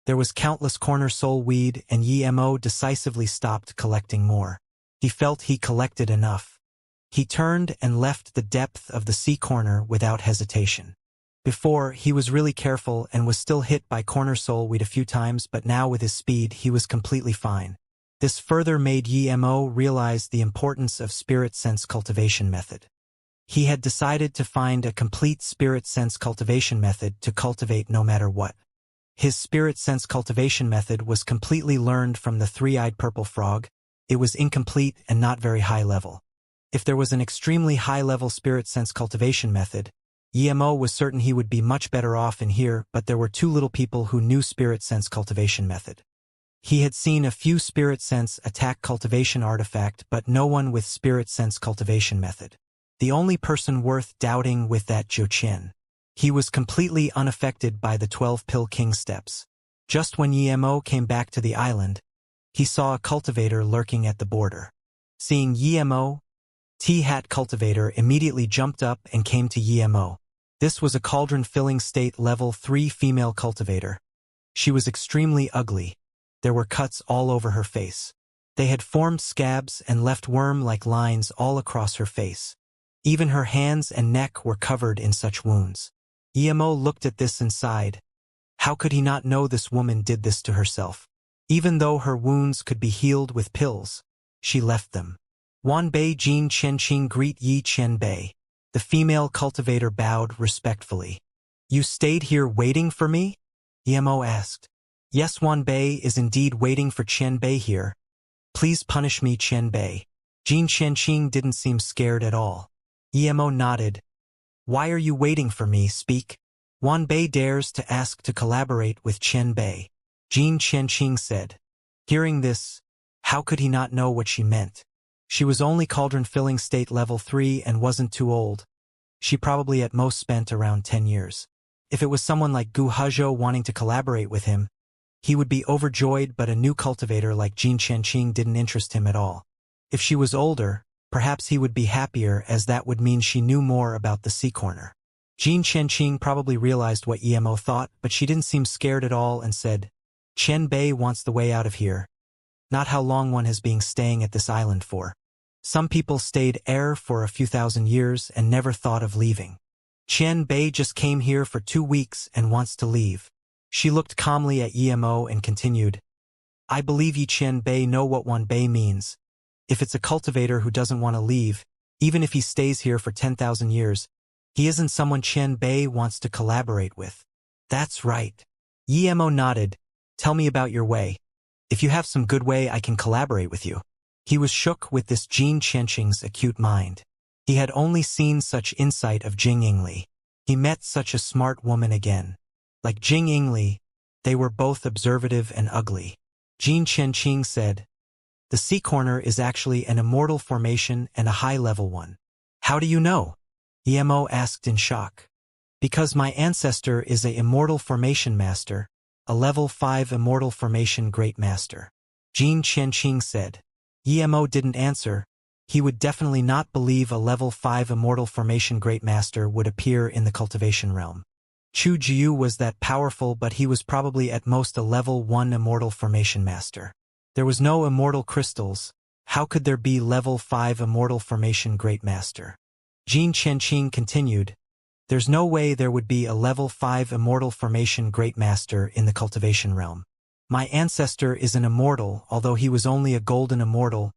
There was countless corner soul weed, and Emo decisively stopped collecting more. He felt he collected enough. He turned and left the depth of the sea corner without hesitation. Before, he was really careful and was still hit by corner soul weed a few times, but now with his speed, he was completely fine. This further made Emo realize the importance of spirit sense cultivation method. He had decided to find a complete spirit sense cultivation method to cultivate no matter what. His spirit sense cultivation method was completely learned from the three-eyed purple frog. It was incomplete and not very high level. If there was an extremely high-level spirit sense cultivation method, Emo was certain he would be much better off in here, but there were two little people who knew spirit sense cultivation method. He had seen a few spirit sense attack cultivation artifact, but no one with spirit sense cultivation method. The only person worth doubting with that Zhou Qian. He was completely unaffected by the 12 Pill King steps. Just when Emo came back to the island, he saw a cultivator lurking at the border. Seeing Emo, T-Hat cultivator immediately jumped up and came to Emo. This was a cauldron-filling state level 3 female cultivator. She was extremely ugly. There were cuts all over her face. They had formed scabs and left worm-like lines all across her face. Even her hands and neck were covered in such wounds. Emo looked at this and sighed. How could he not know this woman did this to herself? Even though her wounds could be healed with pills, she left them. Wanbei Jin Chenqing greet Yi Qianbei. The female cultivator bowed respectfully. You stayed here waiting for me? Emo asked. Yes, Wanbei is indeed waiting for Qianbei here. Please punish me, Qianbei. Jin Chenqing didn't seem scared at all. Emo nodded. Why are you waiting for me, speak? Wanbei dares to ask to collaborate with Qianbei. Jin Chenqing said. Hearing this, how could he not know what she meant? She was only cauldron-filling state level 3 and wasn't too old. She probably at most spent around 10 years. If it was someone like Gu Hezhou wanting to collaborate with him, he would be overjoyed, but a new cultivator like Jin Chenqing didn't interest him at all. If she was older, perhaps he would be happier, as that would mean she knew more about the sea corner. Jin Chenqing probably realized what Emo thought, but she didn't seem scared at all and said, Qianbei wants the way out of here. Not how long one has been staying at this island for. Some people stayed for a few thousand years and never thought of leaving. Qianbei just came here for 2 weeks and wants to leave. She looked calmly at Emo and continued, I believe Yi Qianbei know what Wanbei means. If it's a cultivator who doesn't want to leave, even if he stays here for 10,000 years, he isn't someone Qianbei wants to collaborate with. That's right. Emo nodded. Tell me about your way. If you have some good way, I can collaborate with you. He was shook with this Jin Chenqing's acute mind. He had only seen such insight of Jing Yingli. He met such a smart woman again. Like Jing Yingli, they were both observative and ugly. Jin Chenqing said, The sea corner is actually an immortal formation and a high-level one. How do you know? Emo asked in shock. Because my ancestor is a immortal formation master, a level 5 immortal formation great master. Jin Chenqing said. Emo didn't answer. He would definitely not believe a level 5 immortal formation great master would appear in the cultivation realm. Chu Jiu was that powerful, but he was probably at most a level 1 immortal formation master. There was no immortal crystals. How could there be level 5 immortal formation great master? Jin Chenqing continued, There's no way there would be a level 5 immortal formation great master in the cultivation realm. My ancestor is an immortal, although he was only a golden immortal.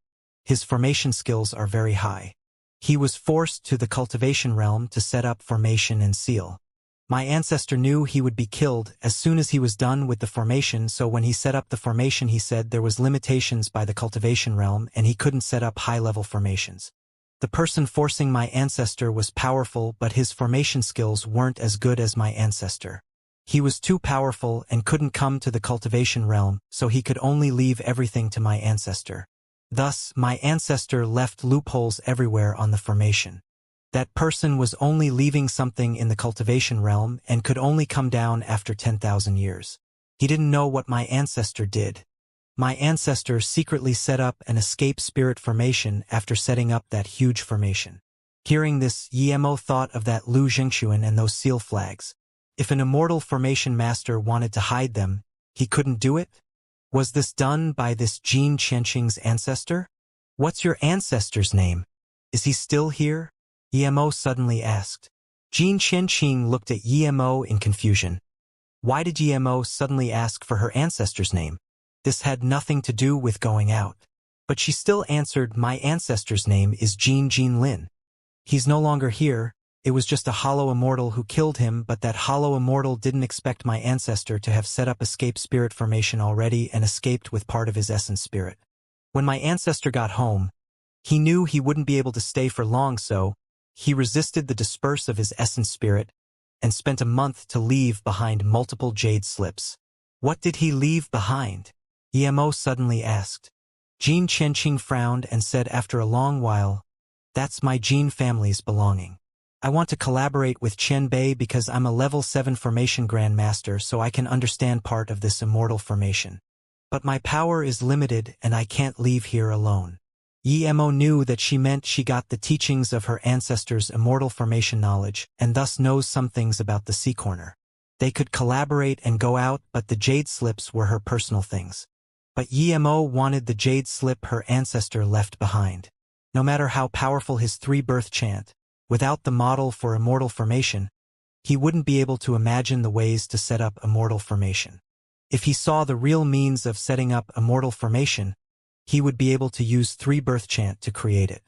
His formation skills are very high. He was forced to the cultivation realm to set up formation and seal. My ancestor knew he would be killed as soon as he was done with the formation, so when he set up the formation he said there was limitations by the cultivation realm and he couldn't set up high-level formations. The person forcing my ancestor was powerful, but his formation skills weren't as good as my ancestor. He was too powerful and couldn't come to the cultivation realm, so he could only leave everything to my ancestor. Thus, my ancestor left loopholes everywhere on the formation. That person was only leaving something in the cultivation realm and could only come down after 10,000 years. He didn't know what my ancestor did. My ancestor secretly set up an escape spirit formation after setting up that huge formation. Hearing this, Emo thought of that Lu Zhengxuan and those seal flags. If an immortal formation master wanted to hide them, He couldn't do it? Was this done by this Jin Qianqing's ancestor? What's your ancestor's name? Is he still here? Emo suddenly asked. Jin Qianqing looked at Emo in confusion. Why did Emo suddenly ask for her ancestor's name? This had nothing to do with going out. But she still answered, my ancestor's name is Jin Jinlin. He's no longer here. It was just a hollow immortal who killed him, but that hollow immortal didn't expect my ancestor to have set up escape spirit formation already and escaped with part of his essence spirit. When my ancestor got home, he knew he wouldn't be able to stay for long, so he resisted the disperse of his essence spirit and spent a month to leave behind multiple jade slips. What did he leave behind? Emo suddenly asked. Jin Qianqing frowned and said after a long while, that's my Jin family's belonging. I want to collaborate with Qianbei because I'm a level 7 formation grandmaster, so I can understand part of this immortal formation. But my power is limited and I can't leave here alone. Emo knew that she meant she got the teachings of her ancestors' immortal formation knowledge and thus knows some things about the sea corner. They could collaborate and go out, but the jade slips were her personal things. But Emo wanted the jade slip her ancestor left behind. No matter how powerful his 3-birth chant, without the model for immortal formation, he wouldn't be able to imagine the ways to set up immortal formation. If he saw the real means of setting up immortal formation, he would be able to use 3-birth chant to create it.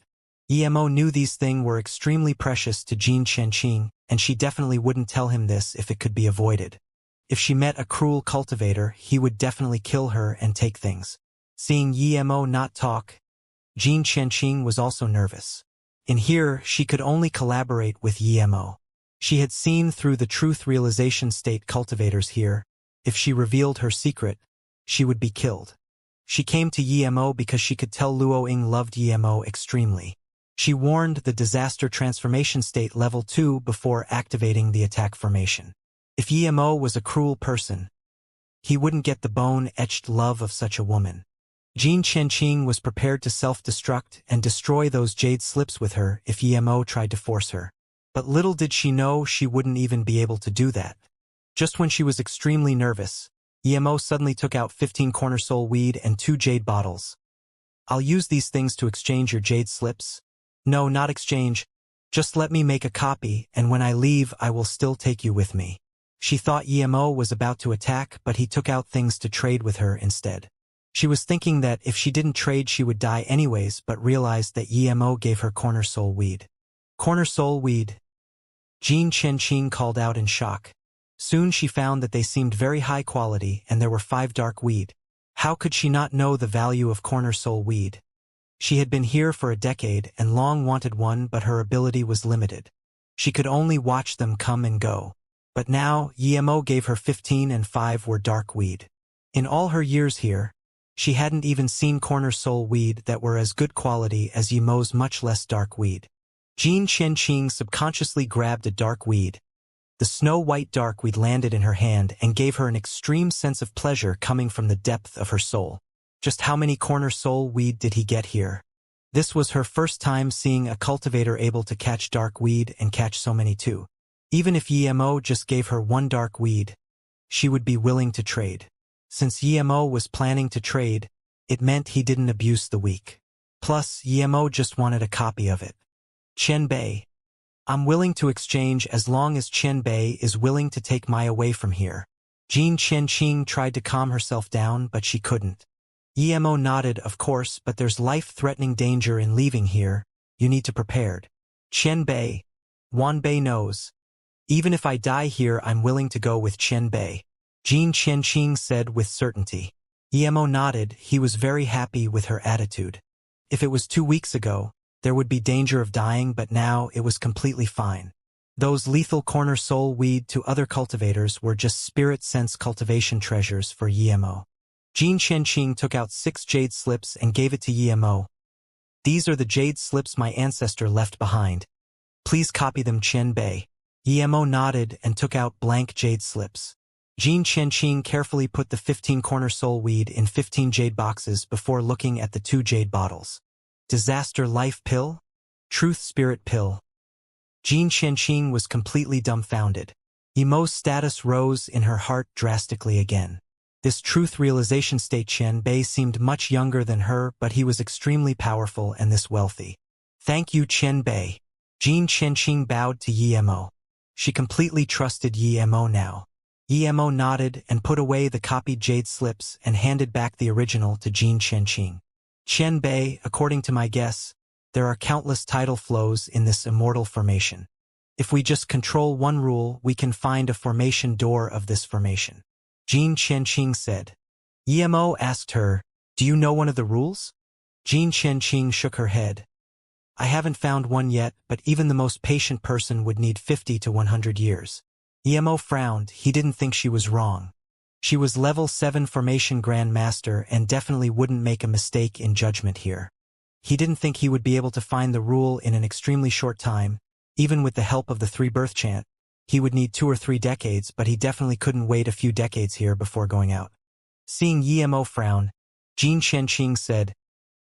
Emo knew these things were extremely precious to Jin Qianqing, and she definitely wouldn't tell him this if it could be avoided. If she met a cruel cultivator, he would definitely kill her and take things. Seeing Emo not talk, Jin Qianqing was also nervous. In here, she could only collaborate with Emo. She had seen through the truth realization state cultivators here. If she revealed her secret, she would be killed. She came to Emo because she could tell Luoying loved Emo extremely. She warned the disaster transformation state level 2 before activating the attack formation. If Emo was a cruel person, he wouldn't get the bone-etched love of such a woman. Jin Qianqing was prepared to self-destruct and destroy those jade slips with her if Emo tried to force her. But little did she know she wouldn't even be able to do that. Just when she was extremely nervous, Emo suddenly took out 15 corner soul weed and 2 jade bottles. I'll use these things to exchange your jade slips. No, not exchange. Just let me make a copy, and when I leave I will still take you with me. She thought Emo was about to attack, but he took out things to trade with her instead. She was thinking that if she didn't trade she would die anyways, but realized that Emo gave her corner soul weed. Corner soul weed. Jin Qianqing called out in shock. Soon she found that they seemed very high quality and there were 5 dark weed. How could she not know the value of corner soul weed? She had been here for a decade and long wanted one, but her ability was limited. She could only watch them come and go. But now, Emo gave her 15 and 5 were dark weed. In all her years here, she hadn't even seen corner soul weed that were as good quality as Emo's much less dark weed. Jin Qianqing subconsciously grabbed a dark weed. The snow-white dark weed landed in her hand and gave her an extreme sense of pleasure coming from the depth of her soul. Just how many corner soul weed did he get here? This was her first time seeing a cultivator able to catch dark weed and catch so many too. Even if Emo just gave her 1 dark weed, she would be willing to trade. Since Emo was planning to trade, it meant he didn't abuse the weak. Plus, Emo just wanted a copy of it. Qianbei. I'm willing to exchange as long as Qianbei is willing to take my away from here. Jin Qianqing tried to calm herself down, but she couldn't. Emo nodded, of course, but there's life-threatening danger in leaving here. You need to prepared. Qianbei. Wanbei knows. Even if I die here, I'm willing to go with Qianbei. Jin Qianqing said with certainty. Emo nodded. He was very happy with her attitude. If it was 2 weeks ago, there would be danger of dying, but now it was completely fine. Those lethal corner soul weed to other cultivators were just spirit sense cultivation treasures for Emo. Jin Qianqing took out 6 jade slips and gave it to Emo. These are the jade slips my ancestor left behind. Please copy them, Qianbei. Emo nodded and took out blank jade slips. Jin Qianqing carefully put the 15 corner soul weed in 15 jade boxes before looking at the 2 jade bottles. Disaster life pill? Truth spirit pill. Jin Qianqing was completely dumbfounded. Emo's status rose in her heart drastically again. This truth realization state Qian Bei seemed much younger than her, but he was extremely powerful and this wealthy. Thank you, Qian Bei. Jin Qianqing bowed to Yi Mo. She completely trusted Yi Mo now. Yi Mo nodded and put away the copied jade slips and handed back the original to Jin Qianqing. Qian Bei, according to my guess, there are countless tidal flows in this immortal formation. If we just control one rule, we can find a formation door of this formation. Jin Qianqing said. Yi Mo asked her, do you know one of the rules? Jin Qianqing shook her head. I haven't found one yet, but even the most patient person would need 50 to 100 years. Yi Mo frowned. He didn't think she was wrong. She was level 7 formation Grandmaster and definitely wouldn't make a mistake in judgment here. He didn't think he would be able to find the rule in an extremely short time. Even with the help of the 3-birth chant, he would need 2 or 3 decades, but he definitely couldn't wait a few decades here before going out. Seeing Yi Mo frown, Jin Qianqing said,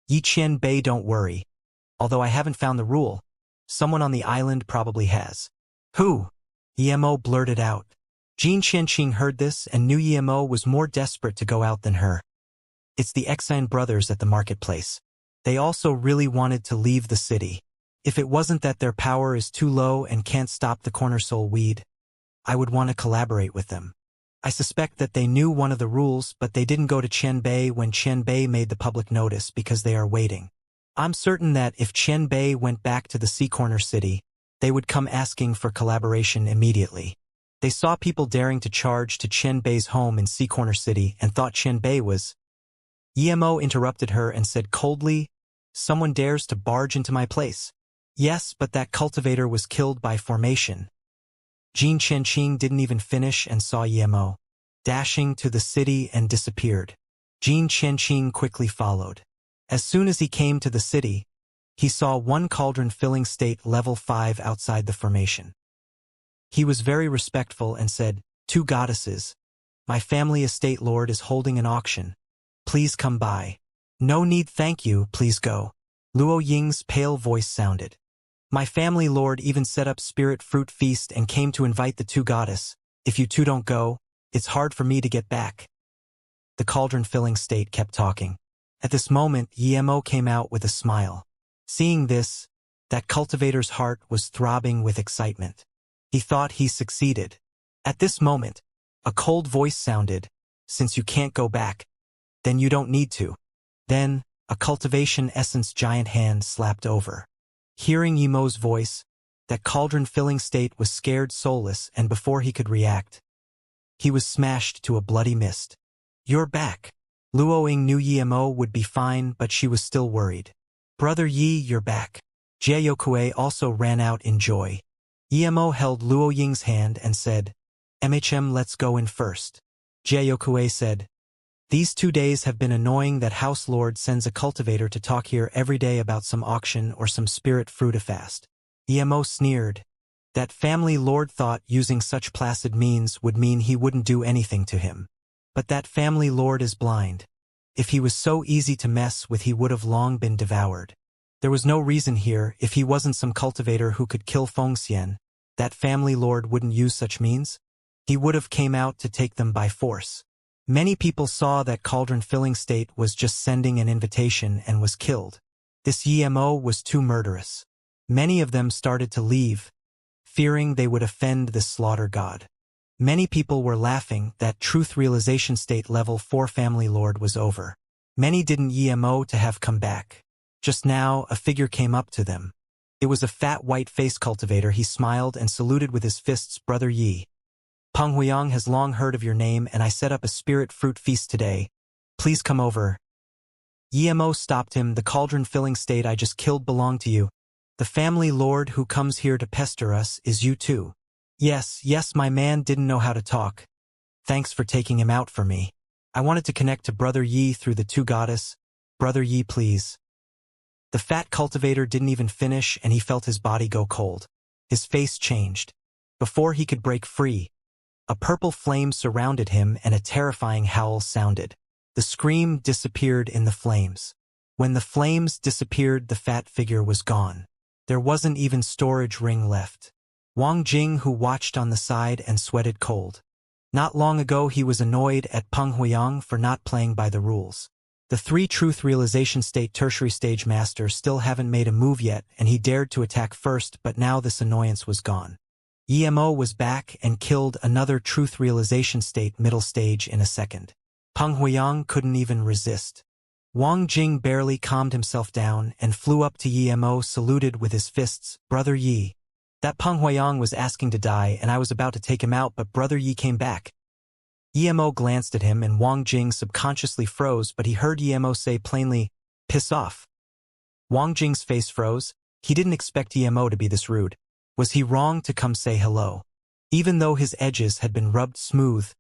Yi Qian Bei, don't worry. Although I haven't found the rule, someone on the island probably has. Who? Yi Mo blurted out. Jin Qianqing heard this and knew Yi Mo was more desperate to go out than her. It's the Exine brothers at the marketplace. They also really wanted to leave the city. If it wasn't that their power is too low and can't stop the corner soul weed, I would want to collaborate with them. I suspect that they knew one of the rules, but they didn't go to Qian Bei when Qian Bei made the public notice because they are waiting. I'm certain that if Qian Bei went back to the Sea Corner City, they would come asking for collaboration immediately. They saw people daring to charge to Qian Bei's home in Sea Corner City and thought Qian Bei was. Yi Mo interrupted her and said coldly, someone dares to barge into my place. Yes, but that cultivator was killed by formation. Jin Qianqing didn't even finish and saw Yi Mo dashing to the city and disappeared. Jin Qianqing quickly followed. As soon as he came to the city, he saw one cauldron filling state level 5 outside the formation. He was very respectful and said, 2 goddesses, my family estate lord is holding an auction. Please come by. No need, thank you, please go. Luo Ying's pale voice sounded. My family lord even set up spirit fruit feast and came to invite the 2 goddess. If you 2 don't go, it's hard for me to get back. The cauldron-filling state kept talking. At this moment, Yi Mo came out with a smile. Seeing this, that cultivator's heart was throbbing with excitement. He thought he succeeded. At this moment, a cold voice sounded, since you can't go back, then you don't need to. Then, a cultivation essence giant hand slapped over. Hearing Yi Mo's voice, that cauldron-filling state was scared soulless, and before he could react, he was smashed to a bloody mist. You're back. Luo Ying knew Yi Mo would be fine, but she was still worried. Brother Yi, you're back. Jie Yokue also ran out in joy. Yi Mo held Luo Ying's hand and said, let's go in first. Jie Yokue said, these 2 days have been annoying. That House Lord sends a cultivator to talk here every day about some auction or some spirit fruitafast. Yi Mo sneered. That family lord thought using such placid means would mean he wouldn't do anything to him. But that family lord is blind. If he was so easy to mess with, he would have long been devoured. There was no reason here. If he wasn't some cultivator who could kill Fengxian, that family lord wouldn't use such means. He would have came out to take them by force. Many people saw that cauldron-filling state was just sending an invitation and was killed. This Yi Mo was too murderous. Many of them started to leave, fearing they would offend this slaughter god. Many people were laughing that truth realization state level 4 family lord was over. Many didn't Yi Mo to have come back. Just now, a figure came up to them. It was a fat white-faced cultivator. He smiled and saluted with his fists. Brother Yi. Peng Huiyang has long heard of your name, and I set up a spirit fruit feast today. Please come over. Yi Mo stopped him. The cauldron-filling state I just killed belonged to you. The family lord who comes here to pester us is you too. Yes, my man didn't know how to talk. Thanks for taking him out for me. I wanted to connect to Brother Yi through the 2 goddess. Brother Yi, please. The fat cultivator didn't even finish, and he felt his body go cold. His face changed. Before he could break free, a purple flame surrounded him and a terrifying howl sounded. The scream disappeared in the flames. When the flames disappeared, the fat figure was gone. There wasn't even storage ring left. Wang Jing, who watched on the side and sweated cold. Not long ago he was annoyed at Peng Huiyang for not playing by the rules. The 3 truth realization state tertiary stage masters still haven't made a move yet, and he dared to attack first, but now this annoyance was gone. EMO was back and killed another truth realization state middle stage in a second. Peng Huiyang couldn't even resist. Wang Jing barely calmed himself down and flew up to EMO, saluted with his fists. "Brother Yi." That Peng Huiyang was asking to die and I was about to take him out, but Brother Yi came back. EMO glanced at him and Wang Jing subconsciously froze, but he heard EMO say plainly, "Piss off." Wang Jing's face froze. He didn't expect EMO to be this rude. Was he wrong to come say hello? Even though his edges had been rubbed smooth,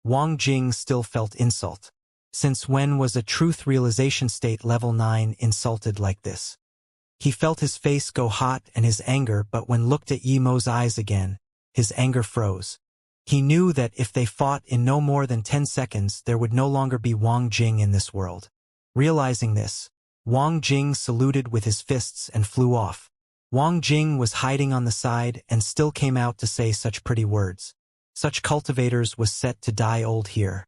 Wang Jing still felt insult. Since when was a truth realization state level 9 insulted like this? He felt his face go hot and his anger, but when looked at EMO's eyes again, his anger froze. He knew that if they fought in no more than 10 seconds, there would no longer be Wang Jing in this world. Realizing this, Wang Jing saluted with his fists and flew off. Wang Jing was hiding on the side and still came out to say such pretty words. Such cultivators was set to die old here.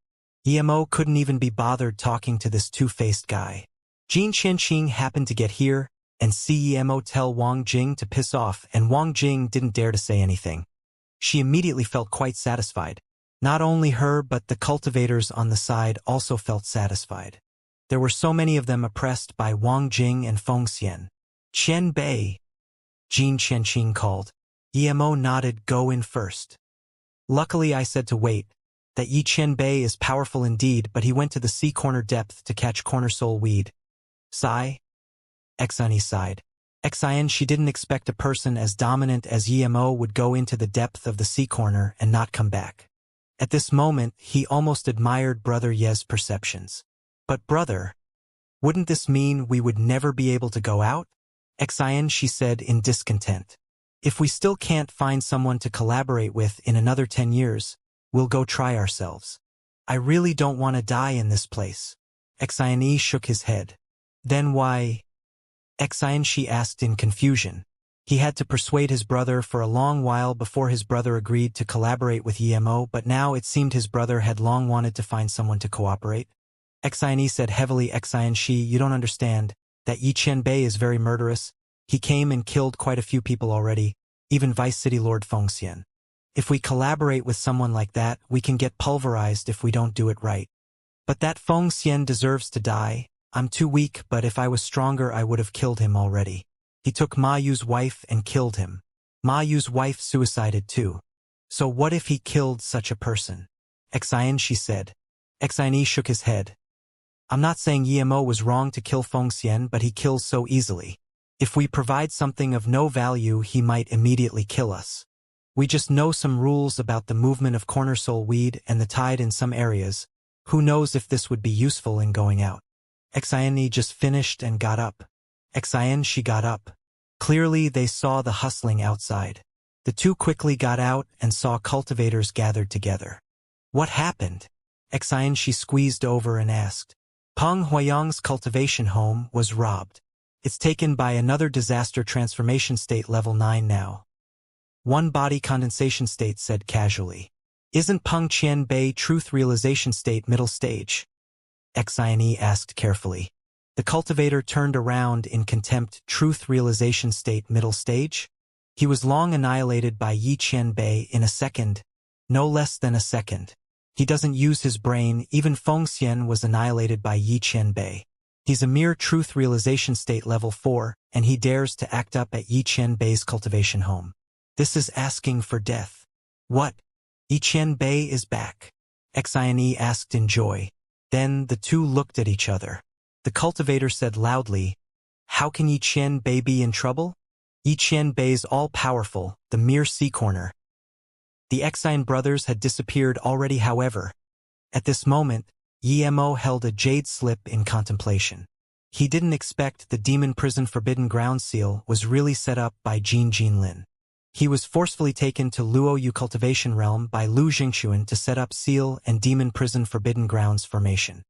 EMO couldn't even be bothered talking to this two-faced guy. Jin Qianqing happened to get here and see EMO tell Wang Jing to piss off, and Wang Jing didn't dare to say anything. She immediately felt quite satisfied. Not only her, but the cultivators on the side also felt satisfied. There were so many of them oppressed by Wang Jing and Feng Xian. "Qian Bei," Jin Qianqing called. EMO nodded. "Go in first." "Luckily I said to wait. That Yi Qian Bei is powerful indeed, but he went to the sea corner depth to catch corner soul weed." Sigh. Xianxia sighed. Xian, she didn't expect a person as dominant as EMO would go into the depth of the sea corner and not come back. At this moment, he almost admired Brother Ye's perceptions. "But brother, wouldn't this mean we would never be able to go out?" Xian, she said in discontent. "If we still can't find someone to collaborate with in another 10 years, we'll go try ourselves. I really don't want to die in this place." Xian shook his head. "Then why?" Xian, she asked in confusion. He had to persuade his brother for a long while before his brother agreed to collaborate with EMO, but now it seemed his brother had long wanted to find someone to cooperate. Xian said heavily. "Xian, you don't understand. That Yi Qian Bei is very murderous. He came and killed quite a few people already, even Vice City Lord Feng Xian. If we collaborate with someone like that, we can get pulverized if we don't do it right. But that Feng Xian deserves to die. I'm too weak, but if I was stronger I would have killed him already. He took Ma Yu's wife and killed him. Ma Yu's wife suicided too. So what if he killed such a person?" Xian, she said. Xian shook his head. "I'm not saying EMO was wrong to kill Feng Xian, but he kills so easily. If we provide something of no value, he might immediately kill us. We just know some rules about the movement of corner soul weed and the tide in some areas. Who knows if this would be useful in going out?" Xian just finished and got up. Xian, she got up. Clearly they saw the hustling outside. The two quickly got out and saw cultivators gathered together. "What happened?" Xian, she squeezed over and asked. "Peng Huiyang's cultivation home was robbed. It's taken by another disaster transformation state level 9 now." One body condensation state said casually. "Isn't Peng Qian Bei truth realization state middle stage?" Xian asked carefully. The cultivator turned around in contempt. "Truth realization state middle stage? He was long annihilated by Yi Qian Bei in a second, no less than a second. He doesn't use his brain. Even Feng Xian was annihilated by Yi Qian Bei. He's a mere truth realization state level 4, and he dares to act up at Yi Qian Bei's cultivation home. This is asking for death." "What? Yi Qian Bei is back?" Xian asked in joy. Then the two looked at each other. The cultivator said loudly, "How can Yi Qian Bei be in trouble? Yi Qian Bei's all-powerful, the mere sea corner." The Xian brothers had disappeared already, however. At this moment, EMO held a jade slip in contemplation. He didn't expect the demon prison forbidden ground seal was really set up by Jin Jinlin. He was forcefully taken to Luoyu cultivation realm by Lu Jingxuan to set up seal and demon prison forbidden grounds formation.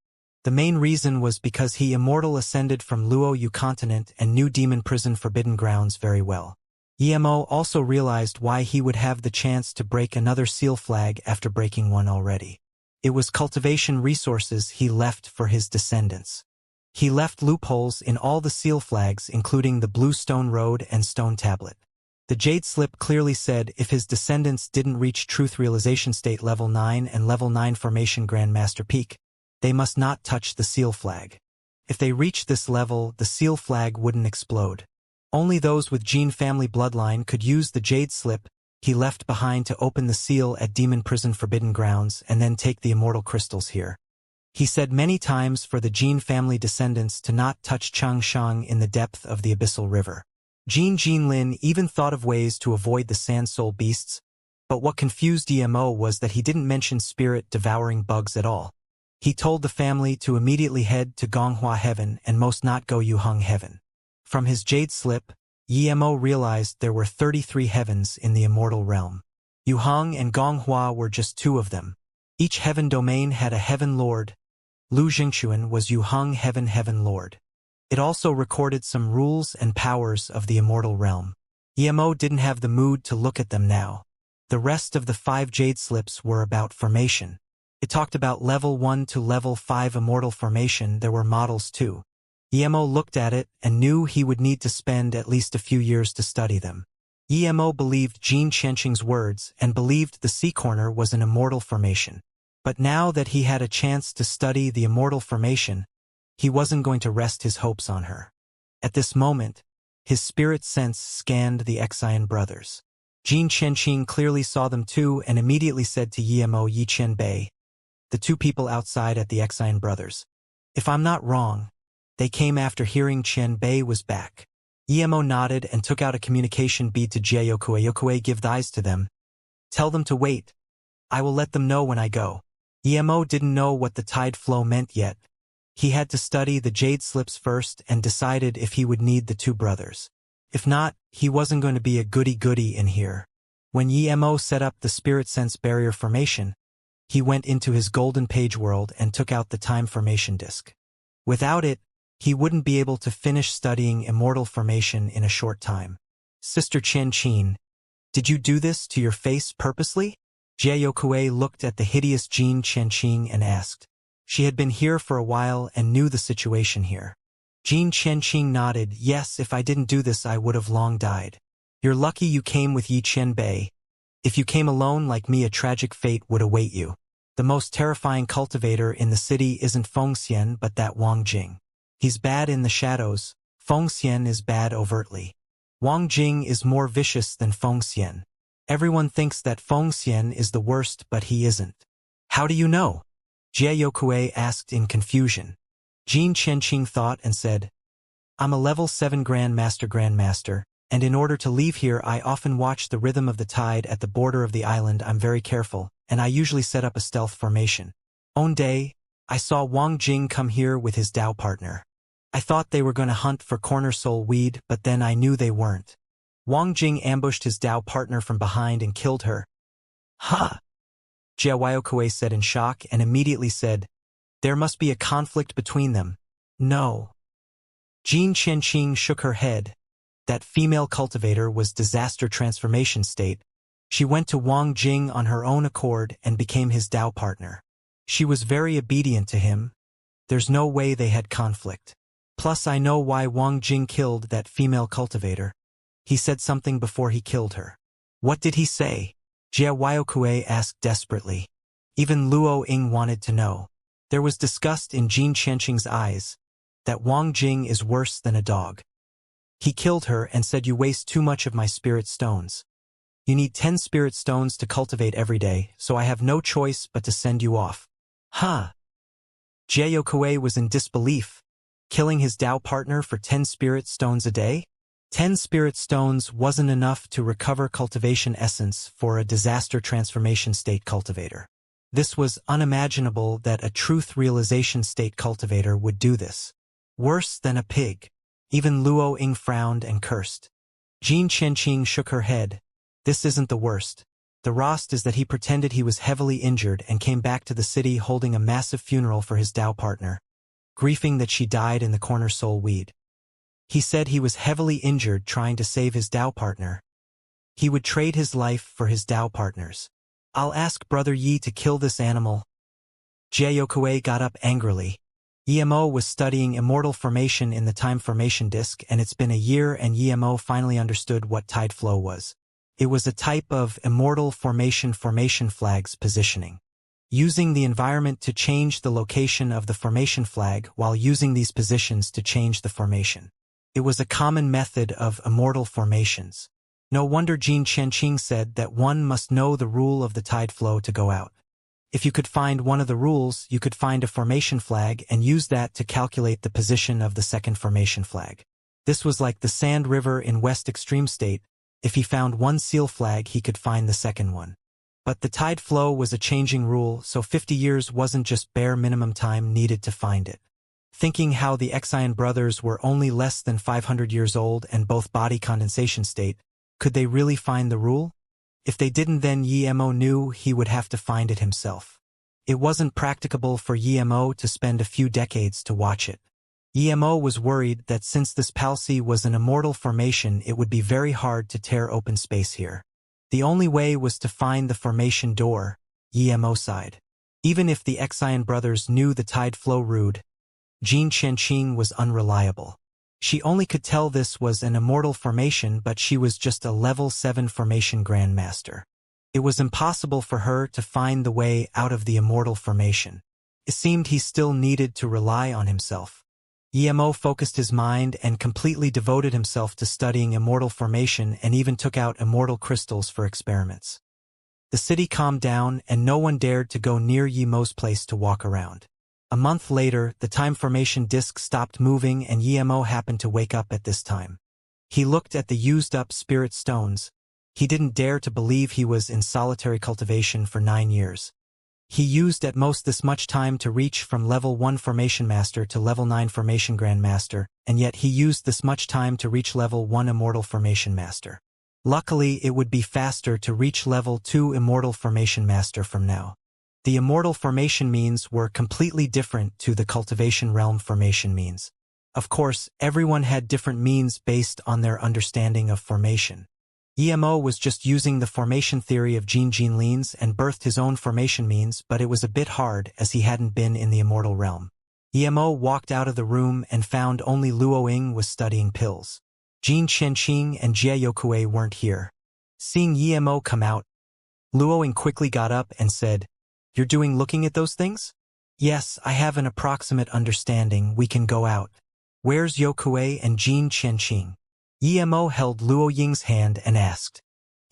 The main reason was because he Immortal ascended from Luoyu continent and knew demon prison forbidden grounds very well. Emo also realized why he would have the chance to break another seal flag after breaking one already. It was cultivation resources he left for his descendants. He left loopholes in all the seal flags, including the blue stone road and stone tablet. The Jade Slip clearly said if his descendants didn't reach Truth Realization State Level 9 and Level 9 Formation Grandmaster Peak, they must not touch the seal flag. If they reached this level, the seal flag wouldn't explode. Only those with Gene family bloodline could use the Jade Slip he left behind to open the seal at Demon Prison Forbidden Grounds and then take the immortal crystals here. He said many times for the Gene family descendants to not touch Xianxia in the depth of the Abyssal River. Jin Jinlin even thought of ways to avoid the Sand Soul beasts, but what confused Emo was that he didn't mention spirit-devouring bugs at all. He told the family to immediately head to Gonghua Heaven and most not go Yuheng Heaven. From his Jade Slip, Emo realized there were 33 heavens in the immortal realm. Yuheng and Gonghua were just two of them. Each heaven domain had a heaven lord. Lu Jingxuan was Yuheng Heaven Lord. It also recorded some rules and powers of the immortal realm. Emo didn't have the mood to look at them now. The rest of the 5 Jade Slips were about formation. It talked about level 1 to level 5 immortal formation. There were models too. Emo looked at it and knew he would need to spend at least a few years to study them. Emo believed Jin Qianqing's words and believed the Sea Corner was an immortal formation. But now that he had a chance to study the immortal formation, he wasn't going to rest his hopes on her. At this moment, his spirit sense scanned the Xian brothers. Jin Qianqing clearly saw them too and immediately said to Emo Yi Qianbei, the two people outside at the Xian brothers. If I'm not wrong, they came after hearing Qianbei was back. Emo nodded and took out a communication bead to Jiayokue. Yokue, give these to them. Tell them to wait. I will let them know when I go. Emo didn't know what the tide flow meant yet. He had to study the Jade Slips first and decided if he would need the two brothers. If not, he wasn't going to be a goody-goody in here. When Emo set up the Spirit Sense Barrier formation, he went into his golden page world and took out the Time Formation Disc. Without it, he wouldn't be able to finish studying Immortal Formation in a short time. Sister Qianqing, did you do this to your face purposely? Jiayokue looked at the hideous Jin Qianqing and asked. She had been here for a while and knew the situation here. Jin Qianqing nodded, yes, if I didn't do this I would have long died. You're lucky you came with Yi Qianbei. If you came alone like me a tragic fate would await you. The most terrifying cultivator in the city isn't Fengxian but that Wang Jing. He's bad in the shadows, Fengxian is bad overtly. Wang Jing is more vicious than Fengxian. Everyone thinks that Fengxian is the worst but he isn't. How do you know? Jiayokue asked in confusion. Jin Qianqing thought and said, I'm a level 7 Grandmaster, and in order to leave here I often watch the rhythm of the tide at the border of the island. I'm very careful, and I usually set up a stealth formation. One day, I saw Wang Jing come here with his Dao partner. I thought they were going to hunt for corner soul weed, but then I knew they weren't. Wang Jing ambushed his Dao partner from behind and killed her. Ha! Jiayokue said in shock and immediately said, there must be a conflict between them. No. Jin Qianqing shook her head. That female cultivator was disaster transformation state. She went to Wang Jing on her own accord and became his Dao partner. She was very obedient to him. There's no way they had conflict. Plus I know why Wang Jing killed that female cultivator. He said something before he killed her. What did he say? Jiayokue asked desperately. Even Luo Ying wanted to know. There was disgust in Jin Qianqing's eyes. That Wang Jing is worse than a dog. He killed her and said you waste too much of my spirit stones. You need 10 spirit stones to cultivate every day, so I have no choice but to send you off. Huh? Jiayokue was in disbelief. Killing his Dao partner for 10 spirit stones a day? 10 spirit stones wasn't enough to recover cultivation essence for a disaster transformation state cultivator. This was unimaginable that a truth realization state cultivator would do this. Worse than a pig. Even Luo Ying frowned and cursed. Jin Qianqing shook her head. This isn't the worst. The worst is that he pretended he was heavily injured and came back to the city holding a massive funeral for his Dao partner, grieving that she died in the corner soul weed. He said he was heavily injured trying to save his Dao partner, He would trade his life for his Dao partners. I'll ask Brother Yi to kill this animal. Jiayokue got up angrily. Emo was studying immortal formation in the time formation disk, and it's been a year, and Emo finally understood what tide flow was. It was a type of immortal formation flags positioning. Using the environment to change the location of the formation flag while using these positions to change the formation. It was a common method of immortal formations. No wonder Jin Qianqing said that one must know the rule of the tide flow to go out. If you could find one of the rules, you could find a formation flag and use that to calculate the position of the second formation flag. This was like the Sand River in West Extreme State. If he found one seal flag, he could find the second one. But the tide flow was a changing rule, so 50 years wasn't just bare minimum time needed to find it. Thinking how the Xian brothers were only less than 500 years old and both body condensation state, could they really find the rule? If they didn't, then Emo knew he would have to find it himself. It wasn't practicable for Emo to spend a few decades to watch it. Emo was worried that since this palsy was an immortal formation, it would be very hard to tear open space here. The only way was to find the formation door, Emo sighed. Even if the Xian brothers knew the tide flow route, Jin Qianqing was unreliable. She only could tell this was an immortal formation, but she was just a level 7 formation grandmaster. It was impossible for her to find the way out of the immortal formation. It seemed he still needed to rely on himself. Emo focused his mind and completely devoted himself to studying immortal formation, and even took out immortal crystals for experiments. The city calmed down and no one dared to go near Yemo's place to walk around. A month later, the time formation disk stopped moving and Emo happened to wake up at this time. He looked at the used-up spirit stones. He didn't dare to believe he was in solitary cultivation for 9 years. He used at most this much time to reach from level 1 Formation Master to level 9 Formation Grandmaster, and yet he used this much time to reach level 1 Immortal Formation Master. Luckily, it would be faster to reach level 2 Immortal Formation Master from now. The Immortal Formation means were completely different to the Cultivation Realm Formation means. Of course, everyone had different means based on their understanding of formation. Emo was just using the formation theory of Jin Jinlins and birthed his own formation means, but it was a bit hard as he hadn't been in the Immortal Realm. Emo walked out of the room and found only Luoying was studying pills. Jin Qianqing and Jiayokue weren't here. Seeing Emo come out, Luoying quickly got up and said, "You're doing looking at those things?" "Yes, I have an approximate understanding. We can go out." "Where's Yokue and Jin Qianqing?" Emo held Luo Ying's hand and asked.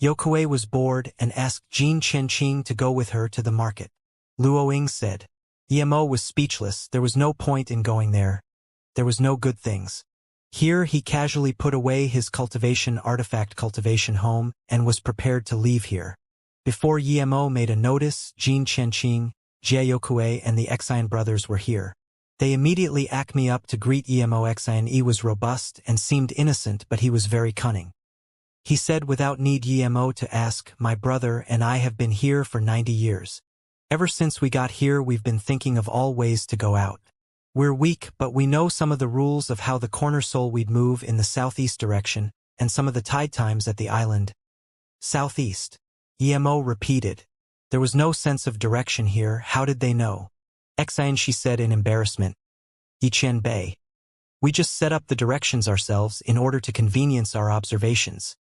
Yokue was bored and asked Jin Qianqing to go with her to the market. Luo Ying said. Emo was speechless. There was no point in going there. There was no good things. Here he casually put away his cultivation artifact cultivation home and was prepared to leave here. Before Emo made a notice, Jin Qianqing, Jiayokue and the Xian brothers were here. They immediately acted me up to greet Emo. Xian was robust and seemed innocent, but he was very cunning. He said without need Emo to ask, "My brother and I have been here for 90 years. Ever since we got here we've been thinking of all ways to go out. We're weak, but we know some of the rules of how the corner soul we'd move in the southeast direction, and some of the tide times at the island." Southeast. Emo repeated. There was no sense of direction here. How did they know? Xian, she said in embarrassment. Yiqian Bei. We just set up the directions ourselves in order to convenience our observations.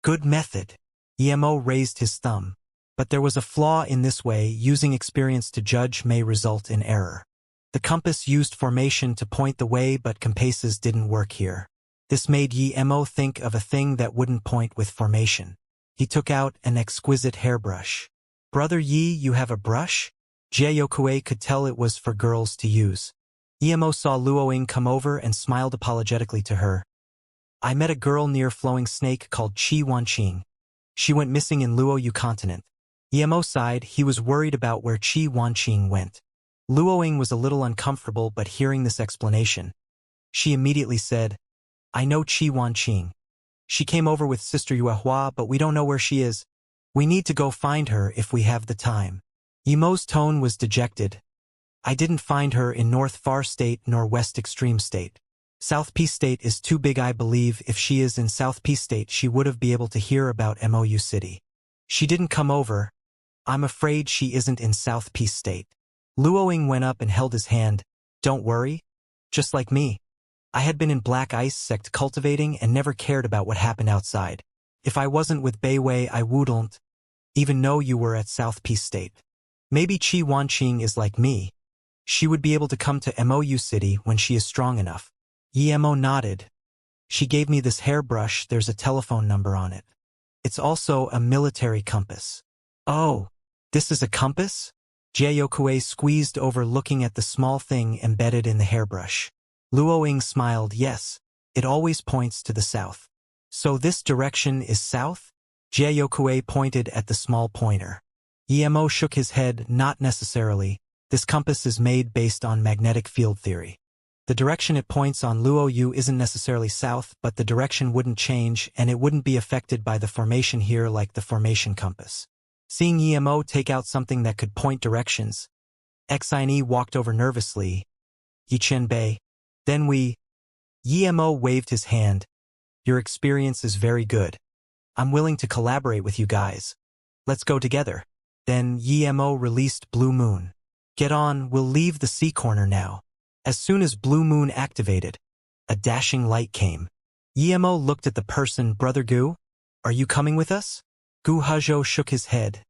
Good method. Emo raised his thumb. But there was a flaw in this way. Using experience to judge may result in error. The compass used formation to point the way, but compasses didn't work here. This made Emo think of a thing that wouldn't point with formation. He took out an exquisite hairbrush. "Brother Yi, you have a brush?" Jiayokue could tell it was for girls to use. Emo saw Luoying come over and smiled apologetically to her. "I met a girl near Flowing Snake called Qi Wanqing. She went missing in Luoyu continent." Emo sighed. He was worried about where Qi Wanqing went. Luoying was a little uncomfortable, but hearing this explanation, she immediately said, "I know Qi Wanqing. She came over with Sister Yuehua, but we don't know where she is. We need to go find her if we have the time." Emo's tone was dejected. "I didn't find her in North Far State nor West Extreme State. South P State is too big. I believe if she is in South P State she would have been able to hear about MOU City. She didn't come over. I'm afraid she isn't in South P State. Luoying went up and held his hand. Don't worry. Just like me. I had been in Black Ice sect cultivating and never cared about what happened outside. If I wasn't with Beiwei I wouldn't even know you were at South P State. Maybe Qi Wanqing is like me. She would be able to come to MOU City when she is strong enough. Yemo nodded. She gave me this hairbrush. There's a telephone number on it. It's also a military compass. Oh, this is a compass? Jiayokue squeezed over looking at the small thing embedded in the hairbrush. Luoying smiled. Yes, it always points to the south. So this direction is south? Jiayokue pointed at the small pointer. Yemo shook his head. Not necessarily. This compass is made based on magnetic field theory. The direction it points on Luoyu isn't necessarily south, but the direction wouldn't change and it wouldn't be affected by the formation here like the formation compass. Seeing Yemo take out something that could point directions, Xianxia walked over nervously. Yiqianbei. Then we... Yemo waved his hand. Your experience is very good. I'm willing to collaborate with you guys. Let's go together. Then Yemo released Blue Moon. Get on, we'll leave the sea corner now. As soon as Blue Moon activated, a dashing light came. Yemo looked at the person. Brother Gu, are you coming with us? Gu Hezhou shook his head.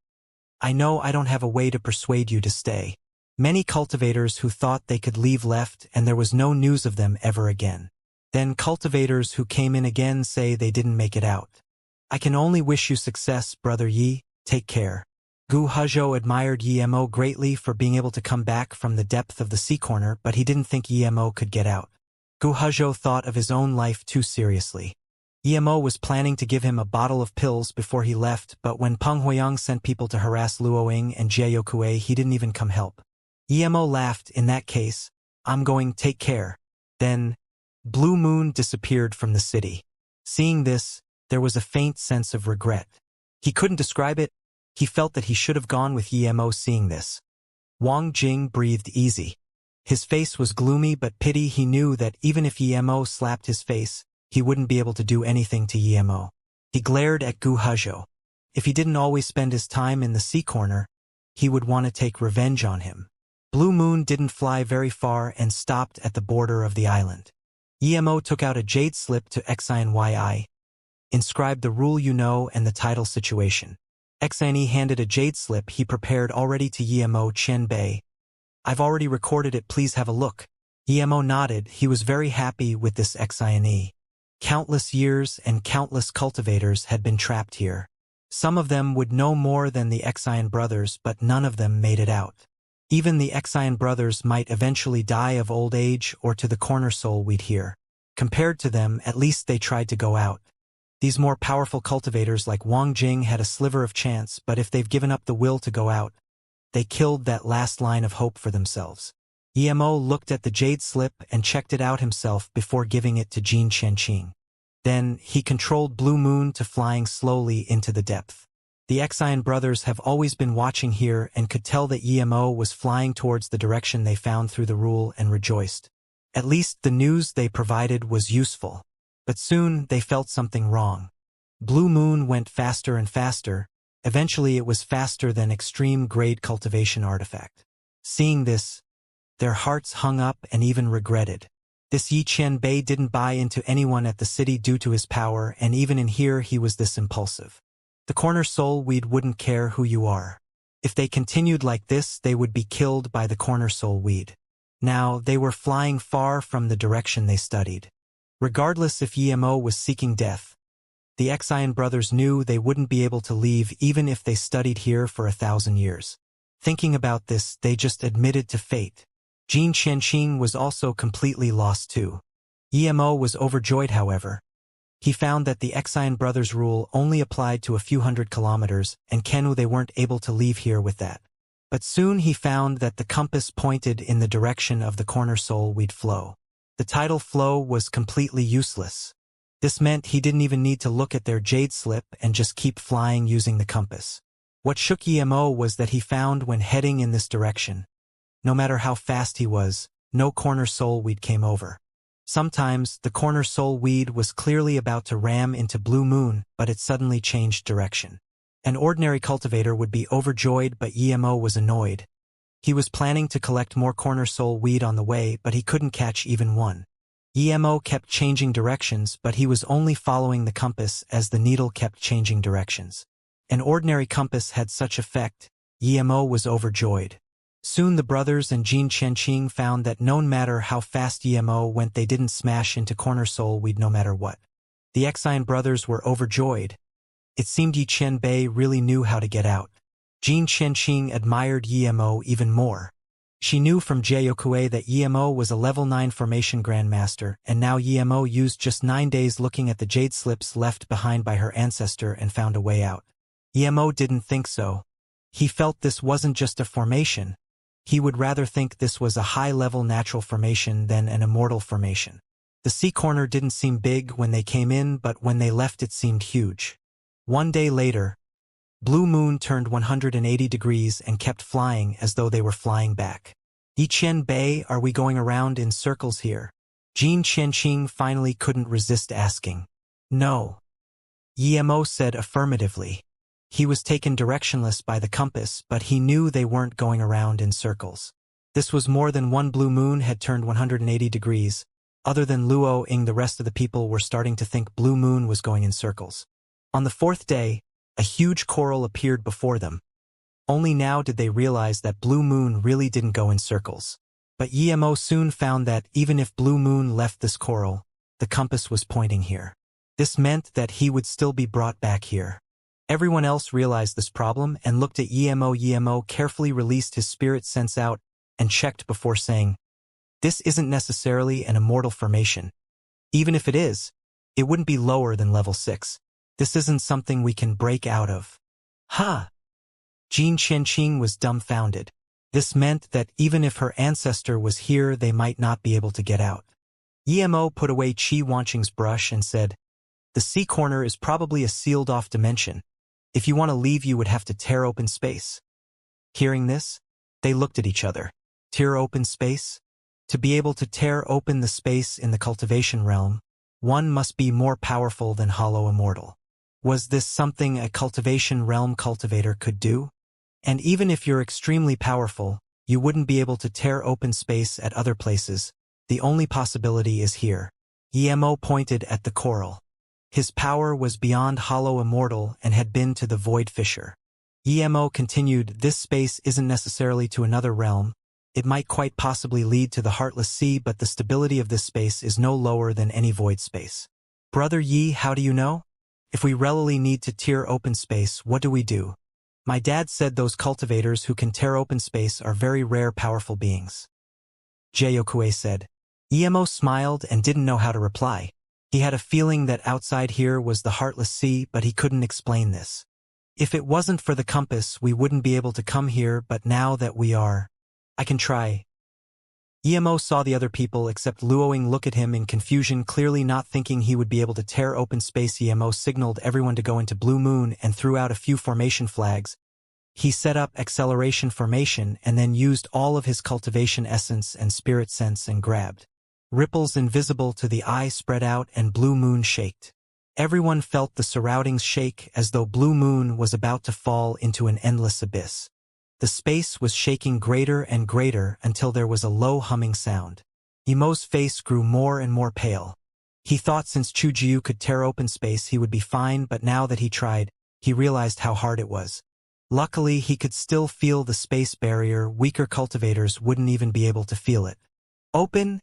I know I don't have a way to persuade you to stay. Many cultivators who thought they could leave left and there was no news of them ever again. Then cultivators who came in again say they didn't make it out. I can only wish you success, Brother Yi. Take care. Gu Hezhou admired Yemo greatly for being able to come back from the depth of the sea corner, but he didn't think Yemo could get out. Gu Hezhou thought of his own life too seriously. Yemo was planning to give him a bottle of pills before he left, but when Peng Huiyang sent people to harass Luoying and Jiayokue, he didn't even come help. Yemo laughed. In that case, I'm going. Take care. Then, Blue Moon disappeared from the city. Seeing this, there was a faint sense of regret. He couldn't describe it. He felt that he should have gone with Yemo. Seeing this, Wang Jing breathed easy. His face was gloomy but pity. He knew that even if Yemo slapped his face, he wouldn't be able to do anything to Yemo. He glared at Gu Hezhou. If he didn't always spend his time in the sea corner, he would want to take revenge on him. Blue Moon didn't fly very far and stopped at the border of the island. Yemo took out a jade slip to Xianxia. Inscribed the rule you know and the title situation. Xianxia handed a jade slip he prepared already to Yemo. Qianbei. I've already recorded it. Please have a look. Yemo nodded. He was very happy with this Xianxia. Countless years and countless cultivators had been trapped here. Some of them would know more than the Xian brothers, but none of them made it out. Even the Xian brothers might eventually die of old age or to the corner soul we'd hear. Compared to them, at least they tried to go out. These more powerful cultivators like Wang Jing had a sliver of chance, but if they've given up the will to go out, they killed that last line of hope for themselves. Yemo looked at the jade slip and checked it out himself before giving it to Jin Chenqing. Then, he controlled Blue Moon to flying slowly into the depth. The Xian brothers have always been watching here and could tell that Yemo was flying towards the direction they found through the rule and rejoiced. At least the news they provided was useful. But soon, they felt something wrong. Blue Moon went faster and faster. Eventually it was faster than extreme-grade cultivation artifact. Seeing this, their hearts hung up and even regretted. This Yi Qianbei didn't buy into anyone at the city due to his power, and even in here he was this impulsive. The corner soul weed wouldn't care who you are. If they continued like this, they would be killed by the corner soul weed. Now, they were flying far from the direction they studied. Regardless if Yemo was seeking death, the Xian brothers knew they wouldn't be able to leave even if they studied here for 1,000 years. Thinking about this, they just admitted to fate. Jin Chenqing was also completely lost too. Yemo was overjoyed, however. He found that the Xian brothers' rule only applied to a few hundred kilometers, and Kenu they weren't able to leave here with that. But soon he found that the compass pointed in the direction of the corner soul we'd flow. The tidal flow was completely useless. This meant he didn't even need to look at their jade slip and just keep flying using the compass. What shook Yemo was that he found when heading in this direction, no matter how fast he was, no corner soul weed came over. Sometimes, the corner soul weed was clearly about to ram into Blue Moon, but it suddenly changed direction. An ordinary cultivator would be overjoyed, but Emo was annoyed. He was planning to collect more corner soul weed on the way, but he couldn't catch even one. Emo kept changing directions, but he was only following the compass as the needle kept changing directions. An ordinary compass had such effect. Emo was overjoyed. Soon the brothers and Jin Qianqing found that no matter how fast Emo went, they didn't smash into corner soul weed no matter what. The Xian brothers were overjoyed. It seemed Yi Qianbei really knew how to get out. Jin Qianqing admired Emo even more. She knew from Jiayokue that Emo was a level 9 formation grandmaster, and now Emo used just 9 days looking at the jade slips left behind by her ancestor and found a way out. Emo didn't think so. He felt this wasn't just a formation. He would rather think this was a high-level natural formation than an immortal formation. The sea corner didn't seem big when they came in, but when they left it seemed huge. One day later, Blue Moon turned 180 degrees and kept flying as though they were flying back. Yi Qianbei, are we going around in circles here? Jin Qianqing finally couldn't resist asking. No. Emo said affirmatively. He was taken directionless by the compass, but he knew they weren't going around in circles. This was more than one Blue Moon had turned 180 degrees. Other than Luo Ying, the rest of the people were starting to think Blue Moon was going in circles. On the 4th day, a huge coral appeared before them. Only now did they realize that Blue Moon really didn't go in circles. But Emo soon found that even if Blue Moon left this coral, the compass was pointing here. This meant that he would still be brought back here. Everyone else realized this problem and looked at Emo. Emo carefully released his spirit sense out and checked before saying, "This isn't necessarily an immortal formation. Even if it is, it wouldn't be lower than level 6. This isn't something we can break out of." Ha! Jin Qianqing was dumbfounded. This meant that even if her ancestor was here, they might not be able to get out. Emo put away Qi Wanqing's brush and said, "The sea corner is probably a sealed-off dimension. If you want to leave, you would have to tear open space." Hearing this, they looked at each other. Tear open space? To be able to tear open the space in the cultivation realm, one must be more powerful than Hollow Immortal. Was this something a cultivation realm cultivator could do? And even if you're extremely powerful, you wouldn't be able to tear open space at other places. The only possibility is here. Emo pointed at the coral. His power was beyond Hollow Immortal and had been to the Void Fissure. Emo continued, "This space isn't necessarily to another realm. It might quite possibly lead to the Heartless Sea, but the stability of this space is no lower than any void space." "Brother Yi, how do you know? If we really need to tear open space, what do we do?" "My dad said those cultivators who can tear open space are very rare, powerful beings," Jiayokue said. Emo smiled and didn't know how to reply. He had a feeling that outside here was the Heartless Sea, but he couldn't explain this. "If it wasn't for the compass, we wouldn't be able to come here, but now that we are, I can try." Emo saw the other people except Luoing look at him in confusion, clearly not thinking he would be able to tear open space. Emo signaled everyone to go into Blue Moon and threw out a few formation flags. He set up acceleration formation and then used all of his cultivation essence and spirit sense and grabbed. Ripples invisible to the eye spread out and Blue Moon shaked. Everyone felt the surroundings shake as though Blue Moon was about to fall into an endless abyss. The space was shaking greater and greater until there was a low humming sound. Emo's face grew more and more pale. He thought since Chujiu could tear open space he would be fine, but now that he tried, he realized how hard it was. Luckily, he could still feel the space barrier. Weaker cultivators wouldn't even be able to feel it. "Open!"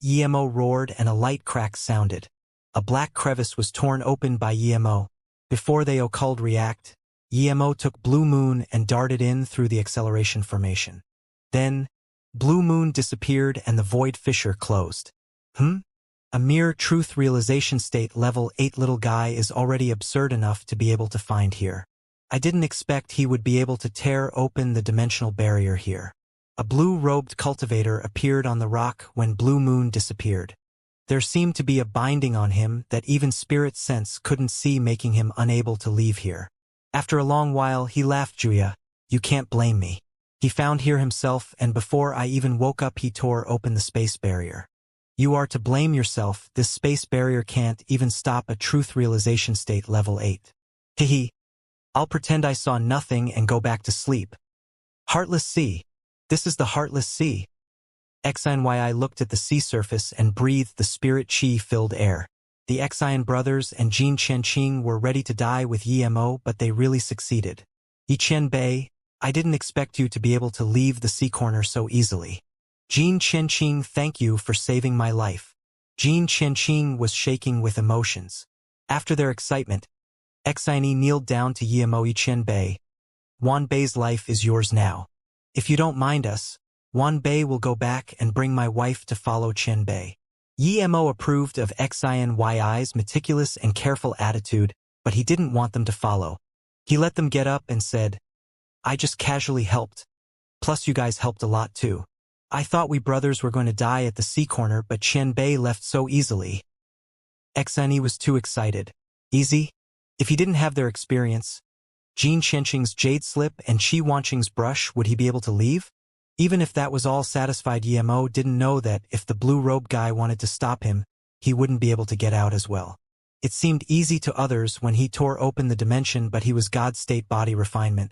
Emo roared and a light crack sounded. A black crevice was torn open by Emo. Before they could react, Emo took Blue Moon and darted in through the acceleration formation. Then, Blue Moon disappeared and the void fissure closed. A mere truth realization state level 8 little guy is already absurd enough to be able to find here. I didn't expect he would be able to tear open the dimensional barrier here. A blue-robed cultivator appeared on the rock when Blue Moon disappeared. There seemed to be a binding on him that even spirit sense couldn't see, making him unable to leave here. After a long while, he laughed. "Juya, you can't blame me. He found here himself, and before I even woke up he tore open the space barrier." You are to blame yourself, this space barrier can't even stop a truth realization state level 8. Hehe. I'll pretend I saw nothing and go back to sleep. Heartless sea. This is the Heartless Sea. Xianxia looked at the sea surface and breathed the spirit chi-filled air. The Xian brothers and Jin Qianqing were ready to die with Yimo, but they really succeeded. Yi Qianbei, I didn't expect you to be able to leave the sea corner so easily. Jin Qianqing, thank you for saving my life. Jin Qianqing was shaking with emotions. After their excitement, Xianyi kneeled down to Yimo Yi Qianbei. Wanbei's life is yours now. If you don't mind us, Wanbei will go back and bring my wife to follow Qianbei. Yimo approved of Xianyi's meticulous and careful attitude, but he didn't want them to follow. He let them get up and said, I just casually helped. Plus you guys helped a lot too. I thought we brothers were going to die at the sea corner, but Qianbei left so easily. Xianyi was too excited. Easy? If he didn't have their experience, Jin Qianqing's jade slip and Qi Wanqing's brush, would he be able to leave? Even if that was all satisfied, Yimo didn't know that if the blue-robed guy wanted to stop him, he wouldn't be able to get out as well. It seemed easy to others when he tore open the dimension, but he was God's state body refinement.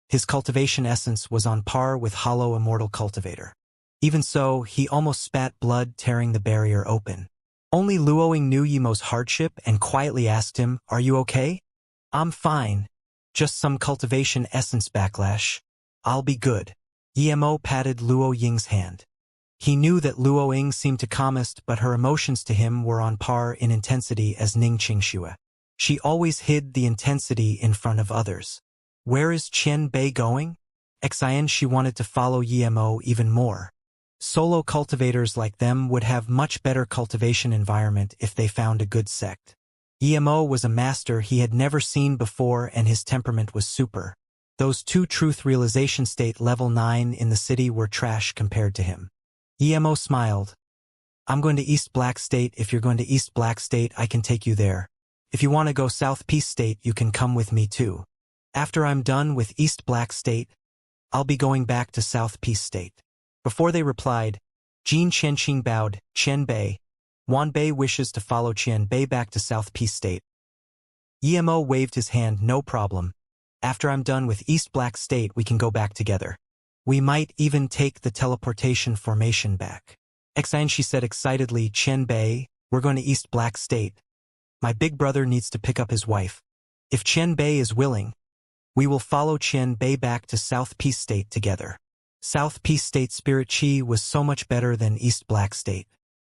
His cultivation essence was on par with hollow immortal cultivator. Even so, he almost spat blood tearing the barrier open. Only Luoying knew Yimo's hardship and quietly asked him, Are you okay? I'm fine. Just some cultivation essence backlash. I'll be good. Yimo patted Luo Ying's hand. He knew that Luo Ying seemed to calmest, but her emotions to him were on par in intensity as Ning Qingxue. She always hid the intensity in front of others. Where is Qianbei going? Xian, she wanted to follow Yimo even more. Solo cultivators like them would have much better cultivation environment if they found a good sect. Yimo was a master he had never seen before, and his temperament was super. Those two truth realization state level 9 in the city were trash compared to him. Yimo smiled. I'm going to East Black State. If you're going to East Black State, I can take you there. If you want to go South Peace State, you can come with me too. After I'm done with East Black State, I'll be going back to South Peace State. Before they replied, Jin Qianqing bowed. Qianbei. Wanbei wishes to follow Qianbei back to South Peace State. Yimo waved his hand. No problem. After I'm done with East Black State, we can go back together. We might even take the teleportation formation back. Xianxia said excitedly. Qianbei, we're going to East Black State. My big brother needs to pick up his wife. If Qianbei is willing, we will follow Qianbei back to South Peace State together. South Peace State spirit chi was so much better than East Black State.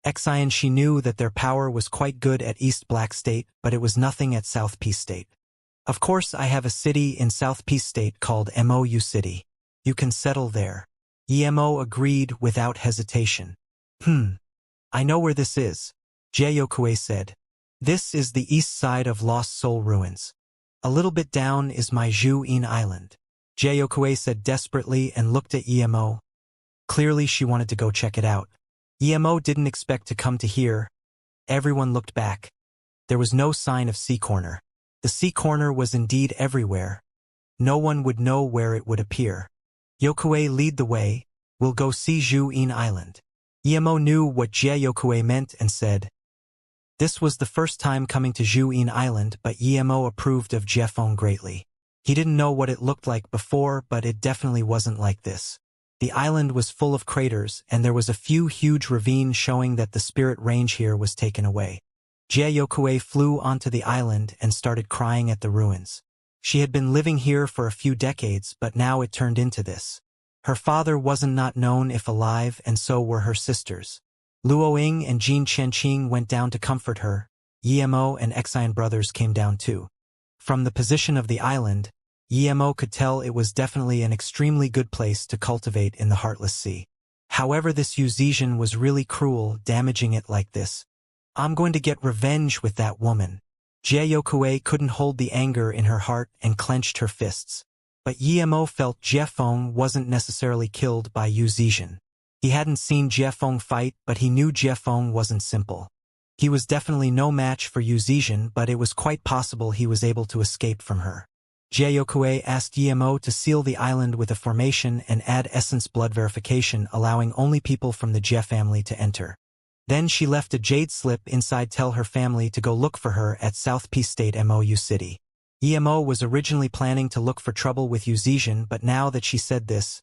Xianxia knew that their power was quite good at East Black State, but it was nothing at South Peace State. Of course, I have a city in South Peace State called Mou City. You can settle there. Yimo agreed without hesitation. I know where this is, Jiayokue said. This is the east side of Lost Soul Ruins. A little bit down is my Zhu-In Island. Jiayokue said desperately and looked at Yimo. Clearly she wanted to go check it out. Yimo didn't expect to come to here. Everyone looked back. There was no sign of Sea Corner. The Sea Corner was indeed everywhere. No one would know where it would appear. Yokue, lead the way. We'll go see Zhu-In Island. Yimo knew what Jiayokue meant and said. This was the first time coming to Zhu-In Island, but Yimo approved of Jiefeng greatly. He didn't know what it looked like before, but it definitely wasn't like this. The island was full of craters, and there was a few huge ravines showing that the spirit range here was taken away. Jiayokue flew onto the island and started crying at the ruins. She had been living here for a few decades, but now it turned into this. Her father wasn't not known if alive, and so were her sisters. Luo Ying and Jin Qianqing went down to comfort her. Yimo and Xian brothers came down too. From the position of the island, Yimo could tell it was definitely an extremely good place to cultivate in the Heartless Sea. However, this Yuzian was really cruel, damaging it like this. I'm going to get revenge with that woman. Jiayokue couldn't hold the anger in her heart and clenched her fists. But Yimo felt Jiefeng wasn't necessarily killed by Yuzian. He hadn't seen Jiefeng fight, but he knew Jiefeng wasn't simple. He was definitely no match for Yuzian, but it was quite possible he was able to escape from her. Jiayokue asked Yimo to seal the island with a formation and add essence blood verification, allowing only people from the Jie family to enter. Then she left a jade slip inside tell her family to go look for her at South Peace State Mou City. Emo was originally planning to look for trouble with Uzesian, but now that she said this,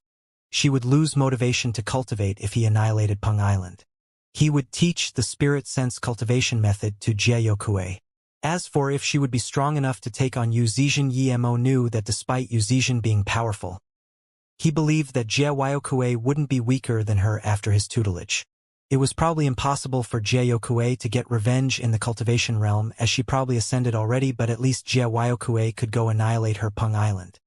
she would lose motivation to cultivate if he annihilated Peng Island. He would teach the spirit sense cultivation method to Jieyokue. As for if she would be strong enough to take on Uzesian, Emo knew that despite Uzesian being powerful, he believed that Jieyokue wouldn't be weaker than her after his tutelage. It was probably impossible for Jieyokue to get revenge in the cultivation realm, as she probably ascended already, but at least Jieyokue could go annihilate her Peng Island.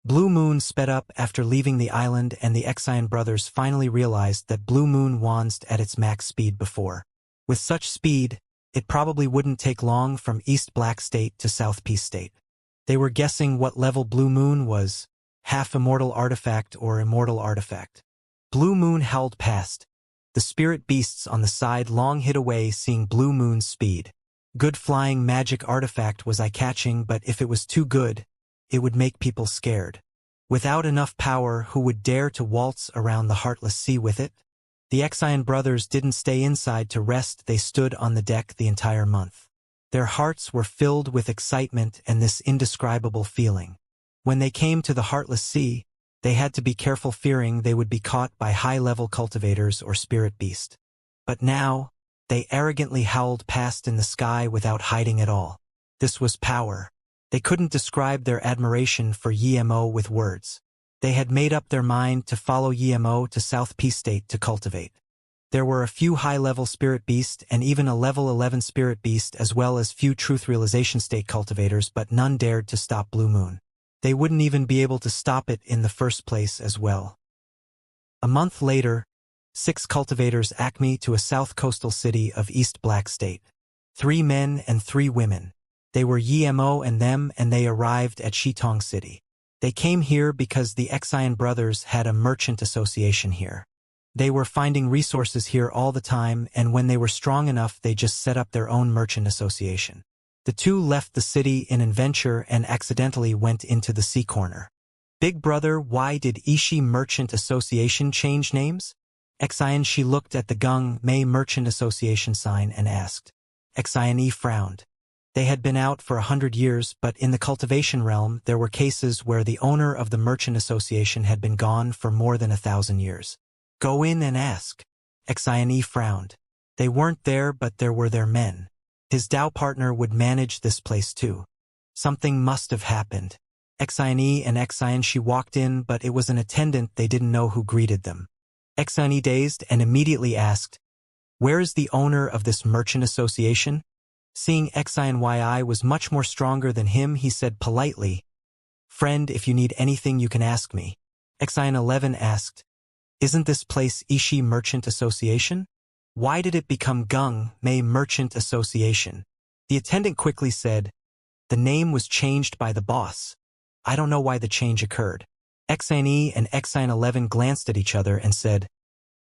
Blue Moon sped up after leaving the island, and the Xian brothers finally realized that Blue Moon wansed at its max speed before. With such speed, it probably wouldn't take long from East Black State to South Peace State. They were guessing what level Blue Moon was, half immortal artifact or immortal artifact. Blue Moon howled past. The spirit beasts on the side long hid away, seeing Blue Moon's speed. Good flying magic artifact was eye-catching, but if it was too good, it would make people scared. Without enough power, who would dare to waltz around the Heartless Sea with it? The Xian brothers didn't stay inside to rest, they stood on the deck the entire month. Their hearts were filled with excitement and this indescribable feeling. When they came to the Heartless Sea, they had to be careful, fearing they would be caught by high-level cultivators or spirit beast. But now, they arrogantly howled past in the sky without hiding at all. This was power. They couldn't describe their admiration for Emo with words. They had made up their mind to follow Emo to South Peace State to cultivate. There were a few high-level spirit beasts and even a level 11 spirit beast, as well as few truth realization state cultivators, but none dared to stop Blue Moon. They wouldn't even be able to stop it in the first place as well. A month later, 6 cultivators acme to a south coastal city of East Black State. 3 men and 3 women. They were Emo and them, and they arrived at Shitong City. They came here because the Xian brothers had a merchant association here. They were finding resources here all the time, and when they were strong enough, they just set up their own merchant association. The 2 left the city in an adventure and accidentally went into the sea corner. Big brother, why did Ishi Merchant Association change names? Xian, she looked at the Gung Mei Merchant Association sign and asked. Xian frowned. They had been out for 100 years, but in the cultivation realm there were cases where the owner of the merchant association had been gone for more than 1,000 years. Go in and ask. Xian frowned. They weren't there, but there were their men. His Dao partner would manage this place too. Something must have happened. Xian and Xian, she walked in, but it was an attendant. They didn't know who greeted them. Xian dazed and immediately asked, "Where is the owner of this merchant association?" Seeing Xian Yi was much more stronger than him, he said politely, "Friend, if you need anything you can ask me." Xian 11 asked, "Isn't this place Ishi Merchant Association? Why did it become Gung Mei Merchant Association?" The attendant quickly said, "The name was changed by the boss. I don't know why the change occurred." Xian and Xian 11 glanced at each other and said,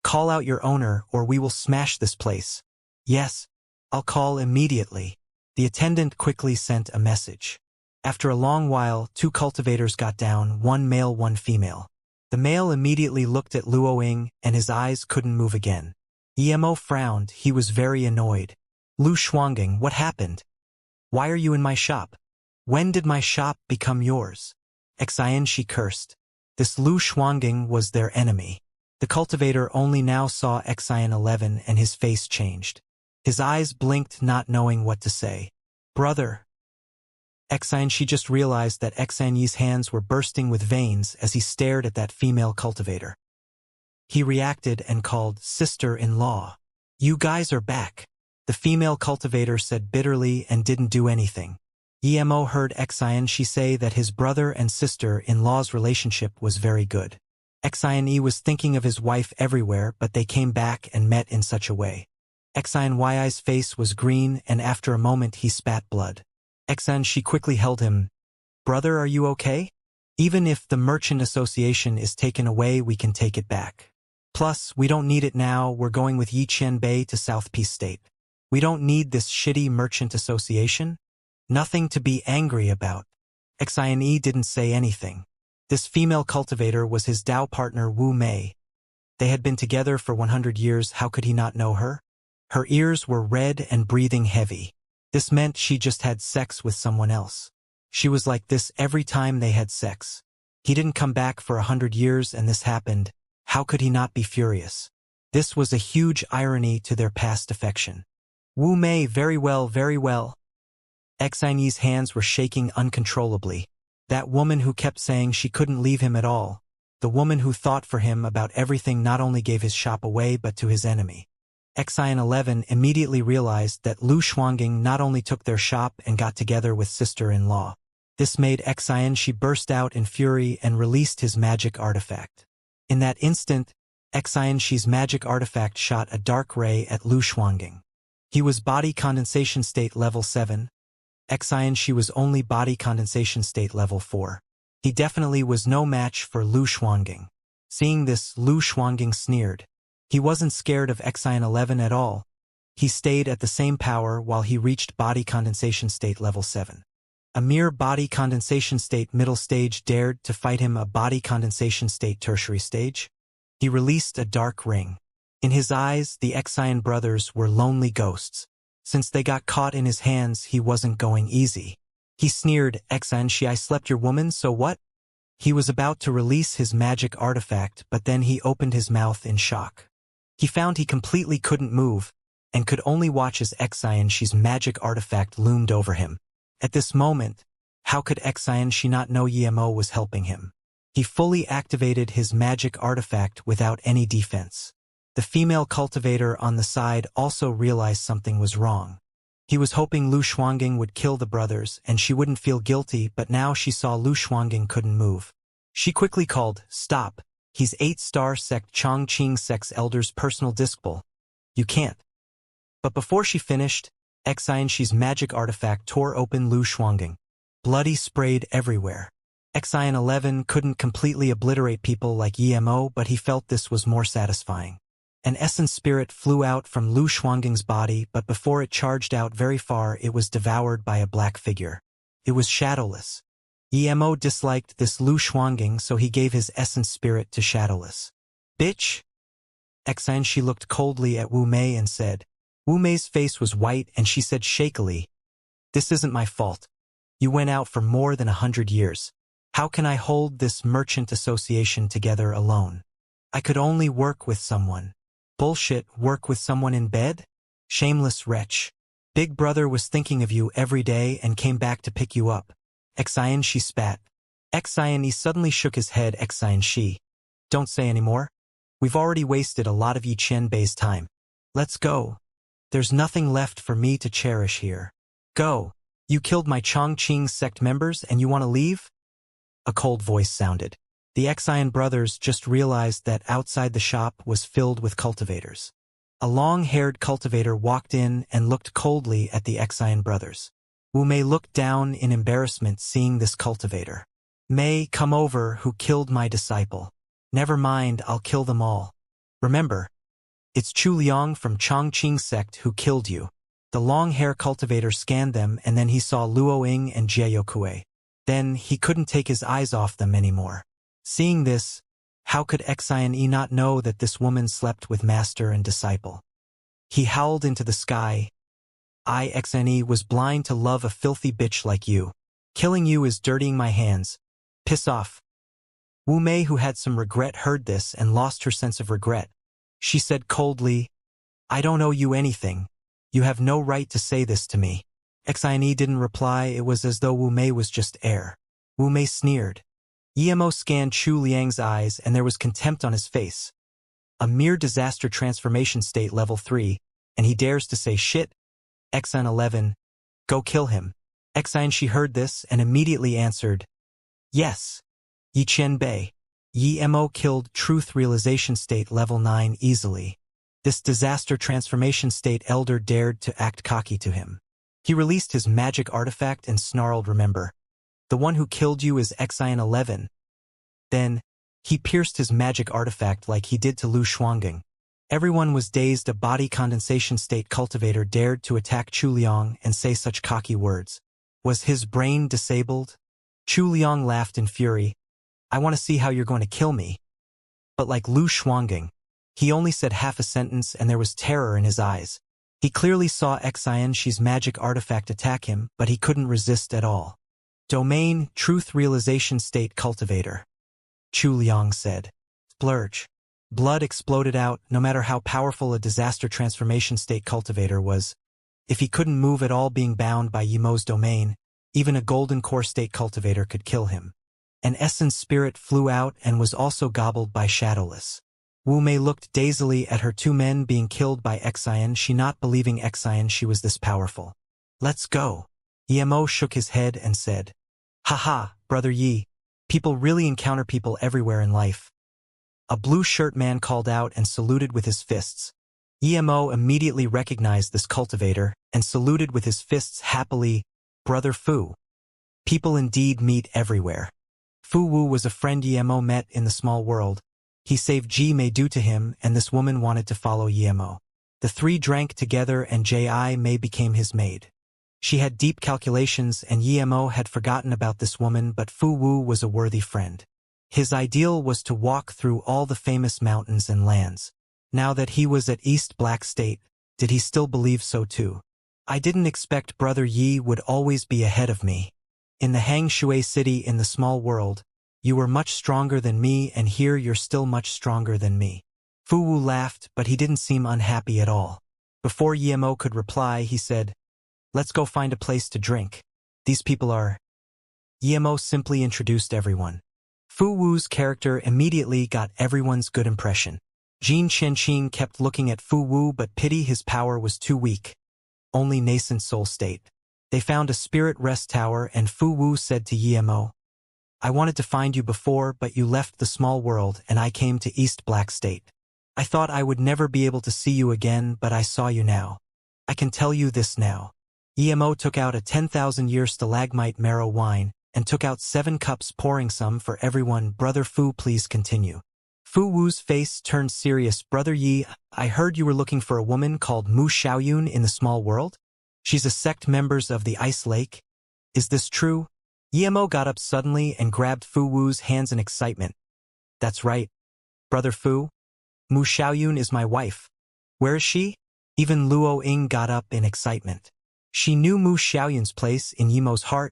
"Call out your owner or we will smash this place." "Yes, I'll call immediately." The attendant quickly sent a message. After a long while, 2 cultivators got down, 1 male, 1 female. The male immediately looked at Luoying, and his eyes couldn't move again. Emo frowned. He was very annoyed. "Lu Shuanging, what happened? Why are you in my shop? When did my shop become yours?" Xian, she cursed. This Lu Shuanging was their enemy. The cultivator only now saw Xian 11 and his face changed. His eyes blinked, not knowing what to say. "Brother." Xian, she just realized that Xian Yi's hands were bursting with veins as he stared at that female cultivator. He reacted and called, "Sister-in-law. You guys are back." The female cultivator said bitterly and didn't do anything. Emo heard Xian she say that his brother and sister-in-law's relationship was very good. Xian was thinking of his wife everywhere, but they came back and met in such a way. Xian Yi's face was green, and after a moment he spat blood. Xian, she quickly held him. "Brother, are you okay? Even if the merchant association is taken away, we can take it back. Plus, we don't need it now. We're going with Yi Qianbei to South Peace State. We don't need this shitty merchant association. Nothing to be angry about." Xian didn't say anything. This female cultivator was his Dao partner Wu Mei. They had been together for 100 years. How could he not know her? Her ears were red and breathing heavy. This meant she just had sex with someone else. She was like this every time they had sex. He didn't come back for 100 years and this happened. How could he not be furious? This was a huge irony to their past affection. Wu Mei, very well, very well. Xianxia's hands were shaking uncontrollably. That woman who kept saying she couldn't leave him at all. The woman who thought for him about everything not only gave his shop away but to his enemy. Xian 11 immediately realized that Lu Shuanging not only took their shop and got together with sister-in-law. This made Xian she burst out in fury and released his magic artifact. In that instant, Xian she's magic artifact shot a dark ray at Lu Shuanging. He was body condensation state level 7. Xian she was only body condensation state level 4. He definitely was no match for Lu Shuanging. Seeing this, Lu Shuanging sneered. He wasn't scared of Xian 11 at all. He stayed at the same power while he reached body condensation state level 7. A mere body condensation state middle stage dared to fight him a body condensation state tertiary stage? He released a dark ring. In his eyes, the Xian brothers were lonely ghosts. Since they got caught in his hands, he wasn't going easy. He sneered, Xianxia, I slept your woman, so what? He was about to release his magic artifact, but then he opened his mouth in shock. He found he completely couldn't move, and could only watch as Xianxia's magic artifact loomed over him. At this moment, how could Xianxia not know Yimo was helping him? He fully activated his magic artifact without any defense. The female cultivator on the side also realized something was wrong. He was hoping Lu Shuanging would kill the brothers and she wouldn't feel guilty, but now she saw Lu Shuanging couldn't move. She quickly called, stop. He's 8-star sect Chongqing sect's elder's personal disciple. You can't. But before she finished, Xianxia's magic artifact tore open Lu Shuanging. Bloody sprayed everywhere. Xian 11 couldn't completely obliterate people like Yimo, but he felt this was more satisfying. An essence spirit flew out from Lu Shuanging's body, but before it charged out very far, it was devoured by a black figure. It was shadowless. Yimo disliked this Lu Shuanging, so he gave his essence spirit to Shadowless. Bitch! Xianxia looked coldly at Wu Mei and said. Wu Mei's face was white and she said shakily, this isn't my fault. You went out for more than 100 years. How can I hold this merchant association together alone? I could only work with someone. Bullshit, work with someone in bed? Shameless wretch. Big brother was thinking of you every day and came back to pick you up. Xianxia spat. Xianxia suddenly shook his head. Xianxia. Don't say anymore. We've already wasted a lot of Yi Qianbei's time. Let's go. There's nothing left for me to cherish here. Go. You killed my Chongqing sect members and you want to leave? A cold voice sounded. The Xian brothers just realized that outside the shop was filled with cultivators. A long-haired cultivator walked in and looked coldly at the Xian brothers. Wu Mei looked down in embarrassment seeing this cultivator. Mei, come over, who killed my disciple. Never mind, I'll kill them all. Remember, it's Chu Liang from Chongqing sect who killed you. The long-hair cultivator scanned them and then he saw Luo Ying and Jie Yokue. Then he couldn't take his eyes off them anymore. Seeing this, how could Xian not know that this woman slept with master and disciple? He howled into the sky. Xian was blind to love a filthy bitch like you. Killing you is dirtying my hands. Piss off. Wu Mei, who had some regret, heard this and lost her sense of regret. She said coldly, I don't owe you anything. You have no right to say this to me. Xian didn't reply. It was as though Wu Mei was just air. Wu Mei sneered. Yimo scanned Chu Liang's eyes and there was contempt on his face. A mere disaster transformation state level 3, and he dares to say shit? Xian 11. Go kill him. Xianxia heard this and immediately answered. Yes. Yi Qianbei. Yimo killed truth realization state level 9 easily. This disaster transformation state elder dared to act cocky to him. He released his magic artifact and snarled, remember. The one who killed you is Xian 11. Then, he pierced his magic artifact like he did to Lu Shuanging. Everyone was dazed. A body condensation state cultivator dared to attack Chu Liang and say such cocky words. Was his brain disabled? Chu Liang laughed in fury. I want to see how you're going to kill me. But like Lu Shuanging, he only said half a sentence and there was terror in his eyes. He clearly saw Xianxia's magic artifact attack him, but he couldn't resist at all. Domain, Truth Realization State Cultivator. Chu Liang said. Splurge. Blood exploded out, no matter how powerful a disaster transformation state cultivator was. If he couldn't move at all being bound by Yimo's domain, even a golden core state cultivator could kill him. An essence spirit flew out and was also gobbled by Shadowless. Wu Mei looked dazedly at her two men being killed by Xian, she not believing Xian she was this powerful. Let's go. Yimo shook his head and said. Haha, Brother Yi. People really encounter people everywhere in life. A blue shirt man called out and saluted with his fists. Yimo immediately recognized this cultivator and saluted with his fists happily. Brother Fu. People indeed meet everywhere. Fu Wu was a friend Yimo met in the small world. He saved Ji Mei due to him, and this woman wanted to follow Yimo. The three drank together and Ji Mei became his maid. She had deep calculations and Yimo had forgotten about this woman, but Fu Wu was a worthy friend. His ideal was to walk through all the famous mountains and lands. Now that he was at East Black State, did he still believe so too? I didn't expect Brother Yi would always be ahead of me. In the Hang Shui city in the small world, you were much stronger than me, and here you're still much stronger than me. Fu Wu laughed, but he didn't seem unhappy at all. Before Yimo could reply, he said, Let's go find a place to drink. These people are... Yimo simply introduced everyone. Fu Wu's character immediately got everyone's good impression. Jin Qianqing kept looking at Fu Wu, but pity his power was too weak. Only nascent soul state. They found a spirit rest tower and Fu Wu said to Yimo, I wanted to find you before, but you left the small world and I came to East Black State. I thought I would never be able to see you again, but I saw you now. I can tell you this now. Yimo took out a 10,000-year stalagmite marrow wine and took out 7 cups, pouring some for everyone. Brother Fu, please continue. Fu Wu's face turned serious. Brother Yi, I heard you were looking for a woman called Mu Xiaoyun in the small world? She's a sect members of the Ice Lake. Is this true? Yimo got up suddenly and grabbed Fu Wu's hands in excitement. That's right. Brother Fu, Mu Xiaoyun is my wife. Where is she? Even Luo Ying got up in excitement. She knew Mu Xiaoyun's place in Yimo's heart.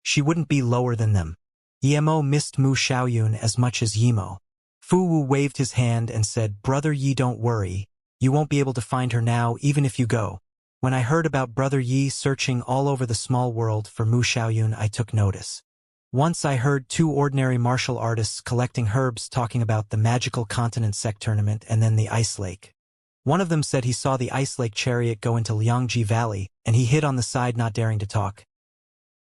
She wouldn't be lower than them. Yimo missed Mu Xiaoyun as much as Yimo. Fu Wu waved his hand and said, Brother Yi, don't worry. You won't be able to find her now even if you go. When I heard about Brother Yi searching all over the small world for Mu Xiaoyun, I took notice. Once I heard 2 ordinary martial artists collecting herbs talking about the Magical Continent Sect tournament and then the Ice Lake. One of them said he saw the Ice Lake chariot go into Liangji Valley, and he hid on the side not daring to talk.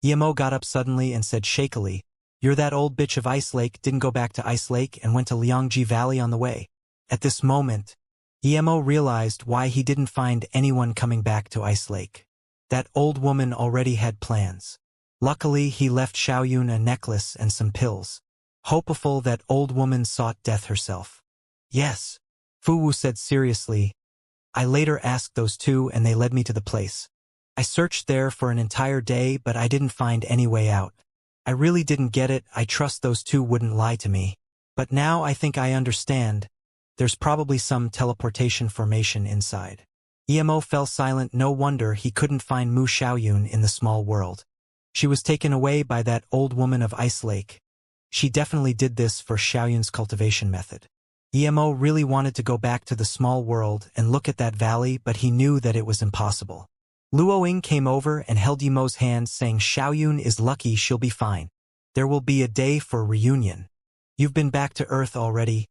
Yimo got up suddenly and said shakily, You're that old bitch of Ice Lake, didn't go back to Ice Lake and went to Liangji Valley on the way. At this moment, Yimo realized why he didn't find anyone coming back to Ice Lake. That old woman already had plans. Luckily, he left Xiaoyun a necklace and some pills. Hopeful that old woman sought death herself. Yes, Fu Wu said seriously. I later asked those 2 and they led me to the place. I searched there for an entire day, but I didn't find any way out. I really didn't get it. I trust those 2 wouldn't lie to me. But now I think I understand. There's probably some teleportation formation inside. Yimo fell silent. No wonder he couldn't find Mu Xiaoyun in the small world. She was taken away by that old woman of Ice Lake. She definitely did this for Xiaoyun's cultivation method. Yimo really wanted to go back to the small world and look at that valley, but he knew that it was impossible. Luo Ying came over and held Yimo's hand, saying Xiaoyun is lucky, she'll be fine. There will be a day for reunion. You've been back to Earth already.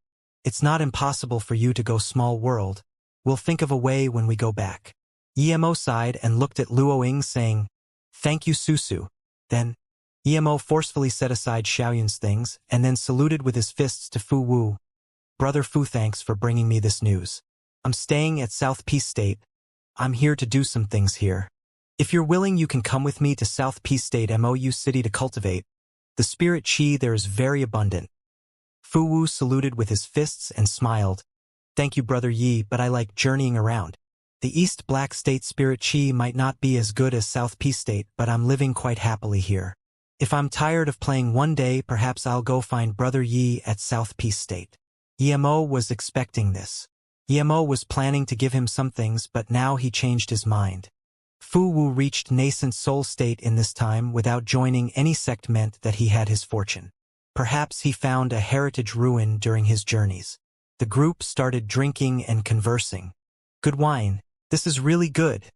It's not impossible for you to go small world. We'll think of a way when we go back. Yimo sighed and looked at Luo Ying, saying, Thank you, Susu. Then, Yimo forcefully set aside Xiaoyun's things and then saluted with his fists to Fu Wu. Brother Fu, thanks for bringing me this news. I'm staying at South Peace State. I'm here to do some things here. If you're willing, you can come with me to South Peace State MOU City to cultivate. The spirit chi there is very abundant. Fu Wu saluted with his fists and smiled. Thank you, Brother Yi, but I like journeying around. The East Black State spirit chi might not be as good as South Peace State, but I'm living quite happily here. If I'm tired of playing one day, perhaps I'll go find Brother Yi at South Peace State. Yimo was expecting this. Emo was planning to give him some things, but now he changed his mind. Fu Wu reached nascent soul state in this time without joining any sect meant that he had his fortune. Perhaps he found a heritage ruin during his journeys. The group started drinking and conversing. Good wine. This is really good.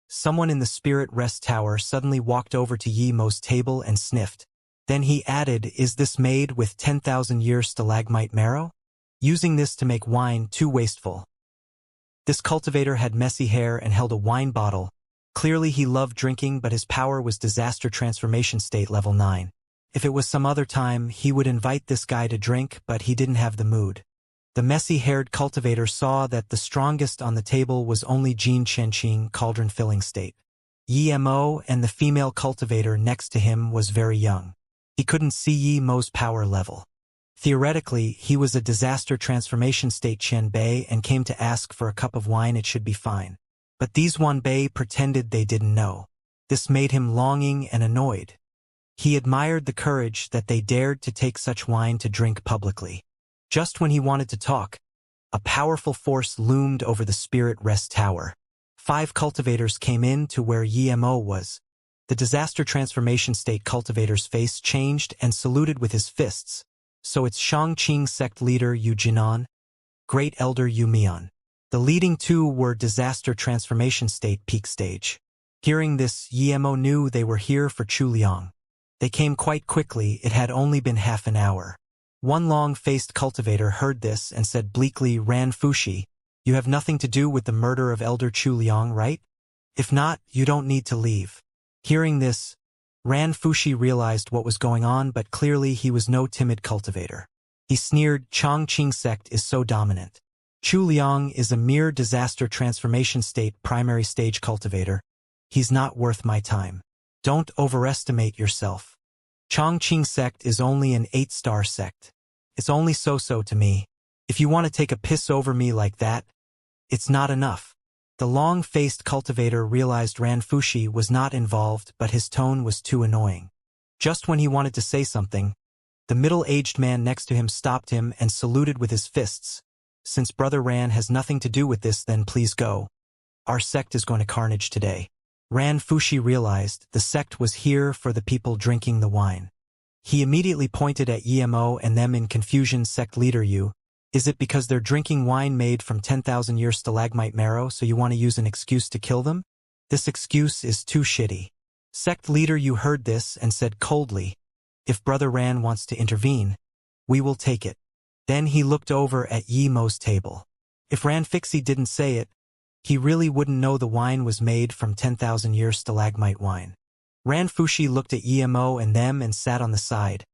Someone in the spirit rest tower suddenly walked over to Yi-Mo's table and sniffed. Then he added, "Is this made with 10,000-year stalagmite marrow? Using this to make wine too wasteful." This cultivator had messy hair and held a wine bottle. Clearly he loved drinking, but his power was disaster transformation state level 9. If it was some other time, he would invite this guy to drink, but he didn't have the mood. The messy-haired cultivator saw that the strongest on the table was only Jin Chenqing cauldron-filling state. Yi-Mo and the female cultivator next to him was very young. He couldn't see Yi-Mo's power level. Theoretically, he was a disaster transformation state Chen Bei and came to ask for a cup of wine. It should be fine. But these Wan Bei pretended they didn't know. This made him longing and annoyed. He admired the courage that they dared to take such wine to drink publicly. Just when he wanted to talk, a powerful force loomed over the spirit rest tower. 5 cultivators came in to where Yi-Mo was. The disaster transformation state cultivator's face changed and saluted with his fists. "So it's Shangqing sect leader Yu Jinan, great elder Yu Mian." The leading 2 were disaster transformation state peak stage. Hearing this, Yi-Mo knew they were here for Chu Liang. They came quite quickly. It had only been half an hour. One long-faced cultivator heard this and said bleakly, "Ran Fushi, you have nothing to do with the murder of Elder Chu Liang, right? If not, you don't need to leave." Hearing this, Ran Fushi realized what was going on, but clearly he was no timid cultivator. He sneered, "Chongqing sect is so dominant. Chu Liang is a mere disaster transformation state primary stage cultivator. He's not worth my time. Don't overestimate yourself. Chongqing sect is only an 8-star sect. It's only so-so to me. If you want to take a piss over me like that, it's not enough." The long-faced cultivator realized Ran Fushi was not involved, but his tone was too annoying. Just when he wanted to say something, the middle-aged man next to him stopped him and saluted with his fists. "Since Brother Ran has nothing to do with this, then please go. Our sect is going to carnage today." Ran Fushi realized the sect was here for the people drinking the wine. He immediately pointed at Yi-Mo and them in confusion. "Sect leader Yu, is it because they're drinking wine made from 10,000-year stalagmite marrow, so you want to use an excuse to kill them? This excuse is too shitty." Sect leader Yu heard this and said coldly, "If Brother Ran wants to intervene, we will take it." Then he looked over at Yi-Mo's table. If Ran Fixie didn't say it, he really wouldn't know the wine was made from 10,000-year stalagmite wine. Ran Fushi looked at Yi-Mo and them and sat on the side.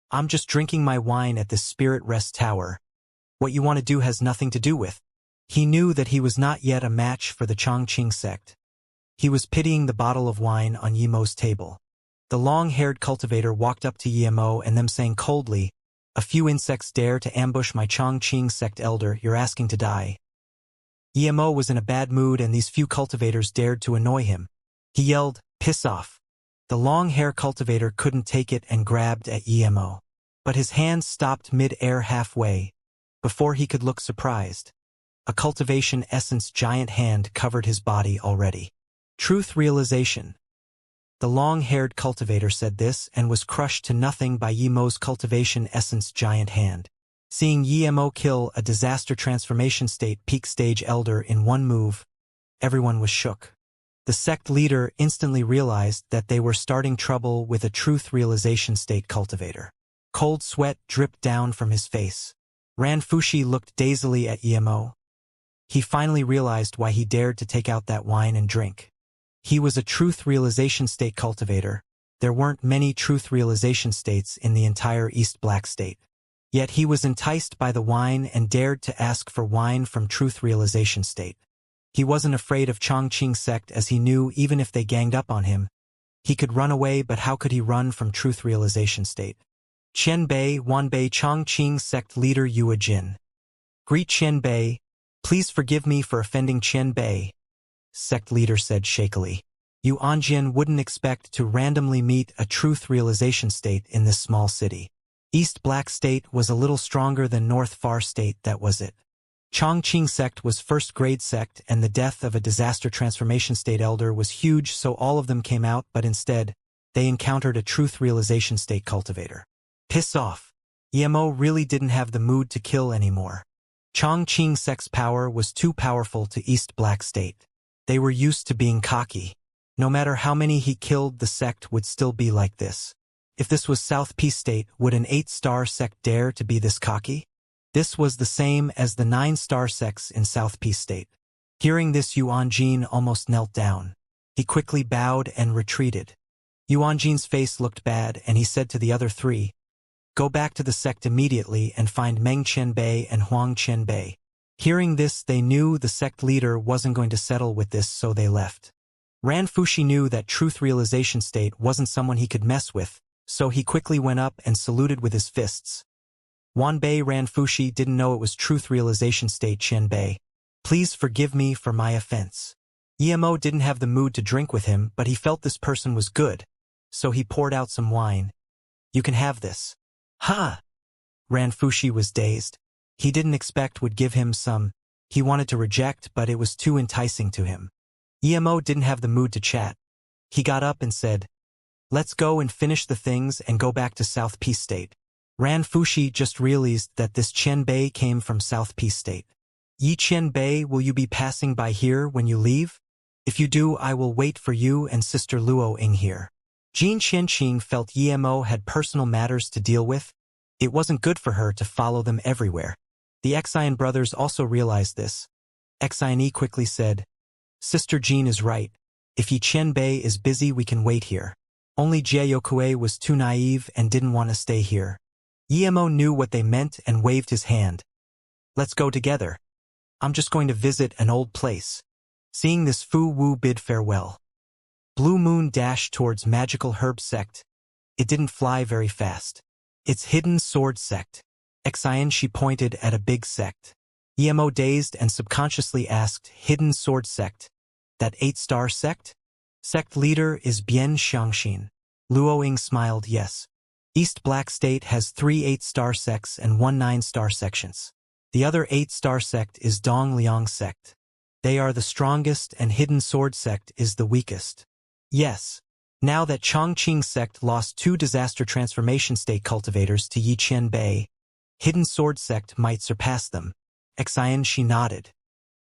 "I'm just drinking my wine at this spirit rest tower. What you want to do has nothing to do with." He knew that he was not yet a match for the Chongqing sect. He was pitying the bottle of wine on Yi-Mo's table. The long-haired cultivator walked up to Yi-Mo and them saying coldly, "A few insects dare to ambush my Chongqing sect elder, you're asking to die." Yi-Mo was in a bad mood and these few cultivators dared to annoy him. He yelled, "Piss off." The long-hair cultivator couldn't take it and grabbed at Yi-Mo. But his hands stopped mid-air halfway, before he could look surprised. A cultivation essence giant hand covered his body already. Truth realization. The long-haired cultivator said this and was crushed to nothing by Yi-Mo's cultivation essence giant hand. Seeing Yi-Mo kill a disaster transformation state peak stage elder in one move, everyone was shook. The sect leader instantly realized that they were starting trouble with a truth realization state cultivator. Cold sweat dripped down from his face. Ran Fushi looked dazedly at Yi-Mo. He finally realized why he dared to take out that wine and drink. He was a truth realization state cultivator. There weren't many truth realization states in the entire East Black state. Yet he was enticed by the wine and dared to ask for wine from truth realization state. He wasn't afraid of Chongqing sect as he knew even if they ganged up on him, he could run away, but how could he run from truth realization state? Chen Bei, Wanbei Chongqing sect leader Yue Jin. Greet Chen Bei. Please forgive me for offending Chen Bei, sect leader said shakily. Yu Anjian wouldn't expect to randomly meet a truth realization state in this small city. East Black State was a little stronger than North Far State, that was it. Chongqing sect was first-grade sect, and the death of a disaster transformation state elder was huge, so all of them came out, but instead, they encountered a truth realization state cultivator. Piss off. EMO really didn't have the mood to kill anymore. Chongqing sect's power was too powerful to East Black State. They were used to being cocky. No matter how many he killed, the sect would still be like this. If this was South Peace State, would an 8-star sect dare to be this cocky? This was the same as the 9-star sects in South Peace State. Hearing this, Yuanjin almost knelt down. He quickly bowed and retreated. Yuanjin's face looked bad, and he said to the other 3, "Go back to the sect immediately and find Meng Qianbei and Huang Qianbei." Hearing this, they knew the sect leader wasn't going to settle with this, so they left. Ran Fushi knew that truth realization state wasn't someone he could mess with, so he quickly went up and saluted with his fists. Wanbei Ran Fushi didn't know it was truth realization state Qianbei. "Please forgive me for my offense." EMO didn't have the mood to drink with him, but he felt this person was good, so he poured out some wine. "You can have this." "Ha!" Ran Fushi was dazed. He didn't expect would give him some. He wanted to reject, but it was too enticing to him. EMO didn't have the mood to chat. He got up and said, "Let's go and finish the things and go back to South Peace State." Ran Fushi just realized that this Qianbei came from South Peace State. "Yi Qianbei, will you be passing by here when you leave? If you do, I will wait for you and Sister Luo Ying here." Jin Qianqing felt EMO had personal matters to deal with. It wasn't good for her to follow them everywhere. The Xian brothers also realized this. Xian quickly said, "Sister Jin is right. If Yi Qianbei is busy, we can wait here." Only Jie Yokue was too naive and didn't want to stay here. EMO knew what they meant and waved his hand. "Let's go together. I'm just going to visit an old place." Seeing this, Fu Wu bid farewell. Blue Moon dashed towards Magical Herb Sect. It didn't fly very fast. It's Hidden Sword Sect. Xian, she pointed at a big sect. EMO dazed and subconsciously asked, "Hidden Sword Sect? That 8-star sect?" "Sect leader is Bian Xiangxin." Luo Ying smiled, "Yes. East Black State has 3 8-star sects and 1 9-star sections. The other 8-star sect is Dong Liang sect. They are the strongest and Hidden Sword sect is the weakest." "Yes. Now that Chongqing sect lost 2 disaster transformation state cultivators to Yi Qianbei, Hidden Sword sect might surpass them." Xian, she nodded.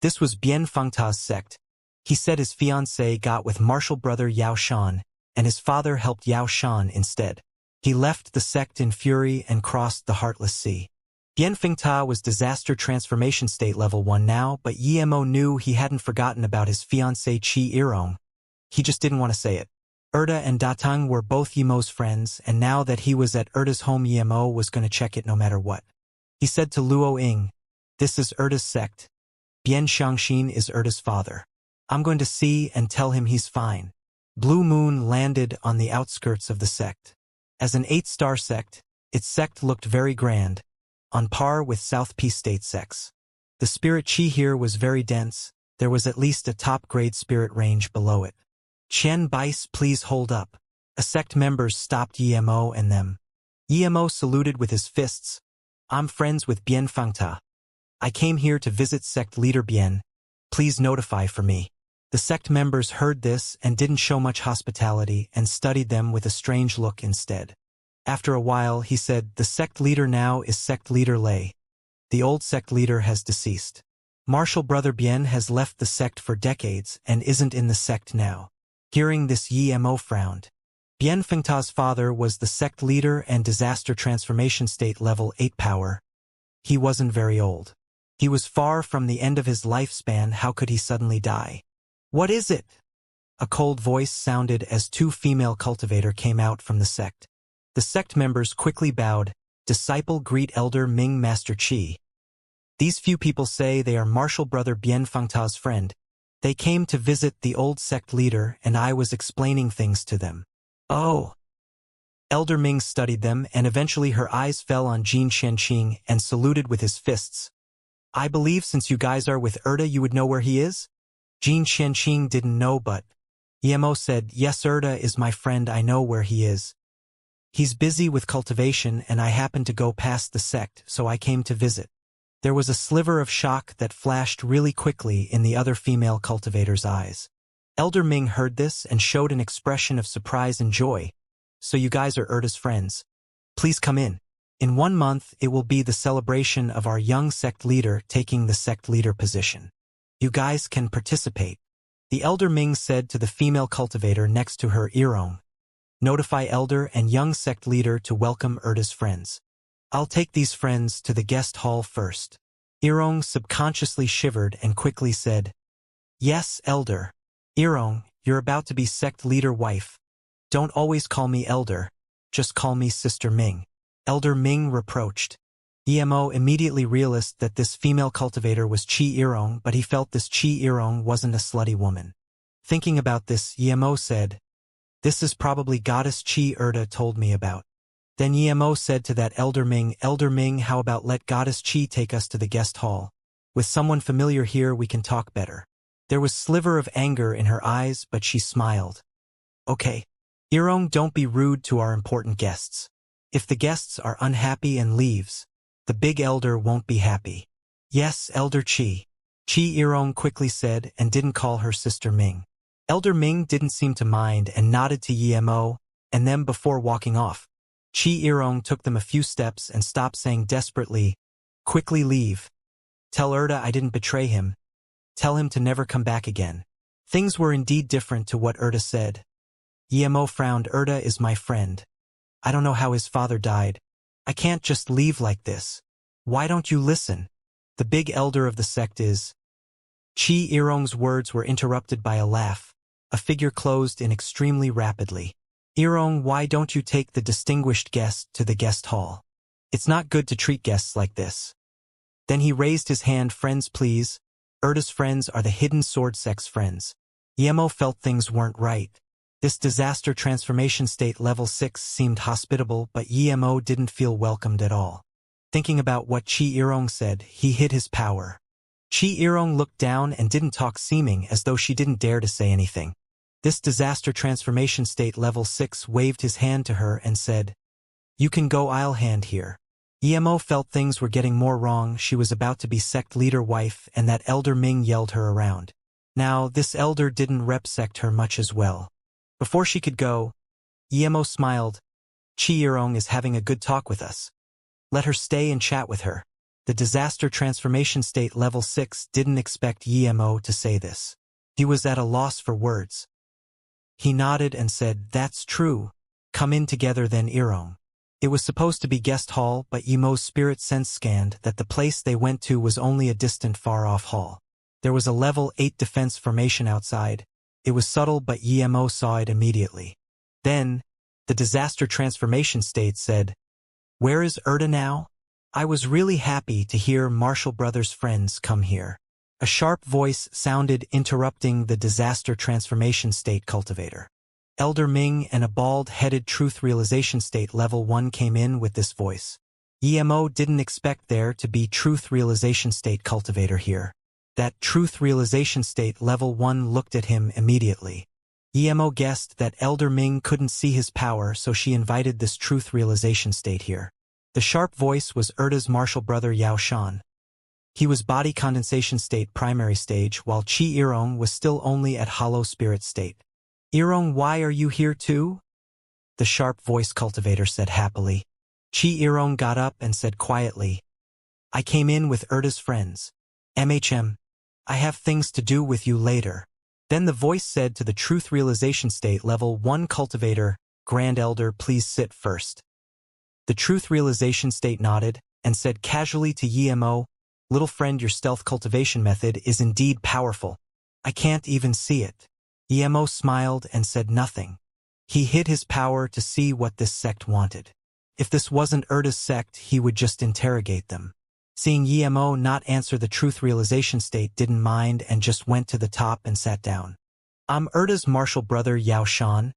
This was Bian Fengta's sect. He said his fiancée got with martial brother Yao Shan, and his father helped Yao Shan instead. He left the sect in fury and crossed the Heartless Sea. Bian Fengta was disaster transformation state level 1 now, but EMO knew he hadn't forgotten about his fiancée Qi Irong. He just didn't want to say it. Erda and Datang were both EMO's friends, and now that he was at Erda's home, EMO was going to check it no matter what. He said to Luo Ying, "This is Erda's sect. Bian Xiangxin is Erda's father. I'm going to see and tell him he's fine." Blue Moon landed on the outskirts of the sect. As an 8-star sect, its sect looked very grand, on par with South Peace State sects. The spirit chi here was very dense. There was at least a top-grade spirit range below it. "Chen Bais, please hold up." A sect members stopped EMO and them. EMO saluted with his fists. "I'm friends with Bian Fengta. I came here to visit sect leader Bian. Please notify for me." The sect members heard this and didn't show much hospitality and studied them with a strange look instead. After a while, he said, "The sect leader now is sect leader Lei. The old sect leader has deceased. Martial brother Bian has left the sect for decades and isn't in the sect now." Hearing this, EMO frowned. Bian Fengta's father was the sect leader and disaster transformation state level 8 power. He wasn't very old. He was far from the end of his lifespan. How could he suddenly die? "What is it?" A cold voice sounded as 2 female cultivator came out from the sect. The sect members quickly bowed. "Disciple, greet Elder Ming Master Qi. These few people say they are martial brother Bian Fengta's friend. They came to visit the old sect leader, and I was explaining things to them." "Oh." Elder Ming studied them, and eventually her eyes fell on Jin Qianqing and saluted with his fists. "I believe since you guys are with Erda, you would know where he is?" Jin Qianqing didn't know, but EMO said, "Yes, Erda is my friend. I know where he is. He's busy with cultivation, and I happened to go past the sect, so I came to visit." There was a sliver of shock that flashed really quickly in the other female cultivator's eyes. Elder Ming heard this and showed an expression of surprise and joy. So you guys are Erda's friends. Please come in. In 1 month, it will be the celebration of our young sect leader taking the sect leader position. You guys can participate. The Elder Ming said to the female cultivator next to her Irong. Notify Elder and young sect leader to welcome Erda's friends. I'll take these friends to the guest hall first. Irong subconsciously shivered and quickly said, Yes, Elder. Irong, you're about to be sect leader wife. Don't always call me Elder. Just call me Sister Ming. Elder Ming reproached. Emo immediately realized that this female cultivator was Chi Irong, but he felt this Chi Irong wasn't a slutty woman. Thinking about this, Emo said, This is probably Goddess Chi Erda told me about. Then Emo said to that Elder Ming, how about let Goddess Chi take us to the guest hall? With someone familiar here we can talk better. There was sliver of anger in her eyes, but she smiled. Okay. Irong, don't be rude to our important guests. If the guests are unhappy and leaves, the big elder won't be happy. Yes, Elder Chi. Chi Irong quickly said and didn't call her Sister Ming. Elder Ming didn't seem to mind and nodded to Emo, and then before walking off, Chi Irong took them a few steps and stopped saying desperately, Quickly leave. Tell Erda I didn't betray him. Tell him to never come back again. Things were indeed different to what Erda said. Emo frowned. Erda is my friend. I don't know how his father died. I can't just leave like this. Why don't you listen? The big elder of the sect is... Chi Irong's words were interrupted by a laugh. A figure closed in extremely rapidly. Irong, why don't you take the distinguished guest to the guest hall? It's not good to treat guests like this. Then he raised his hand. Friends, please. Erda's friends are the hidden sword sect's friends. Emo felt things weren't right. This disaster transformation state level 6 seemed hospitable, but Emo didn't feel welcomed at all. Thinking about what Chi Irong said, he hid his power. Chi Irong looked down and didn't talk, seeming as though she didn't dare to say anything. This disaster transformation state level 6 waved his hand to her and said, You can go, I'll hand here. Emo felt things were getting more wrong. She was about to be sect leader wife, and that Elder Ming yelled her around. Now, this elder didn't rep-sect her much as well. Before she could go, Emo smiled. Chi Irong is having a good talk with us. Let her stay and chat with her. The disaster transformation state level 6 didn't expect Emo to say this. He was at a loss for words. He nodded and said, That's true. Come in together then, Irong. It was supposed to be guest hall, but Emo's spirit sense scanned that the place they went to was only a distant far-off hall. There was a level 8 defense formation outside. It was subtle, but Emo saw it immediately. Then, the disaster transformation state said, Where is Erda now? I was really happy to hear Marshall Brothers' friends come here. A sharp voice sounded, interrupting the disaster transformation state cultivator. Elder Ming and a bald-headed truth realization state level 1 came in with this voice. Emo didn't expect there to be truth realization state cultivator here. That truth realization state level 1 looked at him immediately. Emo guessed that Elder Ming couldn't see his power, so she invited this truth realization state here. The sharp voice was Erda's martial brother Yao Shan. He was body condensation state primary stage, while Chi Irong was still only at hollow spirit state. Irong, why are you here too? The sharp voice cultivator said happily. Chi Irong got up and said quietly, I came in with Erda's friends. I have things to do with you later. Then the voice said to the truth realization state level 1 cultivator, Grand Elder, please sit first. The truth realization state nodded and said casually to Emo, Little friend, your stealth cultivation method is indeed powerful. I can't even see it. Emo smiled and said nothing. He hid his power to see what this sect wanted. If this wasn't Erda's sect, he would just interrogate them. Seeing Emo not answer, the truth realization state didn't mind and just went to the top and sat down. I'm Erda's martial brother Yao Shan.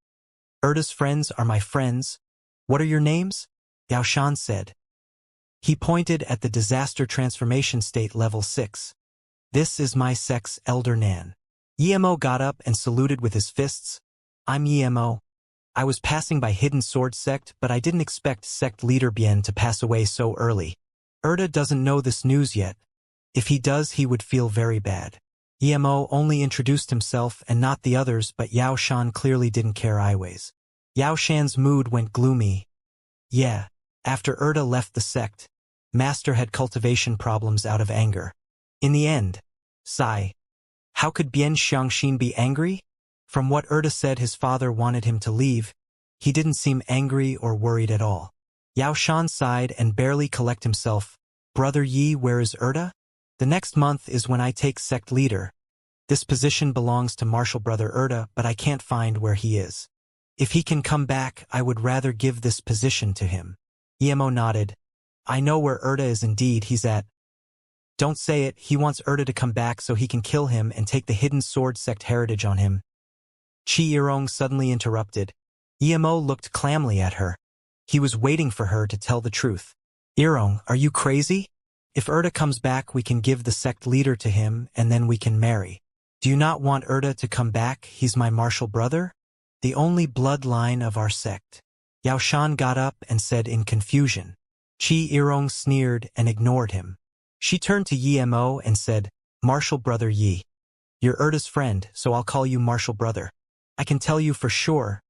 Erda's friends are my friends. What are your names? Yao Shan said. He pointed at the disaster transformation state level 6. This is my sect's Elder Nan. Emo got up and saluted with his fists. I'm Emo. I was passing by Hidden Sword Sect, but I didn't expect sect leader Bien to pass away so early. Erda doesn't know this news yet. If he does, he would feel very bad. Emo only introduced himself and not the others, but Yao Shan clearly didn't care anyways. Yao Shan's mood went gloomy. Yeah, after Erda left the sect, Master had cultivation problems out of anger. In the end, sigh. How could Bian Xiangxin be angry? From what Erda said his father wanted him to leave, he didn't seem angry or worried at all. Yao Shan sighed and barely collected himself. Brother Yi, where is Erda? The next month is when I take sect leader. This position belongs to Martial Brother Erda, but I can't find where he is. If he can come back, I would rather give this position to him. Emo nodded. I know where Erda is indeed, he's at. Don't say it, he wants Erda to come back so he can kill him and take the hidden sword sect heritage on him. Chi Irong suddenly interrupted. Emo looked calmly at her. He was waiting for her to tell the truth. Irong, are you crazy? If Erda comes back, we can give the sect leader to him and then we can marry. Do you not want Erda to come back? He's my martial brother? The only bloodline of our sect. Yao Shan got up and said in confusion. Chi Irong sneered and ignored him. She turned to Yi Mo and said, Martial Brother Yi. You're Erda's friend, so I'll call you Martial Brother. I can tell you for sure,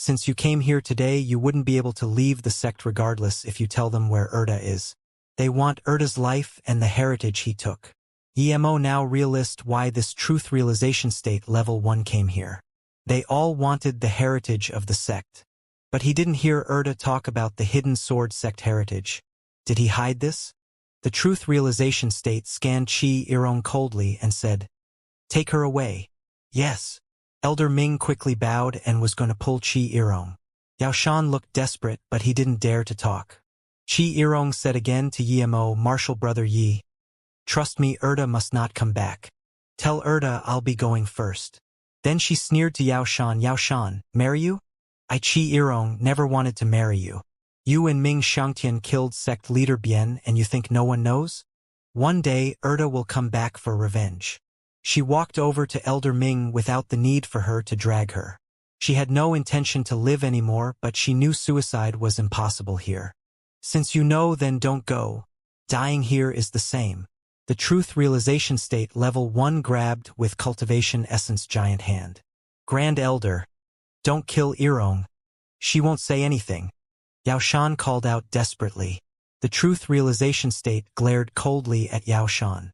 since you came here today, you wouldn't be able to leave the sect regardless if you tell them where Erda is. They want Erda's life and the heritage he took. Emo now realized why this truth realization state level 1 came here. They all wanted the heritage of the sect. But he didn't hear Erda talk about the hidden sword sect heritage. Did he hide this? The truth realization state scanned Chi Irong coldly and said, Take her away. Yes. Elder Ming quickly bowed and was going to pull Chi Irong. Yao Shan looked desperate, but he didn't dare to talk. Chi Irong said again to Emo, Martial Brother Yi. Trust me, Erda must not come back. Tell Erda I'll be going first. Then she sneered to Yao Shan, marry you? I Chi Irong never wanted to marry you. You and Ming Xiangtian killed sect leader Bian and you think no one knows? One day, Erda will come back for revenge. She walked over to Elder Ming without the need for her to drag her. She had no intention to live anymore, but she knew suicide was impossible here. Since you know, then don't go. Dying here is the same. The truth realization state level 1 grabbed with cultivation essence giant hand. Grand Elder. Don't kill Irong. She won't say anything. Yao Shan called out desperately. The truth realization state glared coldly at Yao Shan.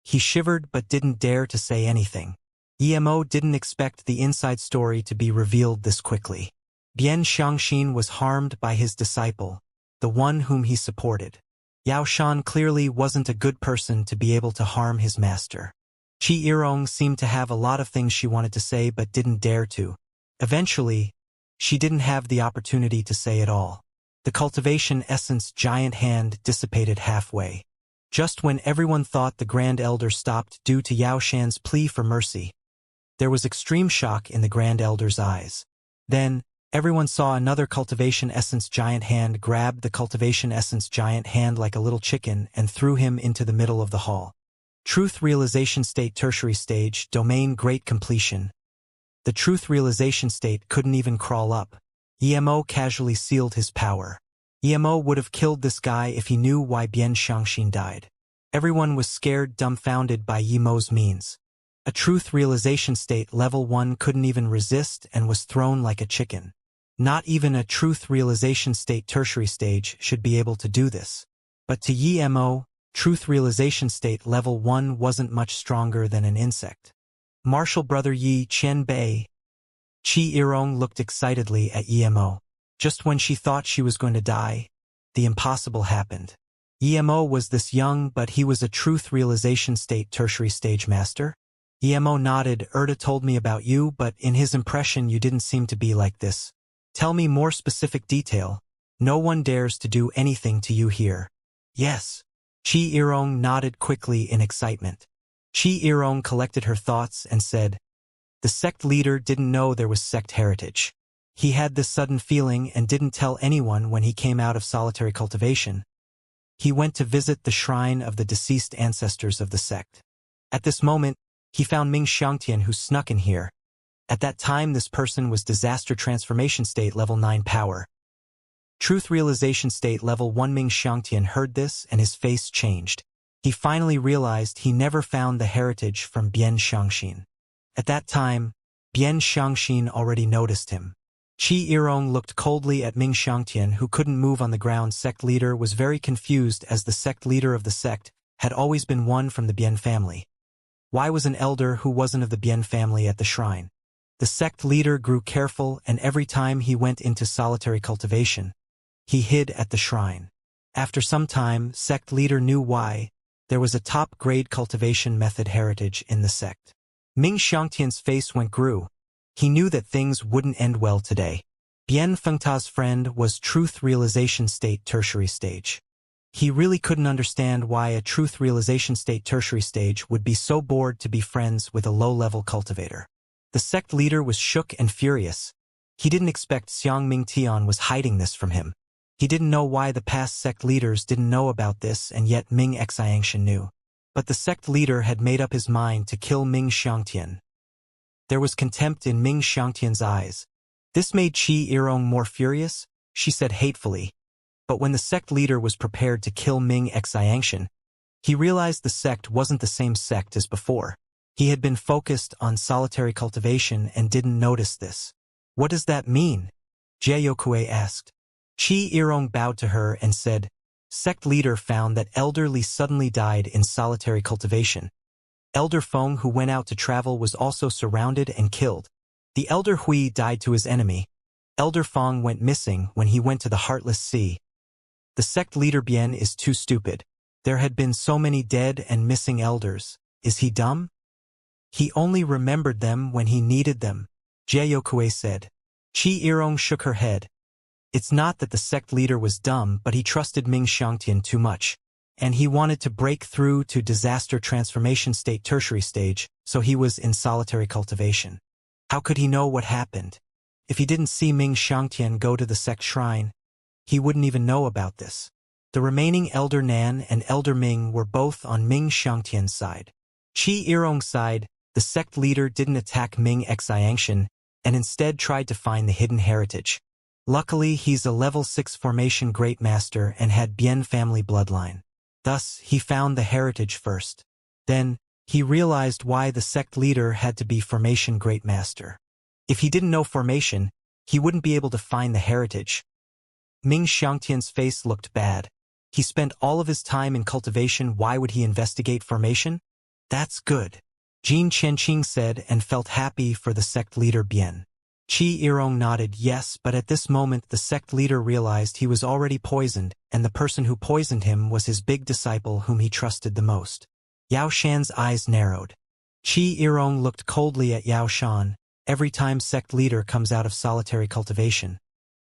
He shivered but didn't dare to say anything. Emo didn't expect the inside story to be revealed this quickly. Bian Xiangxin was harmed by his disciple, the one whom he supported. Yao Shan clearly wasn't a good person to be able to harm his master. Chi Irong seemed to have a lot of things she wanted to say but didn't dare to. Eventually, she didn't have the opportunity to say it all. The cultivation essence giant hand dissipated halfway. Just when everyone thought the Grand Elder stopped due to Yao Shan's plea for mercy, there was extreme shock in the Grand Elder's eyes. Then, everyone saw another cultivation essence giant hand grab the cultivation essence giant hand like a little chicken and threw him into the middle of the hall. Truth realization state tertiary stage, domain great completion. The truth realization state couldn't even crawl up. Emo casually sealed his power. Emo would have killed this guy if he knew why Bian Xiangxin died. Everyone was scared, dumbfounded by Emo's means. A truth realization state level 1 couldn't even resist and was thrown like a chicken. Not even a truth realization state tertiary stage should be able to do this. But to Emo, truth realization state level 1 wasn't much stronger than an insect. Martial Brother Yi Chen Bei. Chi Irong looked excitedly at Emo. Just when she thought she was going to die, the impossible happened. Emo was this young, but he was a truth realization state tertiary stage master. Emo nodded. Erda told me about you, but in his impression you didn't seem to be like this. Tell me more specific detail. No one dares to do anything to you here. Yes. Chi Irong nodded quickly in excitement. Chi Irong collected her thoughts and said, the sect leader didn't know there was sect heritage. He had this sudden feeling and didn't tell anyone when he came out of solitary cultivation. He went to visit the shrine of the deceased ancestors of the sect. At this moment, he found Ming Xiangtian who snuck in here. At that time this person was disaster transformation state level 9 power. Truth realization state level 1. Ming Xiangtian heard this and his face changed. He finally realized he never found the heritage from Bian Xiangxin. At that time, Bian Xiangxin already noticed him. Qi Yirong looked coldly at Ming Xiangtian, who couldn't move on the ground. Sect leader was very confused, as the sect leader of the sect had always been one from the Bian family. Why was an elder who wasn't of the Bian family at the shrine? The sect leader grew careful, and every time he went into solitary cultivation, he hid at the shrine. After some time, sect leader knew why. There was a top-grade cultivation method heritage in the sect. Ming Xiangtian's face grew. He knew that things wouldn't end well today. Bian Fengta's friend was truth realization state tertiary stage. He really couldn't understand why a truth realization state tertiary stage would be so bored to be friends with a low-level cultivator. The sect leader was shook and furious. He didn't expect Xiang Mingtian was hiding this from him. He didn't know why the past sect leaders didn't know about this, and yet Ming Xiangxian knew. But the sect leader had made up his mind to kill Ming Xiangtian. There was contempt in Ming Xiangtian's eyes. This made Qi Yirong more furious. She said hatefully. But when the sect leader was prepared to kill Ming Xiangxian, he realized the sect wasn't the same sect as before. He had been focused on solitary cultivation and didn't notice this. What does that mean? Jie Yokue asked. Qi Yirong bowed to her and said, Sect leader found that Elder Li suddenly died in solitary cultivation. Elder Feng, who went out to travel, was also surrounded and killed. The Elder Hui died to his enemy. Elder Feng went missing when he went to the Heartless Sea. The sect leader Bian is too stupid. There had been so many dead and missing elders. Is he dumb? He only remembered them when he needed them, Jie Yokue said. Qi Yirong shook her head. It's not that the sect leader was dumb, but he trusted Ming Xiangtian too much. And he wanted to break through to disaster transformation state tertiary stage, so he was in solitary cultivation. How could he know what happened? If he didn't see Ming Xiangtian go to the sect shrine, he wouldn't even know about this. The remaining Elder Nan and Elder Ming were both on Ming Xiangtian's side. Qi Yirong's side, the sect leader didn't attack Ming Xiangxian, and instead tried to find the hidden heritage. Luckily, he's a level 6 formation great master and had Bian family bloodline. Thus, he found the heritage first. Then, he realized why the sect leader had to be formation great master. If he didn't know formation, he wouldn't be able to find the heritage. Ming Xiangtian's face looked bad. He spent all of his time in cultivation. Why would he investigate formation? That's good, Jin Chenqing said, and felt happy for the sect leader Bian. Qi Yirong nodded yes, but at this moment the sect leader realized he was already poisoned, and the person who poisoned him was his big disciple whom he trusted the most. Yao Shan's eyes narrowed. Qi Yirong looked coldly at Yao Shan. Every time sect leader comes out of solitary cultivation,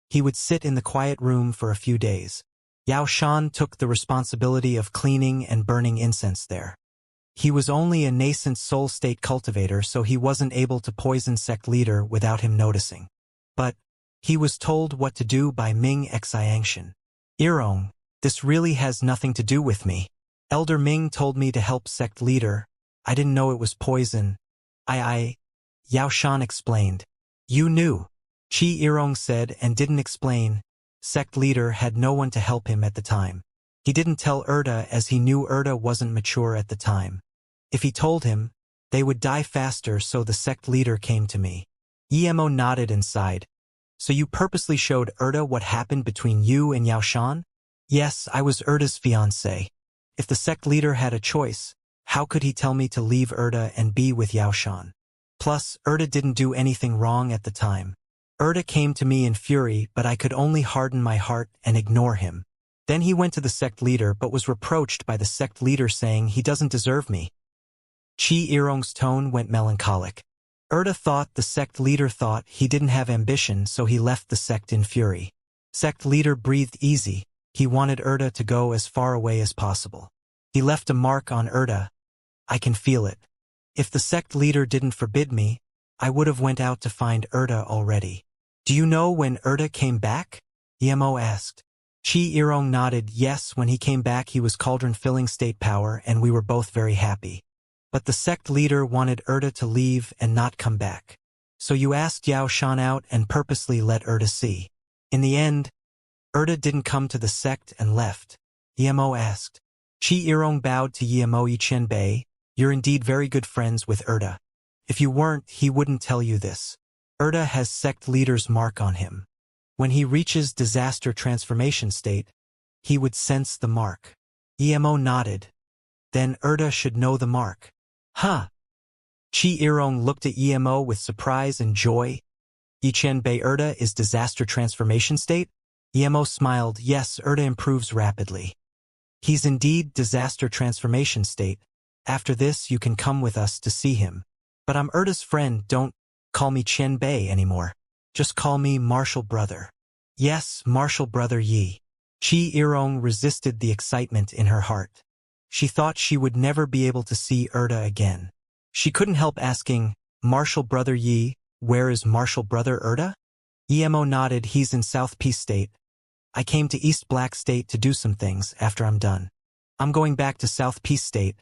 he would sit in the quiet room for a few days. Yao Shan took the responsibility of cleaning and burning incense there. He was only a nascent soul state cultivator, so he wasn't able to poison sect leader without him noticing. But he was told what to do by Ming Xiangxian. Yirong, this really has nothing to do with me. Elder Ming told me to help sect leader. I didn't know it was poison. Yao Shan explained. You knew, Qi Yirong said, and didn't explain. Sect leader had no one to help him at the time. He didn't tell Erda as he knew Erda wasn't mature at the time. If he told him, they would die faster, so the sect leader came to me. Emo nodded and sighed. So you purposely showed Erda what happened between you and Yao Shan? Yes, I was Erda's fiancé. If the sect leader had a choice, how could he tell me to leave Erda and be with Yao Shan? Plus, Erda didn't do anything wrong at the time. Erda came to me in fury, but I could only harden my heart and ignore him. Then he went to the sect leader but was reproached by the sect leader saying he doesn't deserve me. Qi Yirong's tone went melancholic. Erda thought the sect leader thought he didn't have ambition, so he left the sect in fury. Sect leader breathed easy. He wanted Erda to go as far away as possible. He left a mark on Erda. I can feel it. If the sect leader didn't forbid me, I would have went out to find Erda already. Do you know when Erda came back? Emo asked. Qi Yirong nodded yes, when he came back he was cauldron-filling state power and we were both very happy. But the sect leader wanted Erda to leave and not come back. So you asked Yao Shan out and purposely let Erda see. In the end, Erda didn't come to the sect and left. Yemo asked. Chi Irong bowed to Yemo Yichen Bei. You're indeed very good friends with Erda. If you weren't, he wouldn't tell you this. Erda has sect leader's mark on him. When he reaches disaster transformation state, he would sense the mark. Yemo nodded. Then Erda should know the mark. Huh. Chi Irong looked at Yemo with surprise and joy. Yichen Bei Erda is disaster transformation state? Yemo smiled. Yes, Erda improves rapidly. He's indeed disaster transformation state. After this you can come with us to see him. But I'm Erda's friend, don't call me Chen Bei anymore. Just call me Martial Brother. Yes, Martial Brother Yi. Chi Irong resisted the excitement in her heart. She thought she would never be able to see Erda again. She couldn't help asking, Martial Brother Yi, where is Martial Brother Erda? Yemo nodded. He's in South Peace State. I came to East Black State to do some things after I'm done. I'm going back to South Peace State.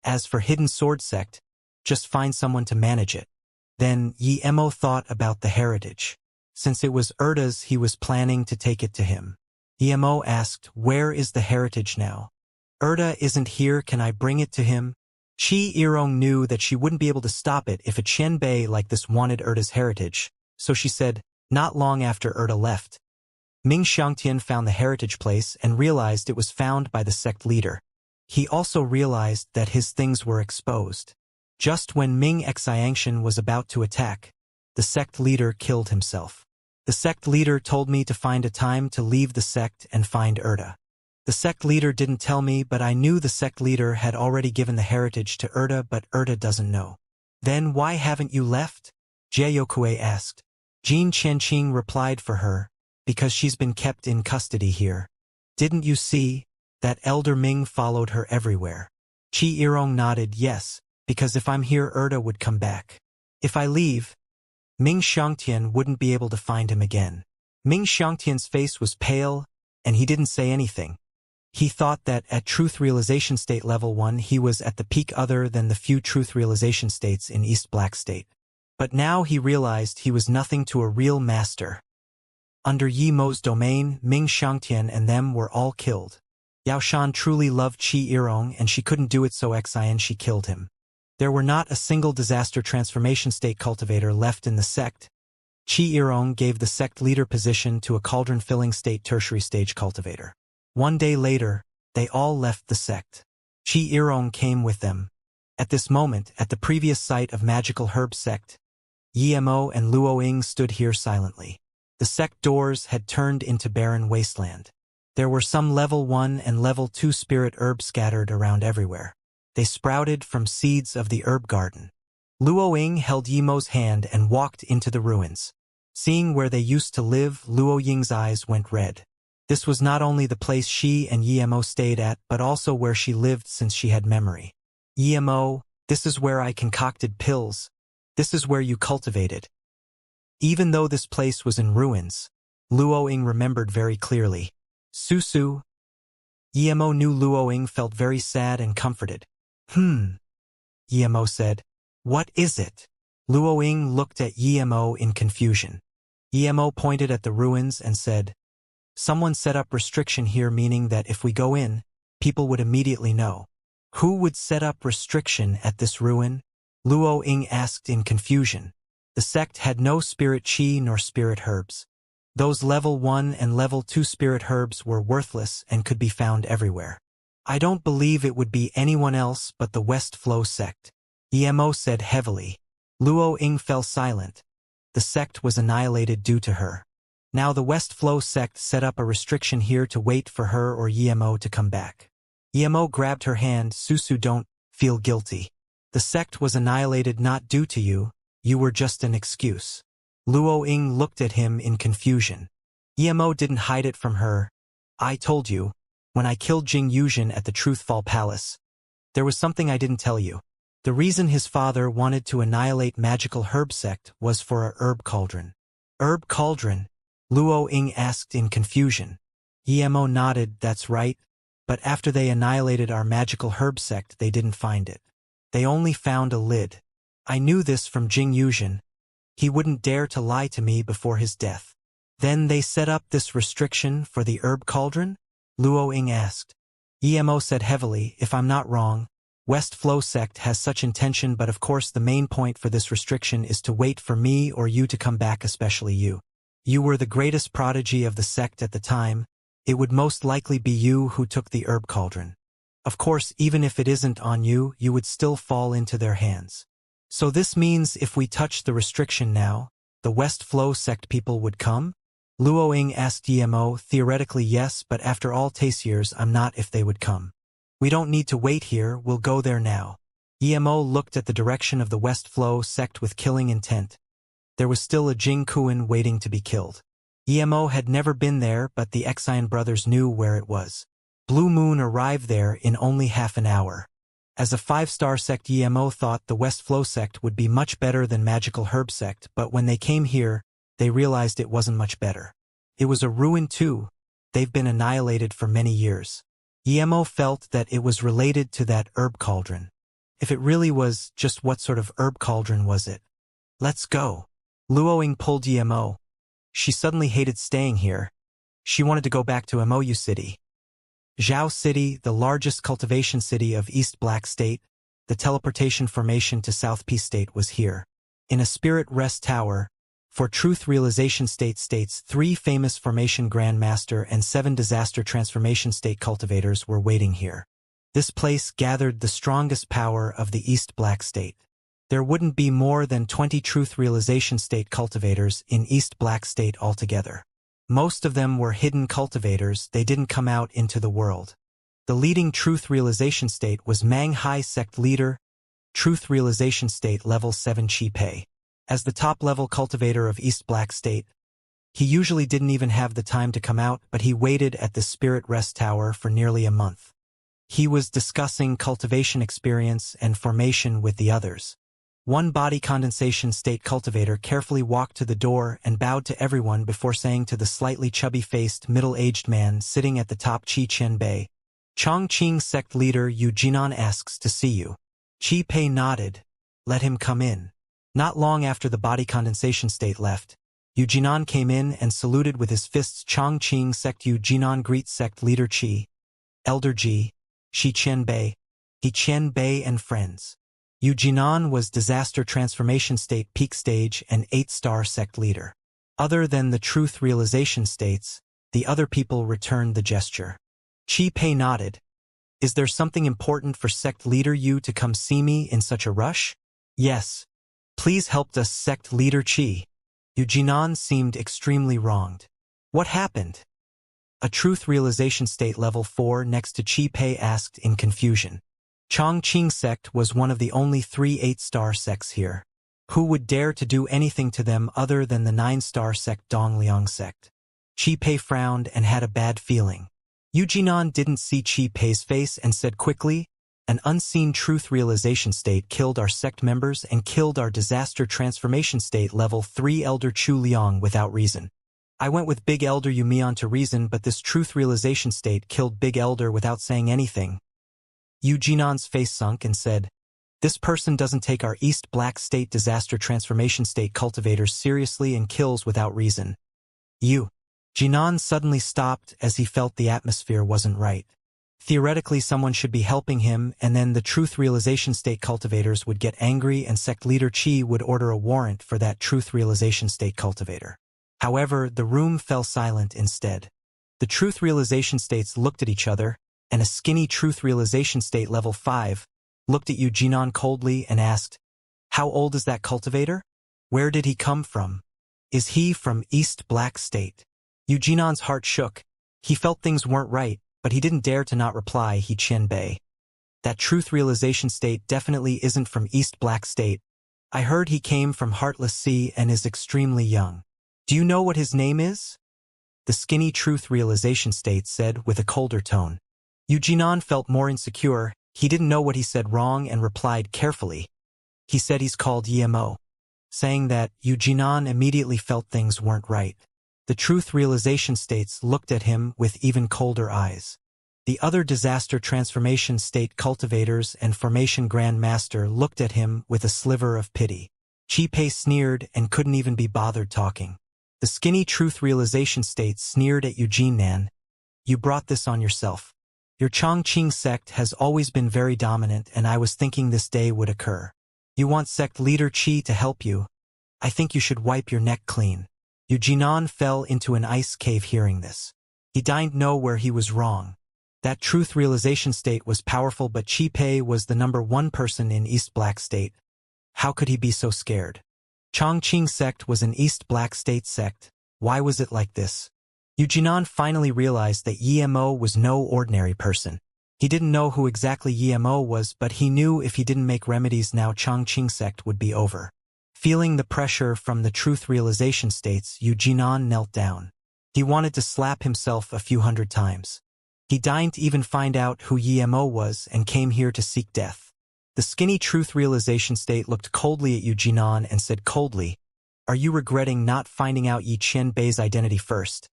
As for Hidden Sword Sect, just find someone to manage it. Then Yemo thought about the heritage. Since it was Erda's, he was planning to take it to him. Yemo asked, where is the heritage now? Erda isn't here, can I bring it to him? Chi Irong knew that she wouldn't be able to stop it if a Chen Bei like this wanted Erda's heritage, so she said, not long after Erda left. Ming Xianxia found the heritage place and realized it was found by the sect leader. He also realized that his things were exposed. Just when Ming Xianxia was about to attack, the sect leader killed himself. The sect leader told me to find a time to leave the sect and find Erda. The sect leader didn't tell me, but I knew the sect leader had already given the heritage to Erda, but Erda doesn't know. Then why haven't you left? Jiayokue asked. Jin Chenqing replied for her, because she's been kept in custody here. Didn't you see? That Elder Ming followed her everywhere. Chi Irong nodded. Yes, because if I'm here Erda would come back. If I leave, Ming Xiangtian wouldn't be able to find him again. Ming Xiangtian's face was pale, and he didn't say anything. He thought that at Truth Realization State Level 1 he was at the peak other than the few Truth Realization States in East Black State. But now he realized he was nothing to a real master. Under Yi Mo's domain, Ming Xiangtian and them were all killed. Yao Shan truly loved Chi Irong and she couldn't do it, so Xian she killed him. There were not a single disaster transformation state cultivator left in the sect. Chi Irong gave the sect leader position to a cauldron-filling state tertiary stage cultivator. One day later, they all left the sect. Chi Irong came with them. At this moment, at the previous site of Magical Herb Sect, Yemo and Luoying stood here silently. The sect doors had turned into barren wasteland. There were some level 1 and level 2 spirit herbs scattered around everywhere. They sprouted from seeds of the herb garden. Luoying held Yemo's hand and walked into the ruins. Seeing where they used to live, Luoying's eyes went red. This was not only the place she and Yemo stayed at, but also where she lived since she had memory. Yemo, this is where I concocted pills. This is where you cultivated. Even though this place was in ruins, Luoying remembered very clearly. Susu. Yemo knew Luoying felt very sad and comforted. Yemo said. What is it? Luoying looked at Yemo in confusion. Yemo pointed at the ruins and said, someone set up restriction here, meaning that if we go in, people would immediately know. Who would set up restriction at this ruin? Luoying asked in confusion. The sect had no spirit chi nor spirit herbs. Those level 1 and level 2 spirit herbs were worthless and could be found everywhere. I don't believe it would be anyone else but the West Flow sect. Yemo said heavily. Luoying fell silent. The sect was annihilated due to her. Now the West Flow sect set up a restriction here to wait for her or Yemo to come back. Yemo grabbed her hand. Susu, don't feel guilty. The sect was annihilated not due to you. You were just an excuse. Luoying looked at him in confusion. Yemo didn't hide it from her. I told you, when I killed Jing Yuzhen at the Truthfall Palace, there was something I didn't tell you. The reason his father wanted to annihilate Magical Herb Sect was for a herb cauldron. Herb cauldron? Luoying asked in confusion. Yemo nodded. That's right, but after they annihilated our Magical Herb Sect they didn't find it. They only found a lid. I knew this from Jing Yuzhen. He wouldn't dare to lie to me before his death. Then they set up this restriction for the herb cauldron? Luo Ying asked. Emo said heavily, if I'm not wrong, West Flow sect has such intention, but of course the main point for this restriction is to wait for me or you to come back, especially you. You were the greatest prodigy of the sect at the time. It would most likely be you who took the herb cauldron. Of course, even if it isn't on you, you would still fall into their hands. So this means if we touch the restriction now, the West Flow sect people would come? Luo Ying asked Emo. Theoretically yes, but after all these years I'm not if they would come. We don't need to wait here, we'll go there now. Emo looked at the direction of the West Flow sect with killing intent. There was still a Jing Kuan waiting to be killed. Emo had never been there, but the Xian brothers knew where it was. Blue Moon arrived there in only half an hour. As a 5-star sect, Emo thought the West Flow sect would be much better than Magical Herb sect, but when they came here, they realized it wasn't much better. It was a ruin too. They've been annihilated for many years. Emo felt that it was related to that herb cauldron. If it really was, just what sort of herb cauldron was it? Let's go. Luo Ying pulled Emo. She suddenly hated staying here. She wanted to go back to Mou City. Zhao City, the largest cultivation city of East Black State, the teleportation formation to South Peace State was here. In a spirit rest tower, for Truth Realization State states 3 famous formation grandmaster and 7 disaster transformation state cultivators were waiting here. This place gathered the strongest power of the East Black State. There wouldn't be more than 20 Truth Realization State cultivators in East Black State altogether. Most of them were hidden cultivators, they didn't come out into the world. The leading Truth Realization State was Mang Hai Sect leader, Truth Realization State level 7 Chi Pei. As the top-level cultivator of East Black State, he usually didn't even have the time to come out, but he waited at the Spirit Rest Tower for nearly a month. He was discussing cultivation experience and formation with the others. One body condensation state cultivator carefully walked to the door and bowed to everyone before saying to the slightly chubby-faced, middle-aged man sitting at the top, Qi Qianbei, Chongqing sect leader Yu Jinan asks to see you. Qi Pei nodded. Let him come in. Not long after the body condensation state left, Yu Jinan came in and saluted with his fists. Chongqing sect Yu Jinan greets sect leader Qi, Elder Ji, Shi Qianbei, He Qianbei and friends. Yu Jinan was disaster transformation state peak stage and 8-star sect leader. Other than the truth realization states, the other people returned the gesture. Qi Pei nodded. Is there something important for sect leader Yu to come see me in such a rush? Yes. Please help us, sect leader Qi. Yu Jinan seemed extremely wronged. What happened? A truth realization state level 4 next to Qi Pei asked in confusion. Chongqing sect was one of the only 3 8-star sects here. Who would dare to do anything to them other than the 9-star sect Dongliang sect? Qi Pei frowned and had a bad feeling. Yu Jinan didn't see Qi Pei's face and said quickly, an unseen truth realization state killed our sect members and killed our disaster transformation state level 3 Elder Chu Liang without reason. I went with Big Elder Yu Mian to reason, but this truth realization state killed Big Elder without saying anything. Yu Jinan's face sunk and said, this person doesn't take our East Black State disaster transformation state cultivators seriously and kills without reason. Yu Jinan suddenly stopped as he felt the atmosphere wasn't right. Theoretically, someone should be helping him, and then the truth realization state cultivators would get angry and sect leader Qi would order a warrant for that truth realization state cultivator. However, the room fell silent instead. The truth realization states looked at each other, and a skinny truth realization state level 5 looked at Yu Jinan coldly and asked, how old is that cultivator? Where did he come from? Is he from East Black State? Yu Jinan's heart shook. He felt things weren't right, but he didn't dare to not reply. He Qianbei. That truth realization state definitely isn't from East Black State. I heard he came from Heartless Sea and is extremely young. Do you know what his name is? The skinny truth realization state said with a colder tone. Yu Jinan felt more insecure. He didn't know what he said wrong and replied carefully. He said he's called Emo. Saying that, Yu Jinan immediately felt things weren't right. The truth realization states looked at him with even colder eyes. The other disaster transformation state cultivators and formation grandmaster looked at him with a sliver of pity. Qi Pei sneered and couldn't even be bothered talking. The skinny truth realization state sneered at Eugene Nan. You brought this on yourself. Your Chongqing sect has always been very dominant, and I was thinking this day would occur. You want sect leader Qi to help you? I think you should wipe your neck clean. Eugenon fell into an ice cave hearing this. He didn't know where he was wrong. That truth realization state was powerful, but Qi Pei was the number one person in East Black State. How could he be so scared? Chongqing sect was an East Black State sect. Why was it like this? Eugenon finally realized that Yemo was no ordinary person. He didn't know who exactly Yemo was, but he knew if he didn't make remedies now Chongqing sect would be over. Feeling the pressure from the truth realization states, Eugenon knelt down. He wanted to slap himself a few hundred times. He didn't even find out who Yemo was and came here to seek death. The skinny truth realization state looked coldly at Eugenon and said coldly, Are you regretting not finding out Yi Qianbei's identity first?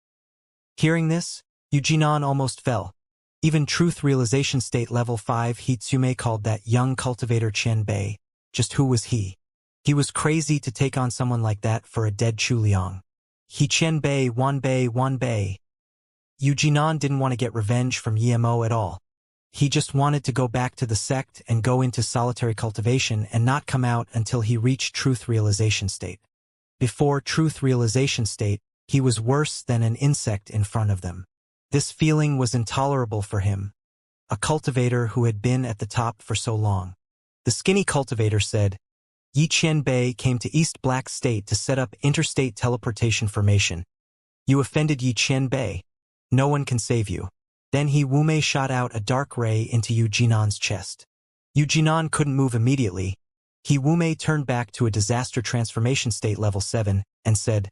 Hearing this, Eugenon almost fell. Even truth realization state level 5 Hitsume called that young cultivator Qianbei. Just who was he? He was crazy to take on someone like that for a dead Chuliang. He Qianbei, Wanbei. Eugenon didn't want to get revenge from Yemo at all. He just wanted to go back to the sect and go into solitary cultivation and not come out until he reached truth realization state. Before truth realization state, he was worse than an insect in front of them. This feeling was intolerable for him, a cultivator who had been at the top for so long. The skinny cultivator said, Yi Qianbei came to East Black State to set up interstate teleportation formation. You offended Yi Qianbei. No one can save you. Then he Wume shot out a dark ray into Eugenon's chest. Eugenon couldn't move immediately. He Wume turned back to a disaster transformation state level 7 and said,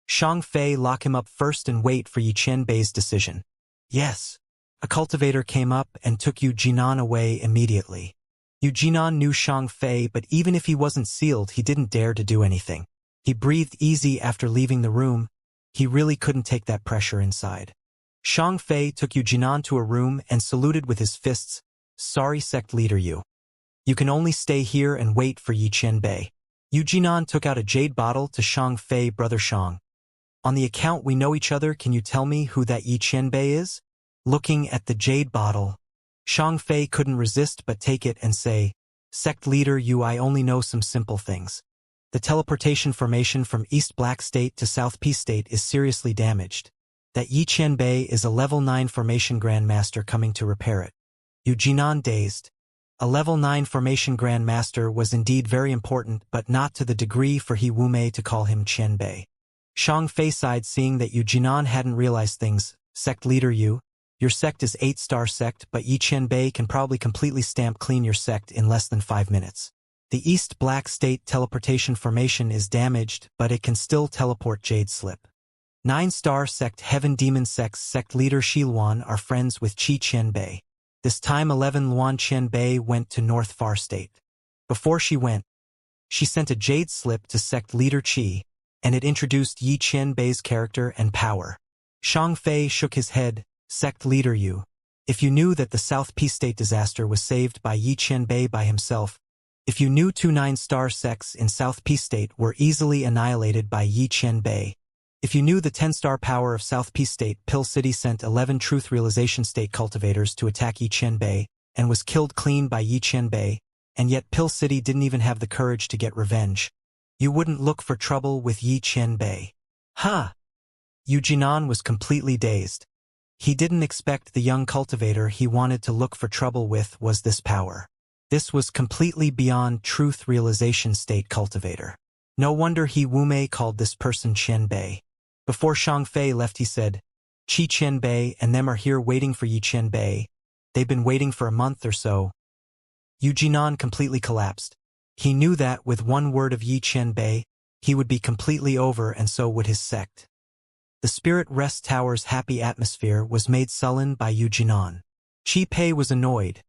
Shang Fei, lock him up first and wait for Yi Qianbei's decision. Yes. A cultivator came up and took Eugenon away immediately. Eugenon knew Shang Fei, but even if he wasn't sealed, he didn't dare to do anything. He breathed easy after leaving the room. He really couldn't take that pressure inside. Shang Fei took Eugenon to a room and saluted with his fists. Sorry, sect leader you. You can only stay here and wait for Yi Qianbei. Eugenon took out a jade bottle to Shang Fei. Brother Shang. On the account we know each other, can you tell me who that Yi Qianbei is? Looking at the jade bottle, Shang Fei couldn't resist but take it and say, Sect leader you, I only know some simple things. The teleportation formation from East Black State to South Peace State is seriously damaged. That Yi Qianbei is a level 9 formation grandmaster coming to repair it. Eugenon dazed. A level 9 formation grandmaster was indeed very important, but not to the degree for He Wume to call him Qianbei. Shang Fei sighed, seeing that Eugenon hadn't realized things. Sect leader you, your sect is 8-star sect, but Yi Qianbei can probably completely stamp clean your sect in less than 5 minutes. The East Black State teleportation formation is damaged, but it can still teleport Jade Slip. 9-star sect Heaven Demon sect leader Shi Luan are friends with Qi Qianbei. This time 11 Luan Qianbei went to North Far State. Before she went, she sent a jade slip to sect leader Qi, and it introduced Yi Qianbei's character and power. Shang Fei shook his head. Sect leader you, if you knew that the South Peace State disaster was saved by Yi Qianbei by himself, if you knew 2 9-star sects in South Peace State were easily annihilated by Yi Qianbei, if you knew the 10-star power of South Peace State, Pill City sent 11 Truth Realization State cultivators to attack Yi Qianbei and was killed clean by Yi Qianbei, and yet Pill City didn't even have the courage to get revenge. You wouldn't look for trouble with Yi Qianbei. Huh! Eugenon was completely dazed. He didn't expect the young cultivator he wanted to look for trouble with was this power. This was completely beyond Truth Realization State cultivator. No wonder He Wume called this person Qianbei. Before Shang Fei left he said, Qi Qianbei and them are here waiting for Yi Qianbei. They've been waiting for a month or so. Eugenon completely collapsed. He knew that with one word of Yi Qianbei, he would be completely over, and so would his sect. The Spirit Rest Tower's happy atmosphere was made sullen by Eugenon. Qi Pei was annoyed.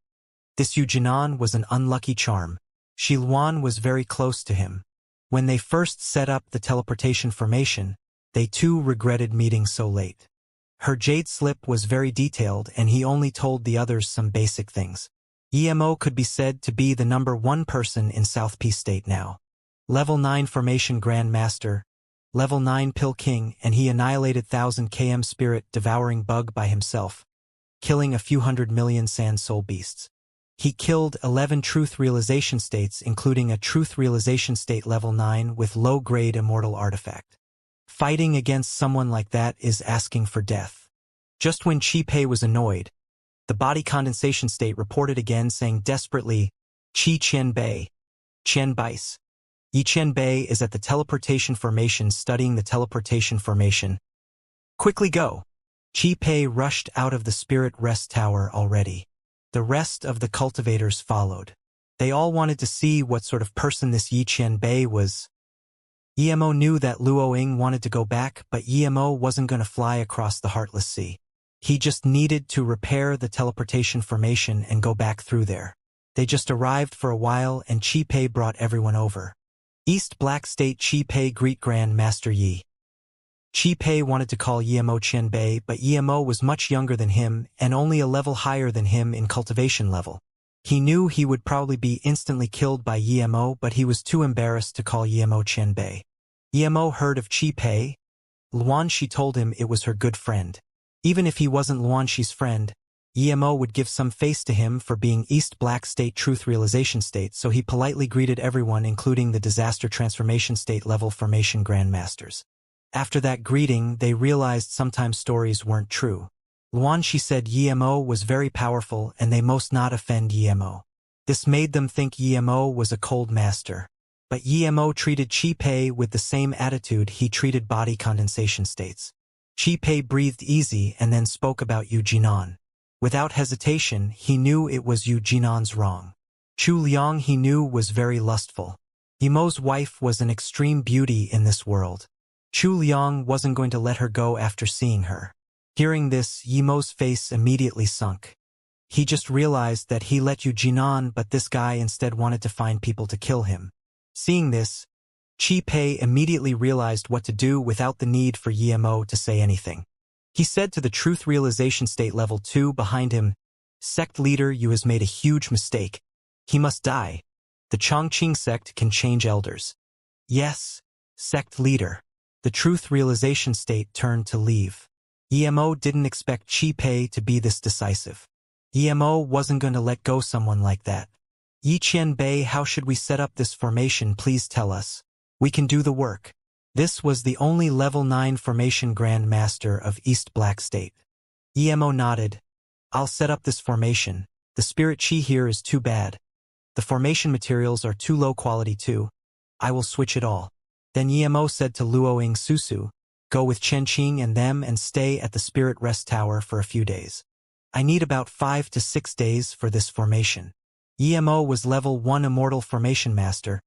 This Eugenon was an unlucky charm. Shi Luan was very close to him. When they first set up the teleportation formation, they too regretted meeting so late. Her jade slip was very detailed, and he only told the others some basic things. Emo could be said to be the number 1 person in South Peace State now. Level 9 formation Grand Master. level 9 Pill King, and he annihilated 1000 km spirit devouring bug by himself, killing a few hundred million sand soul beasts. He killed 11 truth realization states, including a truth realization state level 9 with low-grade immortal artifact. Fighting against someone like that is asking for death. Just when Chi Pei was annoyed, the body condensation state reported again, saying desperately, Chi Qian Bei, Qian Bais. Yi Qian Bei is at the teleportation formation studying the teleportation formation. Quickly go. Chi Pei rushed out of the spirit rest tower already. The rest of the cultivators followed. They all wanted to see what sort of person this Yi Qian Bei was. Emo knew that Luo Ying wanted to go back, but Emo wasn't going to fly across the Heartless Sea. He just needed to repair the teleportation formation and go back through there. They just arrived for a while and Chi Pei brought everyone over. East Black State Chi Pei greet Grand Master Yi. Chi Pei wanted to call Emo Qian Bei, but Emo was much younger than him and only a level higher than him in cultivation level. He knew he would probably be instantly killed by Emo, but he was too embarrassed to call Emo Qian Bei. Emo heard of Chi Pei. Luanxi told him it was her good friend. Even if he wasn't Luanxi's friend, Emo would give some face to him for being East Black State Truth Realization State, so he politely greeted everyone, including the Disaster Transformation State level formation Grandmasters. After that greeting, they realized sometimes stories weren't true. Luanxi said Emo was very powerful and they must not offend Emo. This made them think Emo was a cold master. But Emo treated Chi Pei with the same attitude he treated body condensation states. Chi Pei breathed easy and then spoke about Yu Jinan. Without hesitation, he knew it was Yu Jinan's wrong. Chu Liang he knew was very lustful. Emo's wife was an extreme beauty in this world. Chu Liang wasn't going to let her go after seeing her. Hearing this, Emo's face immediately sunk. He just realized that he let Yu Jinan, but this guy instead wanted to find people to kill him. Seeing this, Chi Pei immediately realized what to do without the need for Emo to say anything. He said to the Truth Realization State Level 2 behind him, Sect Leader, you has made a huge mistake. He must die. The Chongqing sect can change elders. Yes, Sect Leader. The Truth Realization State turned to leave. Emo didn't expect Chi Pei to be this decisive. Emo wasn't going to let go someone like that. Yi Qian Bei, how should we set up this formation? Please tell us. We can do the work. This was the only level 9 formation Grand Master of East Black State. Emo nodded. I'll set up this formation. The spirit chi here is too bad. The formation materials are too low quality too. I will switch it all. Then Emo said to Luo Ying Susu, go with Chen Qing and them and stay at the spirit rest tower for a few days. I need about 5 to 6 days for this formation. Emo was level 1 Immortal Formation Master.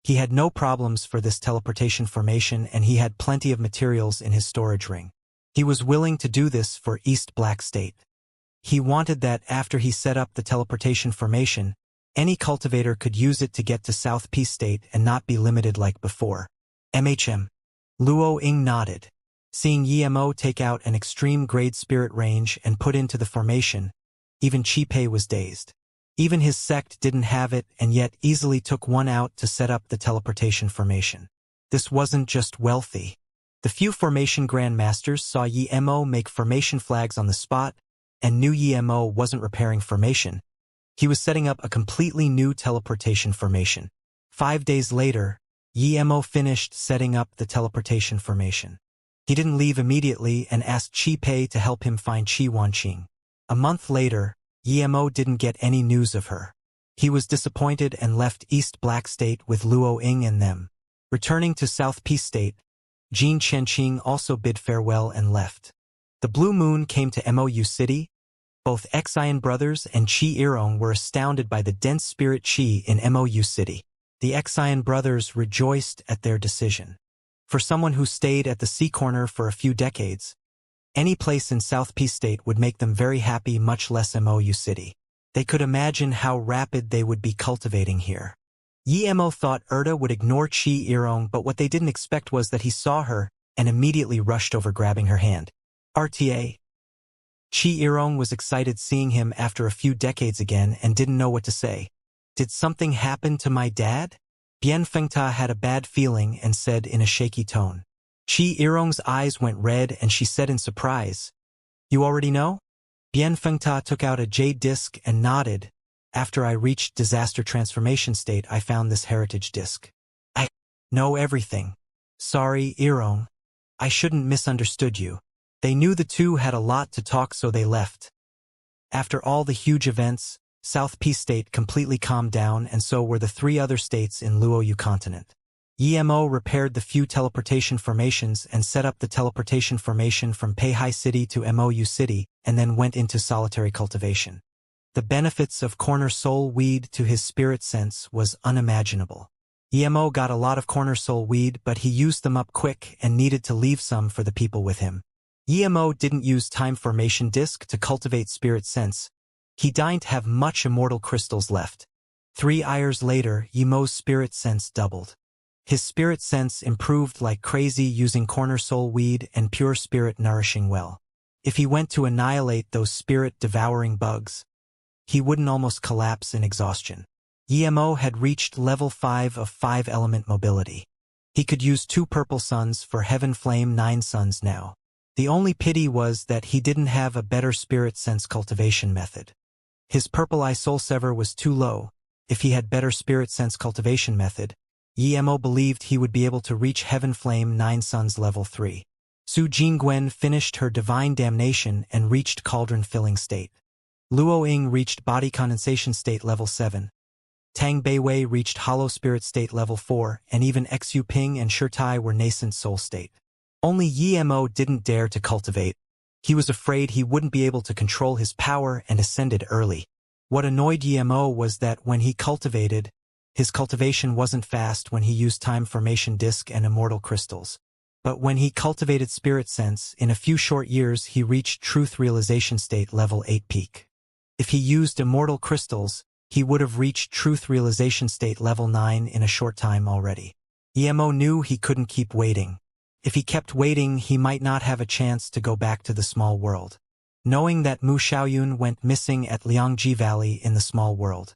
He had no problems for this teleportation formation and he had plenty of materials in his storage ring. He was willing to do this for East Black State. He wanted that after he set up the teleportation formation, any cultivator could use it to get to South Peace State and not be limited like before. MHM. Luo Ying nodded. Seeing Emo take out an extreme grade spirit range and put into the formation, even Chi Pei was dazed. Even his sect didn't have it and yet easily took one out to set up the teleportation formation. This wasn't just wealthy. The few formation grandmasters saw Emo make formation flags on the spot and knew Emo wasn't repairing formation. He was setting up a completely new teleportation formation. 5 days later, Emo finished setting up the teleportation formation. He didn't leave immediately and asked Chi Pei to help him find Chi Wanqing. A month later, Emo didn't get any news of her. He was disappointed and left East Black State with Luo Ying and them. Returning to South Peace State, Jin Chenqing also bid farewell and left. The Blue Moon came to Mou City. Both Xian brothers and Chi Irong were astounded by the dense spirit Chi in Mou City. The Xian brothers rejoiced at their decision. For someone who stayed at the sea corner for a few decades, any place in South Peace State would make them very happy, much less Mou City. They could imagine how rapid they would be cultivating here. Emo thought Erda would ignore Chi Irong, but what they didn't expect was that he saw her and immediately rushed over, grabbing her hand. RTA. Chi Irong was excited seeing him after a few decades again and didn't know what to say. Did something happen to my dad? Bian Fengta had a bad feeling and said in a shaky tone. Chi Irong's eyes went red and she said in surprise, "You already know?" Bien Fengta took out a jade disc and nodded. "After I reached disaster transformation state, I found this heritage disc. I know everything. Sorry, Irong. I shouldn't misunderstood you." They knew the two had a lot to talk, so they left. After all the huge events, South Peace State completely calmed down, and so were the three other states in Luoyu continent. Emo repaired the few teleportation formations and set up the teleportation formation from Peihai City to Mou City, and then went into solitary cultivation. The benefits of corner soul weed to his spirit sense was unimaginable. Emo got a lot of corner soul weed, but he used them up quick and needed to leave some for the people with him. Emo didn't use time formation disc to cultivate spirit sense. He didn't have much immortal crystals left. 3 years later, Emo's spirit sense doubled. His spirit sense improved like crazy using corner soul weed and pure spirit nourishing well. If he went to annihilate those spirit-devouring bugs, he wouldn't almost collapse in exhaustion. Emo had reached level 5 of 5-element mobility. He could use 2 purple suns for Heaven Flame 9 suns now. The only pity was that he didn't have a better spirit sense cultivation method. His purple eye soul sever was too low. If he had better spirit sense cultivation method, Emo believed he would be able to reach Heaven Flame 9 suns level 3. Su Jingwen finished her divine damnation and reached cauldron filling state. Luo Ying reached body condensation state level 7. Tang Beiwei reached hollow spirit state level 4, and even Xu Ping and Shirtai were nascent soul state. Only Emo didn't dare to cultivate. He was afraid he wouldn't be able to control his power and ascended early. What annoyed Emo was that when he cultivated, his cultivation wasn't fast when he used time formation disc and immortal crystals. But when he cultivated spirit sense, in a few short years he reached truth realization state level 8 peak. If he used immortal crystals, he would have reached truth realization state level 9 in a short time already. Emo knew he couldn't keep waiting. If he kept waiting, he might not have a chance to go back to the small world. Knowing that Mu Xiaoyun went missing at Liangji Valley in the small world,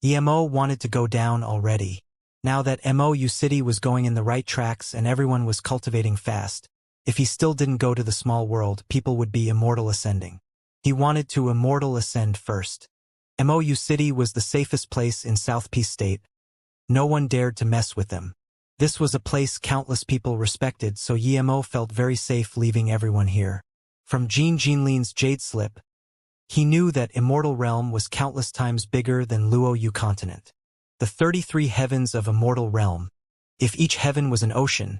Emo wanted to go down already. Now that Mou City was going in the right tracks and everyone was cultivating fast, if he still didn't go to the small world, people would be immortal ascending. He wanted to immortal ascend first. Mou City was the safest place in South Peace State. No one dared to mess with them. This was a place countless people respected, so Emo felt very safe leaving everyone here. From Jean Jinlin's Jade Slip, he knew that Immortal Realm was countless times bigger than Luoyu continent. The 33 heavens of Immortal Realm. If each heaven was an ocean,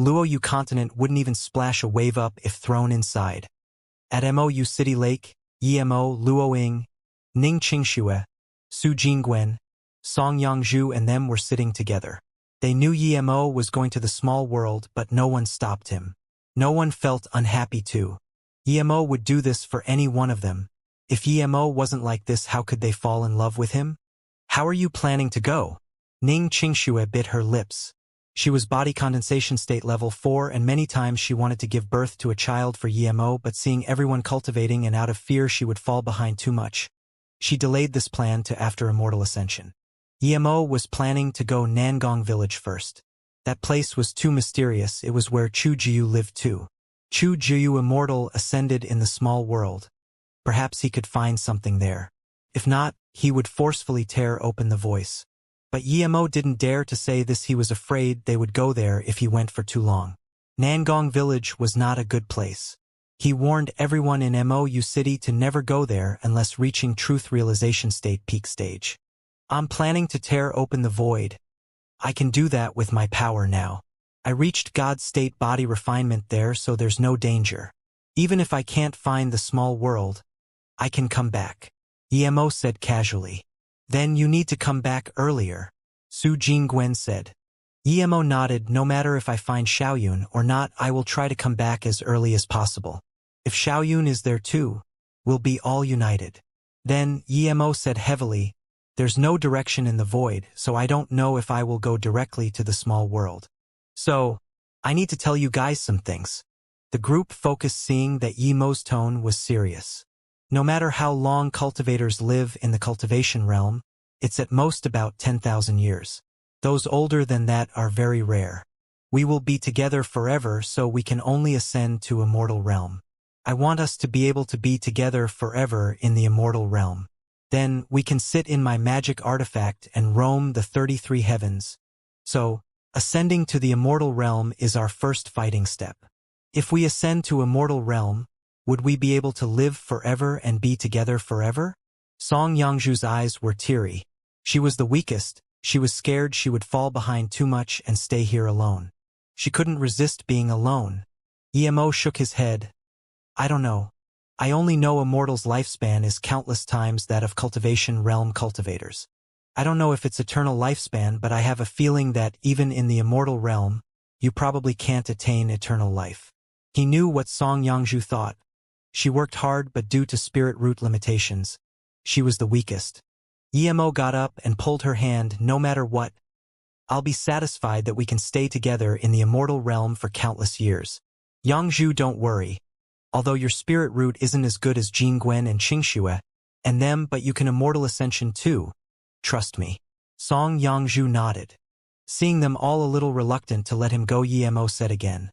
Luoyu continent wouldn't even splash a wave up if thrown inside. At Mou City Lake, Emo, Luo Ying, Ning Qingxue, Su Jingwen, Song Yangzhu and them were sitting together. They knew Emo was going to the small world, but no one stopped him. No one felt unhappy too. Emo would do this for any one of them. If Emo wasn't like this, how could they fall in love with him? "How are you planning to go?" Ning Qingxue bit her lips. She was body condensation state level 4 and many times she wanted to give birth to a child for Emo, but seeing everyone cultivating and out of fear she would fall behind too much, she delayed this plan to after Immortal Ascension. Emo was planning to go Nangong Village first. That place was too mysterious. It was where Chu Jiu lived too. Chu Jiu Immortal ascended in the small world. Perhaps he could find something there. If not, he would forcefully tear open the voice. But Emo didn't dare to say this. He was afraid they would go there if he went for too long. Nangong Village was not a good place. He warned everyone in Mou City to never go there unless reaching truth realization state peak stage. "I'm planning to tear open the void. I can do that with my power now. I reached God state body refinement there, so there's no danger. Even if I can't find the small world, I can come back," Emo said casually. "Then you need to come back earlier," Su Jingwen said. Emo nodded. "No matter if I find Xiaoyun or not, I will try to come back as early as possible. If Xiaoyun is there too, we'll be all united." Then, Emo said heavily, "There's no direction in the void, so I don't know if I will go directly to the small world. So, I need to tell you guys some things." The group focused, seeing that Emo's tone was serious. No matter how long cultivators live in the cultivation realm, it's at most about 10,000 years. Those older than that are very rare. We will be together forever, so we can only ascend to immortal realm. I want us to be able to be together forever in the immortal realm. Then we can sit in my magic artifact and roam the 33 heavens. So, ascending to the immortal realm is our first fighting step. If we ascend to immortal realm, would we be able to live forever and be together forever? Song Yangzhu's eyes were teary. She was the weakest. She was scared she would fall behind too much and stay here alone. She couldn't resist being alone. Emo shook his head. I don't know. I only know Immortal's lifespan is countless times that of Cultivation realm cultivators. I don't know if it's eternal lifespan, but I have a feeling that even in the immortal realm, you probably can't attain eternal life. He knew what Song Yangzhu thought. She worked hard, but due to spirit root limitations, she was the weakest. Emo got up and pulled her hand. No matter what, I'll be satisfied that we can stay together in the immortal realm for countless years. Yangzhu, don't worry. Although your spirit root isn't as good as Jingwen and Xianxia and them, but you can immortal ascension too. Trust me. Song Yangzhu nodded. Seeing them all a little reluctant to let him go, Emo said again.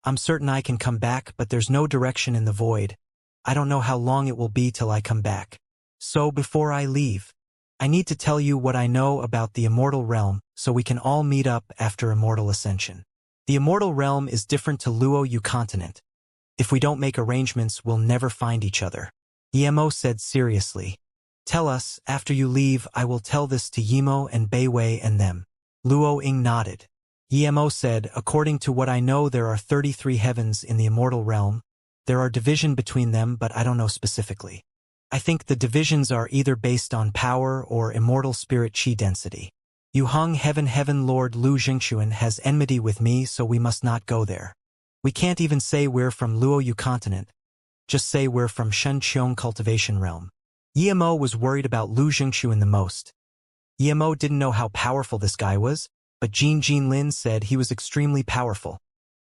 I'm certain I can come back, but there's no direction in the void. I don't know how long it will be till I come back. So before I leave, I need to tell you what I know about the immortal realm, so we can all meet up after immortal ascension. The immortal realm is different to Luo Yu continent. If we don't make arrangements, we'll never find each other. Emo said seriously. Tell us, after you leave, I will tell this to Yimo and Beiwei and them. Luo Ying nodded. Emo said, according to what I know, there are 33 heavens in the immortal realm. There are division between them, but I don't know specifically. I think the divisions are either based on power or immortal spirit chi density. Yu Hung Heaven Lord Lu Jingxuan has enmity with me, so we must not go there. We can't even say we're from Luo Yu continent. Just say we're from Shenqiong Cultivation realm. Emo was worried about Lu Jingxuan the most. Emo didn't know how powerful this guy was, but Jin Lin said he was extremely powerful.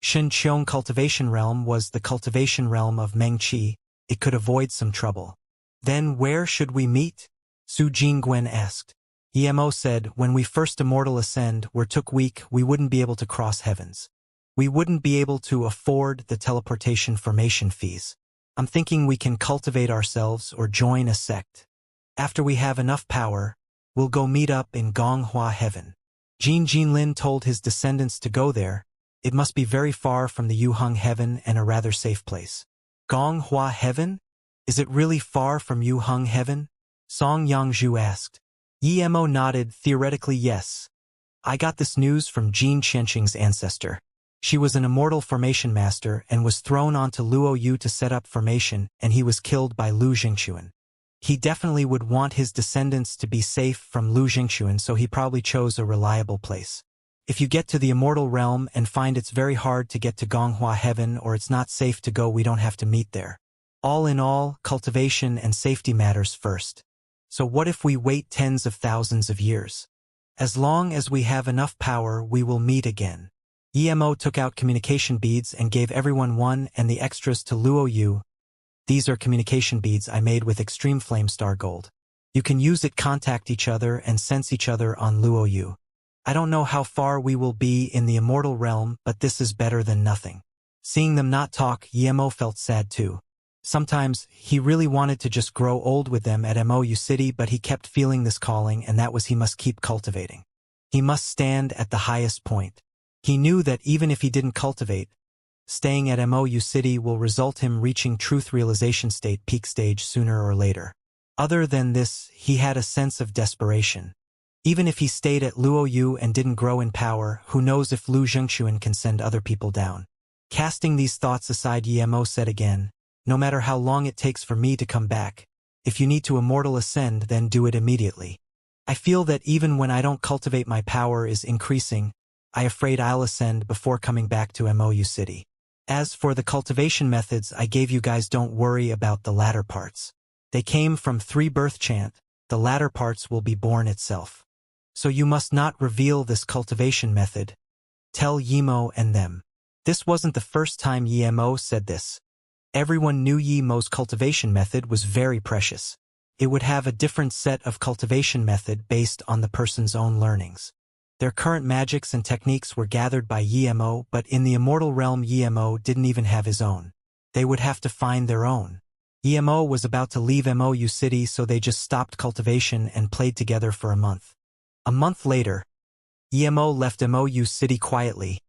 Shenqiong Cultivation realm was the cultivation realm of Mengqi. It could avoid some trouble. Then where should we meet? Su Jingwen asked. Emo said, when we first immortal ascend, we're took weak, we wouldn't be able to cross heavens. We wouldn't be able to afford the teleportation formation fees. I'm thinking we can cultivate ourselves or join a sect. After we have enough power, we'll go meet up in Gonghua heaven. Jin Lin told his descendants to go there. It must be very far from the Yu Hung heaven and a rather safe place. Gonghua heaven? Is it really far from Yu Hung heaven? Song Yangzhu asked. Emo nodded. Theoretically, yes. I got this news from Jin Qianqing's ancestor. She was an immortal formation master and was thrown onto Luo Yu to set up formation, and he was killed by Lu Jingxuan. He definitely would want his descendants to be safe from Lu Jingxuan, so he probably chose a reliable place. If you get to the immortal realm and find it's very hard to get to Gonghua heaven or it's not safe to go, we don't have to meet there. All in all, cultivation and safety matters first. So what if we wait tens of thousands of years? As long as we have enough power, we will meet again. Emo took out communication beads and gave everyone one and the extras to Luo Yu. These are communication beads I made with extreme flame star gold. You can use it, contact each other and sense each other on Luo Yu. I don't know how far we will be in the immortal realm, but this is better than nothing. Seeing them not talk, Emo felt sad too. Sometimes, he really wanted to just grow old with them at Mou City, but he kept feeling this calling, and that was he must keep cultivating. He must stand at the highest point. He knew that even if he didn't cultivate, staying at Mou City will result him reaching truth realization state peak stage sooner or later. Other than this, he had a sense of desperation. Even if he stayed at Luo Yu and didn't grow in power, who knows if Lu Jingxuan can send other people down. Casting these thoughts aside, Emo said again, no matter how long it takes for me to come back, if you need to immortal ascend, then do it immediately. I feel that even when I don't cultivate, my power is increasing. I'm afraid I'll ascend before coming back to Mou City. As for the cultivation methods I gave you guys, don't worry about the latter parts. They came from 3 birth chant. The latter parts will be born itself. So you must not reveal this cultivation method. Tell Yimo and them. This wasn't the first time Emo said this. Everyone knew Yemo's cultivation method was very precious. It would have a different set of cultivation method based on the person's own learnings. Their current magics and techniques were gathered by Yemo, but in the immortal realm Yemo didn't even have his own. They would have to find their own. Yemo was about to leave Mou City, so they just stopped cultivation and played together for a month. A month later, Yemo left Mou City quietly.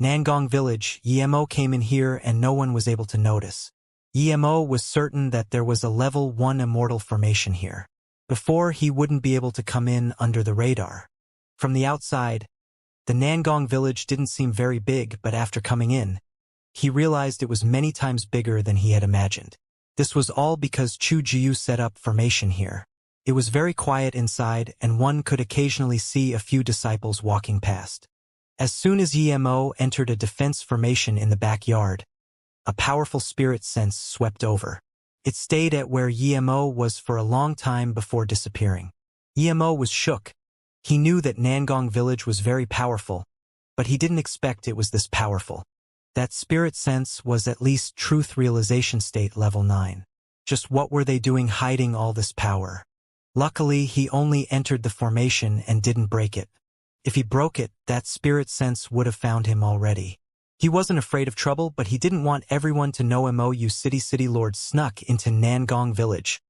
Nangong Village, Yemo came in here and no one was able to notice. Yemo was certain that there was a level 1 immortal formation here. Before, he wouldn't be able to come in under the radar. From the outside, the Nangong Village didn't seem very big, but after coming in, he realized it was many times bigger than he had imagined. This was all because Chu Jiu set up formation here. It was very quiet inside, and one could occasionally see a few disciples walking past. As soon as Yemo entered a defense formation in the backyard, a powerful spirit sense swept over. It stayed at where Yemo was for a long time before disappearing. Yemo was shook. He knew that Nangong Village was very powerful, but he didn't expect it was this powerful. That spirit sense was at least truth realization state level 9. Just what were they doing hiding all this power? Luckily, he only entered the formation and didn't break it. If he broke it, that spirit sense would have found him already. He wasn't afraid of trouble, but he didn't want everyone to know Mou City Lord snuck into Nangong Village.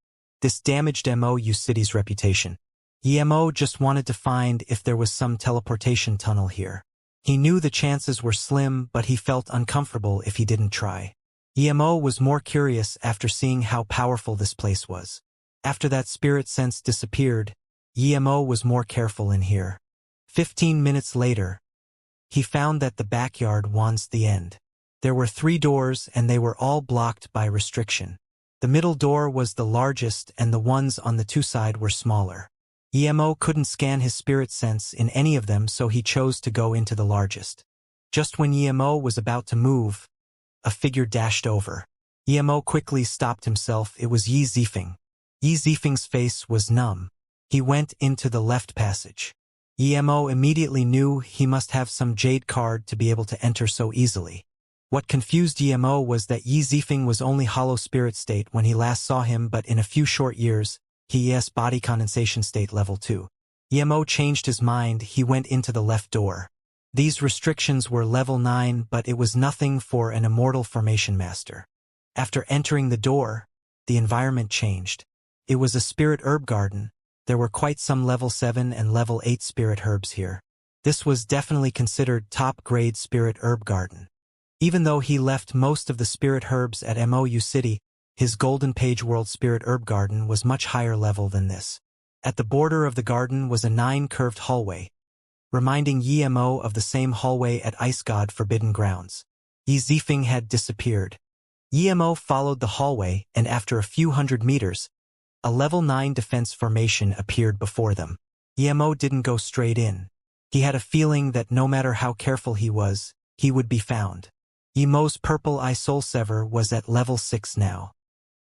This damaged Mou City's reputation. Yemo just wanted to find if there was some teleportation tunnel here. He knew the chances were slim, but he felt uncomfortable if he didn't try. Yemo was more curious after seeing how powerful this place was. After that spirit sense disappeared, Yemo was more careful in here. 15 minutes later, he found that the backyard was the end. There were 3 doors and they were all blocked by restriction. The middle door was the largest and the ones on the 2 sides were smaller. Yemo couldn't scan his spirit sense in any of them, so he chose to go into the largest. Just when Yemo was about to move, a figure dashed over. Yemo quickly stopped himself. It was Yi Zifeng. Yi Zifeng's face was numb. He went into the left passage. Yemo immediately knew he must have some jade card to be able to enter so easily. What confused Yemo was that Yi Zifeng was only hollow spirit state when he last saw him, but in a few short years, he is body condensation state level 2. Yemo changed his mind. He went into the left door. These restrictions were level 9, but it was nothing for an immortal formation master. After entering the door, the environment changed. It was a spirit herb garden. There were quite some level 7 and level 8 spirit herbs here. This was definitely considered top-grade spirit herb garden. Even though he left most of the spirit herbs at Mou City, his Golden Page World Spirit Herb Garden was much higher level than this. At the border of the garden was a 9-curved hallway, reminding Yemo of the same hallway at Ice God Forbidden Grounds. Yi Zifeng had disappeared. Yemo followed the hallway, and after a few hundred meters, a level 9 defense formation appeared before them. Yemo didn't go straight in. He had a feeling that no matter how careful he was, he would be found. Yemo's purple eye soul sever was at level 6 now.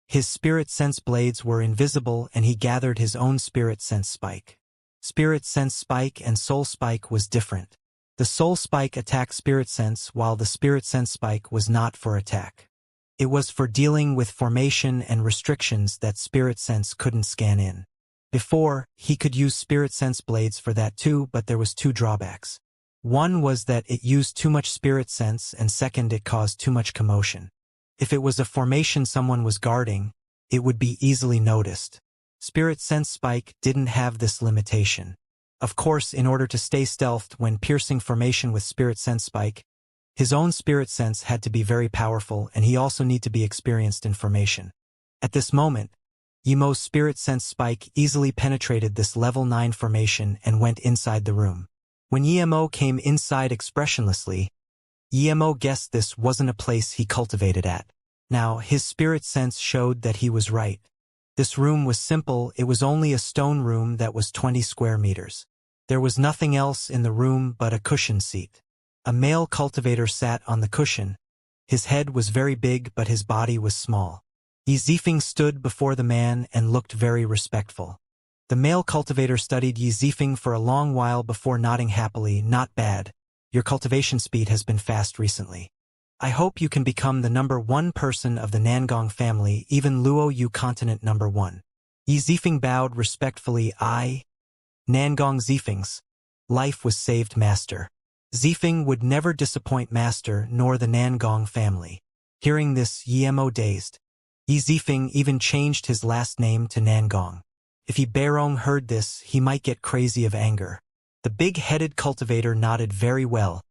His spirit sense blades were invisible and he gathered his own spirit sense spike. Spirit sense spike and soul spike was different. The soul spike attacked spirit sense while the spirit sense spike was not for attack. It was for dealing with formation and restrictions that spirit sense couldn't scan in. Before, he could use spirit sense blades for that too, but there was 2 drawbacks. One was that it used too much spirit sense, and second, it caused too much commotion. If it was a formation someone was guarding, it would be easily noticed. Spirit Sense Spike didn't have this limitation. Of course, in order to stay stealthed when piercing formation with Spirit Sense Spike, his own spirit sense had to be very powerful, and he also need to be experienced in formation. At this moment, Yemo's Spirit Sense Spike easily penetrated this level 9 formation and went inside the room. When Yemo came inside expressionlessly, Yemo guessed this wasn't a place he cultivated at. Now, his spirit sense showed that he was right. This room was simple. It was only a stone room that was 20 square meters. There was nothing else in the room but a cushion seat. A male cultivator sat on the cushion. His head was very big, but his body was small. Yi Zifeng stood before the man and looked very respectful. The male cultivator studied Yi Zifeng for a long while before nodding happily. "Not bad. Your cultivation speed has been fast recently. I hope you can become the number 1 person of the Nangong family, even Luo Yu continent number 1. Yi Zifeng bowed respectfully. "I, Nangong Zifengs, Life was saved, Master. Zifeng would never disappoint Master nor the Nangong family. Hearing this, Yemo dazed. Yi Zifeng even changed his last name to Nangong. If Yi Beirong heard this, he might get crazy of anger. The big-headed cultivator nodded very well.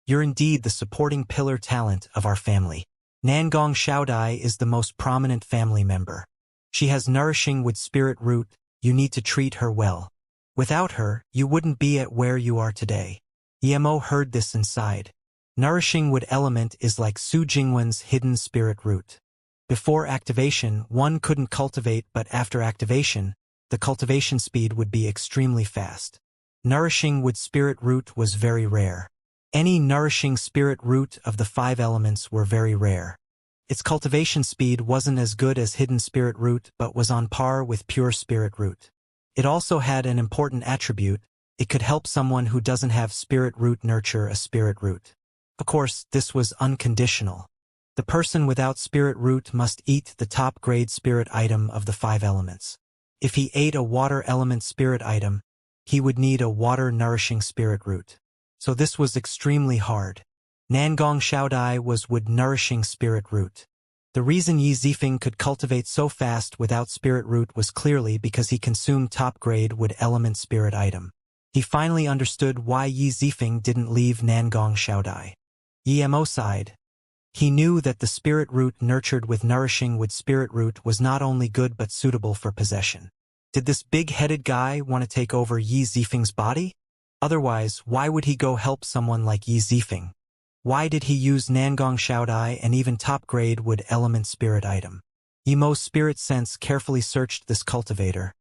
You're indeed the supporting pillar talent of our family. Nangong Xiaodai is the most prominent family member. She has nourishing wood spirit root, you need to treat her well. Without her, you wouldn't be at where you are today. Yemo heard this and sighed. Nourishing wood element is like Su Jingwen's hidden spirit root. Before activation, one couldn't cultivate, but after activation, the cultivation speed would be extremely fast. Nourishing wood spirit root was very rare. Any nourishing spirit root of the 5 elements were very rare. Its cultivation speed wasn't as good as hidden spirit root but was on par with pure spirit root. It also had an important attribute: it could help someone who doesn't have spirit root nurture a spirit root. Of course, this was unconditional. The person without spirit root must eat the top-grade spirit item of the 5 elements. If he ate a water element spirit item, he would need a water-nourishing spirit root. So this was extremely hard. Nangong Xiaodai was wood-nourishing spirit root. The reason Yi Zifeng could cultivate so fast without spirit root was clearly because he consumed top-grade wood element spirit item. He finally understood why Yi Zifeng didn't leave Nangong Xiaodai. Yemo sighed. He knew that the spirit root nurtured with nourishing wood spirit root was not only good but suitable for possession. Did this big-headed guy want to take over Yi Zifeng's body? Otherwise, why would he go help someone like Yi Zifeng? Why did he use Nangong Xiaodai and even top-grade wood element spirit item? Yemo's spirit sense carefully searched this cultivator.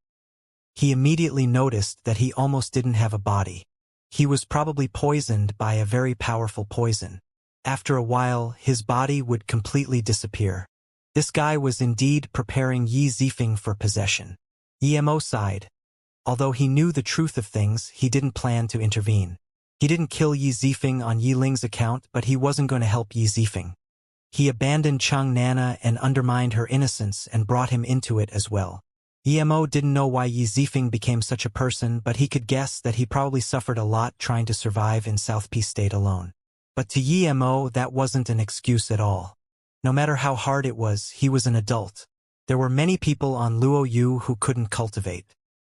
He immediately noticed that he almost didn't have a body. He was probably poisoned by a very powerful poison. After a while, his body would completely disappear. This guy was indeed preparing Yi Zifeng for possession. Yemo sighed. Although he knew the truth of things, he didn't plan to intervene. He didn't kill Yi Zifeng on Yi Ling's account, but he wasn't going to help Yi Zifeng. He abandoned Chang Nana and undermined her innocence and brought him into it as well. Yemo didn't know why Yi Zifeng became such a person, but he could guess that he probably suffered a lot trying to survive in South Peace State alone. But to Yemo, that wasn't an excuse at all. No matter how hard it was, he was an adult. There were many people on Luo Yu who couldn't cultivate.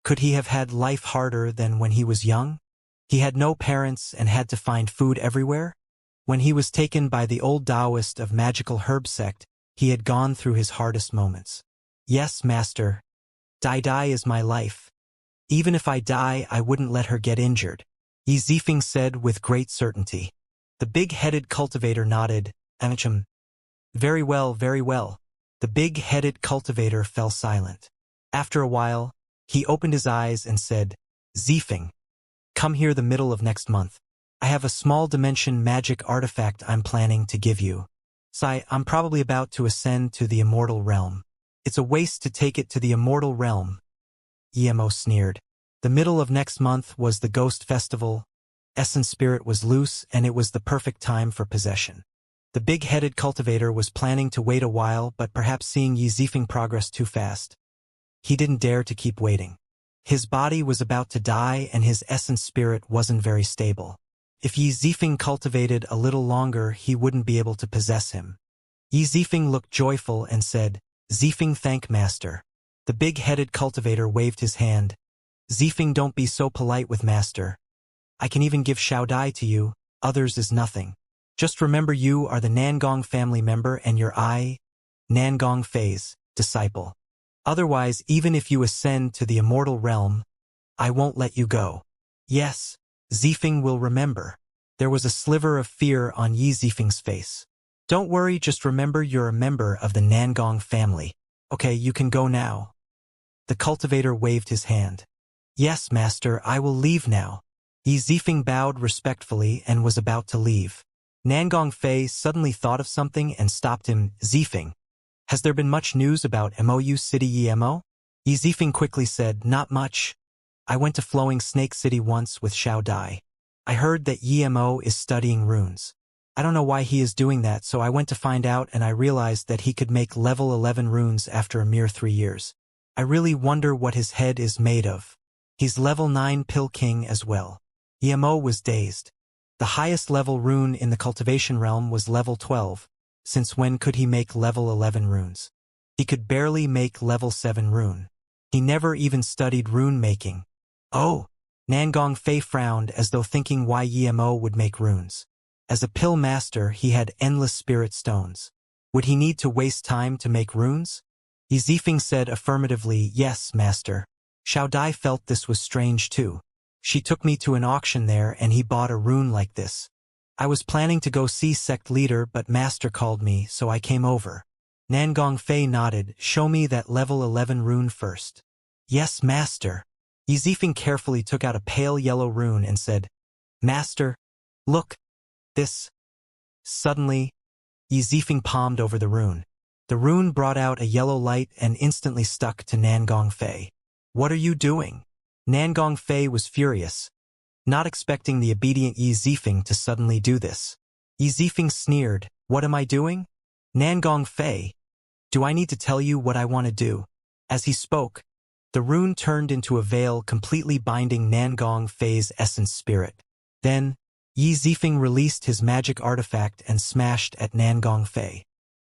Could he have had life harder than when he was young? He had no parents and had to find food everywhere. When he was taken by the old Taoist of magical herb sect, he had gone through his hardest moments. Yes, Master. Dai is my life. Even if I die, I wouldn't let her get injured, Yi Zifeng said with great certainty. The big-headed cultivator nodded. Ascension. Very well, very well. The big-headed cultivator fell silent. After a while, he opened his eyes and said, Zifeng, come here the middle of next month. I have a small dimension magic artifact I'm planning to give you. I'm probably about to ascend to the immortal realm. It's a waste to take it to the immortal realm. Yemo sneered. The middle of next month was the ghost festival. Essence spirit was loose and it was the perfect time for possession. The big-headed cultivator was planning to wait a while, but perhaps seeing Yi Zifeng progress too fast, he didn't dare to keep waiting. His body was about to die and his essence spirit wasn't very stable. If Yi Zifeng cultivated a little longer, he wouldn't be able to possess him. Yi Zifeng looked joyful and said, Zifeng, thank Master. The big-headed cultivator waved his hand. Zifeng, don't be so polite with Master. I can even give Xiaodai to you, others is nothing. Just remember you are the Nangong family member and your Nangong phase, disciple. Otherwise, even if you ascend to the immortal realm, I won't let you go. Yes, Zifeng will remember. There was a sliver of fear on Yi Zifeng's face. Don't worry, just remember you're a member of the Nangong family. Okay, you can go now. The cultivator waved his hand. Yes, Master, I will leave now. Yi Zifeng bowed respectfully and was about to leave. Nangong Fei suddenly thought of something and stopped him. Zifeng, has there been much news about Mou City Yemo? Yi Zifeng quickly said, not much. I went to Flowing Snake City once with Xiao Dai. I heard that Yemo is studying runes. I don't know why he is doing that, so I went to find out and I realized that he could make level 11 runes after a mere 3 years. I really wonder what his head is made of. He's level 9 Pill King as well. Emo was dazed. The highest level rune in the cultivation realm was level 12. Since when could he make level 11 runes? He could barely make level 7 rune. He never even studied rune making. Oh! Nangong Fei frowned as though thinking why Emo would make runes. As a pill master, he had endless spirit stones. Would he need to waste time to make runes? Yizifeng said affirmatively, yes, master. Xiao Dai felt this was strange too. She took me to an auction there and he bought a rune like this. I was planning to go see sect leader but master called me, so I came over. Nangong Fei nodded, show me that level 11 rune first. Yes, master. Yizifeng carefully took out a pale yellow rune and said, Master, look, this. Suddenly, Yizifeng palmed over the rune. The rune brought out a yellow light and instantly stuck to Nangong Fei. What are you doing? Nangong Fei was furious, not expecting the obedient Yizifeng to suddenly do this. Yizifeng sneered, what am I doing? Nangong Fei, do I need to tell you what I want to do? As he spoke, the rune turned into a veil completely binding Nangong Fei's essence spirit. Then, Yizifeng released his magic artifact and smashed at Nangong Fei.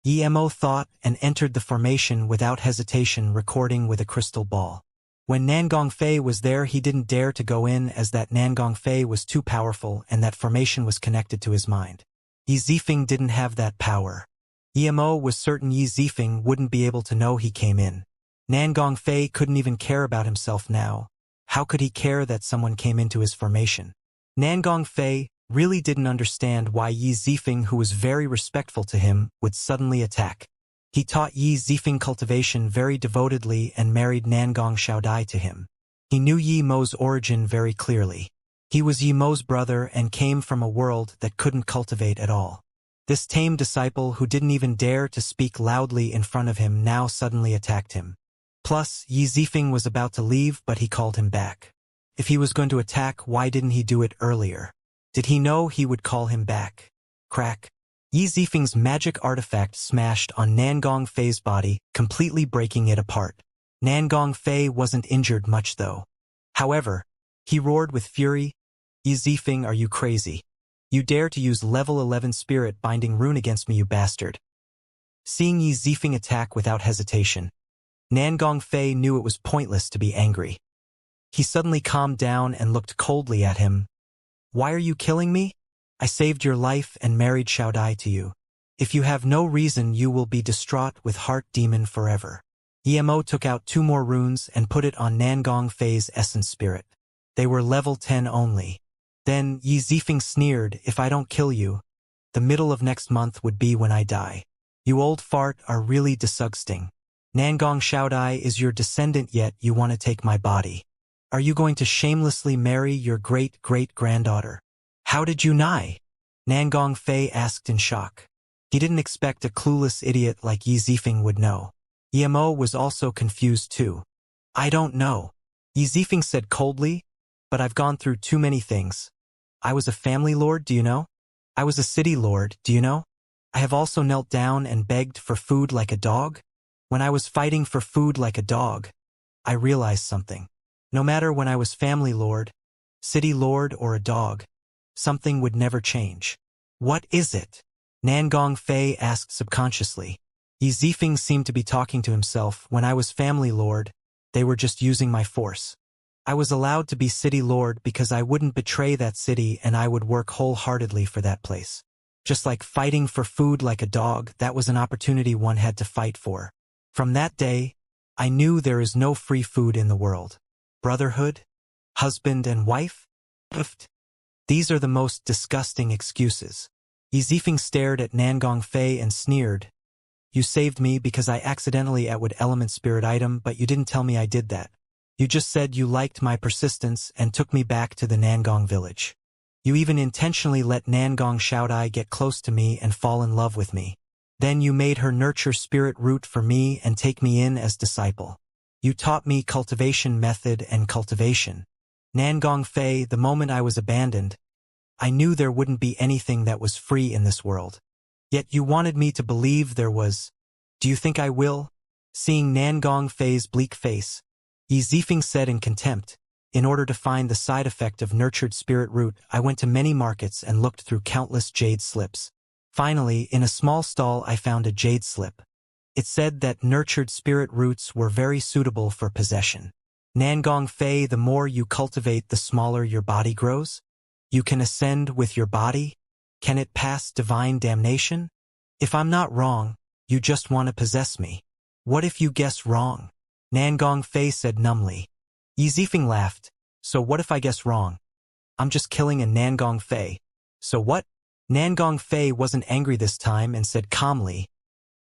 Emo thought and entered the formation without hesitation, recording with a crystal ball. When Nangong Fei was there, he didn't dare to go in as that Nangong Fei was too powerful and that formation was connected to his mind. Yizifeng didn't have that power. Emo was certain Yizifeng wouldn't be able to know he came in. Nangong Fei couldn't even care about himself now. How could he care that someone came into his formation? Nangong Fei really didn't understand why Yizifeng, who was very respectful to him, would suddenly attack. He taught Yizifeng cultivation very devotedly and married Nangong Xiaodai to him. He knew Yemo's origin very clearly. He was Yemo's brother and came from a world that couldn't cultivate at all. This tame disciple who didn't even dare to speak loudly in front of him now suddenly attacked him. Plus, Yizifeng was about to leave, but he called him back. If he was going to attack, why didn't he do it earlier? Did he know he would call him back? Crack. Yizifeng's magic artifact smashed on Nangong Fei's body, completely breaking it apart. Nangong Fei wasn't injured much though. However, he roared with fury, Yizifeng, are you crazy? You dare to use level 11 spirit binding rune against me, you bastard. Seeing Yizifeng attack without hesitation, Nangong Fei knew it was pointless to be angry. He suddenly calmed down and looked coldly at him. Why are you killing me? I saved your life and married Xiaodai to you. If you have no reason, you will be distraught with Heart Demon forever. Emo took out 2 more runes and put it on Nangong Fei's essence spirit. They were level 10 only. Then Yizifeng sneered, if I don't kill you, the middle of next month would be when I die. You old fart are really disgusting. Nangong Xiaodai is your descendant, yet you want to take my body. Are you going to shamelessly marry your great-great-granddaughter? How did you know? Nangong Fei asked in shock. He didn't expect a clueless idiot like Yizifeng would know. Emo was also confused too. I don't know. Yizifeng said coldly, but I've gone through too many things. I was a family lord, do you know? I was a city lord, do you know? I have also knelt down and begged for food like a dog. When I was fighting for food like a dog, I realized something. No matter when I was family lord, city lord, or a dog, something would never change. What is it? Nangong Fei asked subconsciously. Yizifeng seemed to be talking to himself. When I was family lord, they were just using my force. I was allowed to be city lord because I wouldn't betray that city and I would work wholeheartedly for that place. Just like fighting for food like a dog, that was an opportunity one had to fight for. From that day, I knew there is no free food in the world. Brotherhood? Husband and wife? Pfft. These are the most disgusting excuses. Yizifeng stared at Nangong Fei and sneered. You saved me because I accidentally ate wood element spirit item, but you didn't tell me I did that. You just said you liked my persistence and took me back to the Nangong village. You even intentionally let Nangong Xiaodai get close to me and fall in love with me. Then you made her nurture spirit root for me and take me in as disciple. You taught me cultivation method and cultivation. Nangong Fei, the moment I was abandoned, I knew there wouldn't be anything that was free in this world. Yet you wanted me to believe there was. Do you think I will? Seeing Nangong Fei's bleak face, Yizifeng said in contempt, In order to find the side effect of nurtured spirit root, I went to many markets and looked through countless jade slips. Finally, in a small stall I found a jade slip. It said that nurtured spirit roots were very suitable for possession. Nangong Fei, the more you cultivate, the smaller your body grows. You can ascend with your body. Can it pass divine damnation? If I'm not wrong, you just want to possess me. What if you guess wrong? Nangong Fei said numbly. Yi Zifeng laughed. So what if I guess wrong? I'm just killing a Nangong Fei. So what? Nangong Fei wasn't angry this time and said calmly,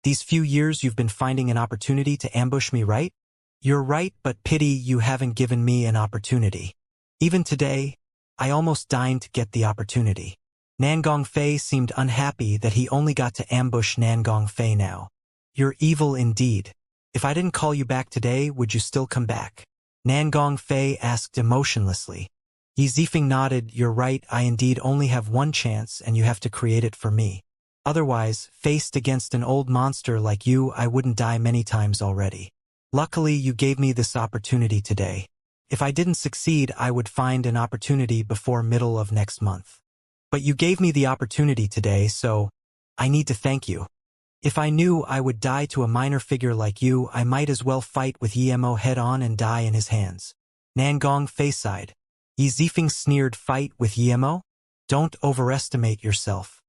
these few years you've been finding an opportunity to ambush me, right? You're right, but pity you haven't given me an opportunity. Even today, I almost died to get the opportunity. Nangong Fei seemed unhappy that he only got to ambush Nangong Fei now. You're evil indeed. If I didn't call you back today, would you still come back? Nangong Fei asked emotionlessly. Yi Zifeng nodded. You're right, I indeed only have one chance and you have to create it for me. Otherwise, faced against an old monster like you, I wouldn't die many times already. Luckily, you gave me this opportunity today. If I didn't succeed, I would find an opportunity before middle of next month. But you gave me the opportunity today, so I need to thank you. If I knew I would die to a minor figure like you, I might as well fight with Emo head-on and die in his hands. Nangong Fei sighed. Yi Zifeng sneered, fight with Emo? Don't overestimate yourself.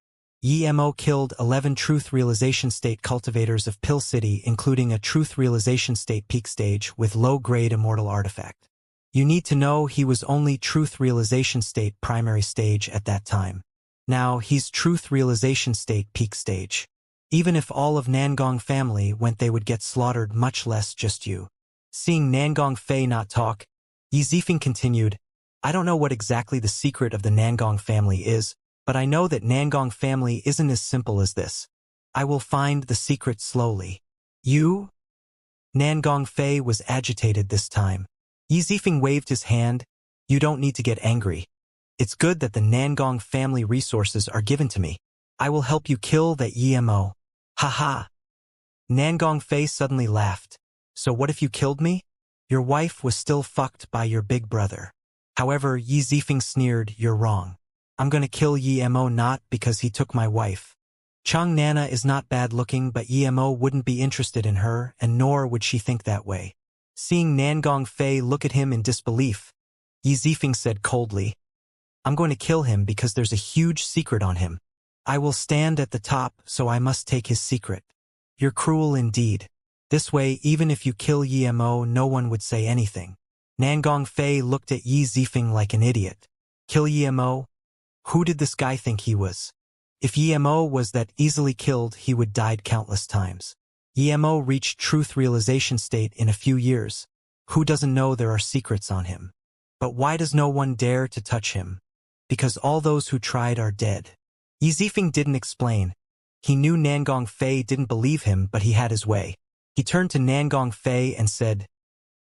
Emo killed 11 Truth Realization State cultivators of Pill City, including a Truth Realization State peak stage with low-grade Immortal artifact. You need to know he was only Truth Realization State primary stage at that time. Now he's Truth Realization State peak stage. Even if all of Nangong family went, they would get slaughtered, much less just you. Seeing Nangong Fei not talk, Yi Zifeng continued, I don't know what exactly the secret of the Nangong family is, but I know that Nangong family isn't as simple as this. I will find the secret slowly. You? Nangong Fei was agitated this time. Yi Zifeng waved his hand. You don't need to get angry. It's good that the Nangong family resources are given to me. I will help you kill that Emo. Ha. Nangong Fei suddenly laughed. So what if you killed me? Your wife was still fucked by your big brother. However, Yi Zifeng sneered, you're wrong. I'm gonna kill Emo not because he took my wife. Chang Nana is not bad looking, but Emo wouldn't be interested in her, and nor would she think that way. Seeing Nangong Fei look at him in disbelief, Yi Zifeng said coldly, I'm going to kill him because there's a huge secret on him. I will stand at the top, so I must take his secret. You're cruel indeed. This way, even if you kill Emo, no one would say anything. Nangong Fei looked at Yi Zifeng like an idiot. Kill Emo? Who did this guy think he was? If Emo was that easily killed, he would died countless times. Emo reached truth realization state in a few years. Who doesn't know there are secrets on him? But why does no one dare to touch him? Because all those who tried are dead. Yi Zifeng didn't explain. He knew Nangong Fei didn't believe him, but he had his way. He turned to Nangong Fei and said,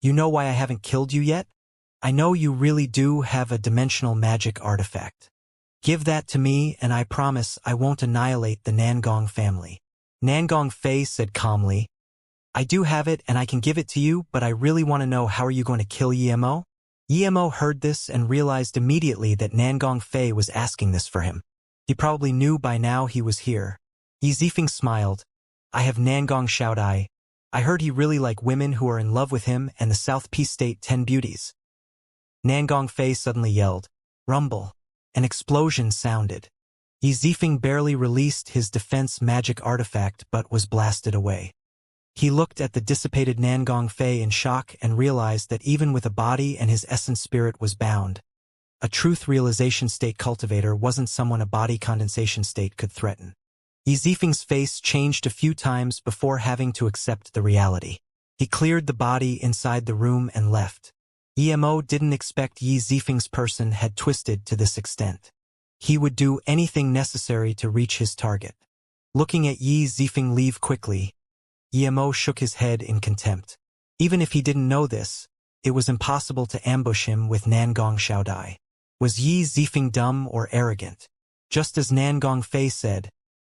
You know why I haven't killed you yet? I know you really do have a dimensional magic artifact. Give that to me and I promise I won't annihilate the Nangong family. Nangong Fei said calmly, I do have it and I can give it to you, but I really want to know how are you going to kill Emo? Emo heard this and realized immediately that Nangong Fei was asking this for him. He probably knew by now he was here. Yi Zifeng smiled. I have Nangong Xiaodai. I heard he really like women who are in love with him and the South Peace State 10 beauties. Nangong Fei suddenly yelled. Rumble. An explosion sounded. Yi Zifeng barely released his defense magic artifact but was blasted away. He looked at the dissipated Nangong Fei in shock and realized that even with a body and his essence spirit was bound. A truth realization state cultivator wasn't someone a body condensation state could threaten. Yi Zifeng's face changed a few times before having to accept the reality. He cleared the body inside the room and left. Emo didn't expect Yi Zifeng's person had twisted to this extent. He would do anything necessary to reach his target. Looking at Yi Zifeng leave quickly, Emo shook his head in contempt. Even if he didn't know this, it was impossible to ambush him with Nangong Xiaodai. Was Yi Zifeng dumb or arrogant? Just as Nangong Fei said,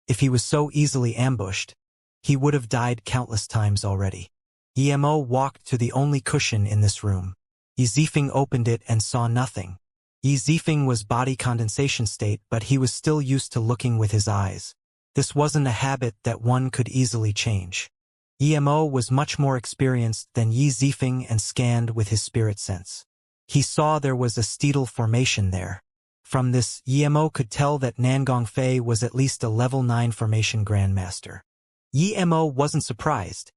if he was so easily ambushed, he would have died countless times already. Emo walked to the only cushion in this room. Yi Zifeng opened it and saw nothing. Yi Zifeng was body condensation state, but he was still used to looking with his eyes. This wasn't a habit that one could easily change. Emo was much more experienced than Yi Zifeng and scanned with his spirit sense. He saw there was a steedal formation there. From this, Emo could tell that Nangong Fei was at least a level 9 formation grandmaster. Emo wasn't surprised.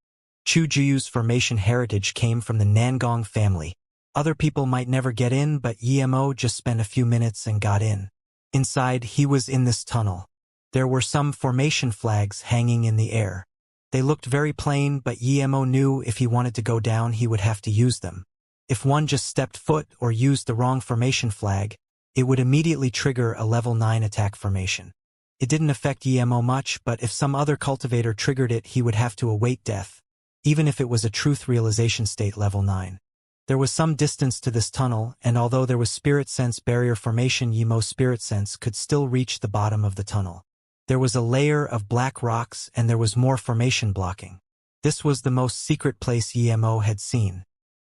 Chu Juyu's formation heritage came from the Nangong family. Other people might never get in, but Emo just spent a few minutes and got in. Inside, he was in this tunnel. There were some formation flags hanging in the air. They looked very plain, but Emo knew if he wanted to go down he would have to use them. If one just stepped foot or used the wrong formation flag, it would immediately trigger a level 9 attack formation. It didn't affect Emo much, but if some other cultivator triggered it he would have to await death, even if it was a truth realization state level 9. There was some distance to this tunnel, and although there was spirit sense barrier formation, Yemo's spirit sense could still reach the bottom of the tunnel. There was a layer of black rocks and there was more formation blocking. This was the most secret place Yemo had seen.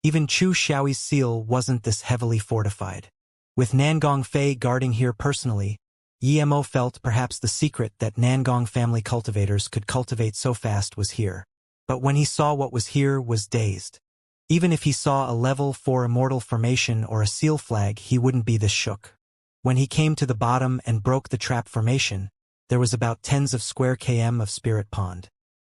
Even Chu Xiaoyi's seal wasn't this heavily fortified. With Nangong Fei guarding here personally, Yemo felt perhaps the secret that Nangong family cultivators could cultivate so fast was here. But when he saw what was here was dazed. Even if he saw a level 4 immortal formation or a seal flag, he wouldn't be this shook. When he came to the bottom and broke the trap formation, there was about tens of square km of spirit pond.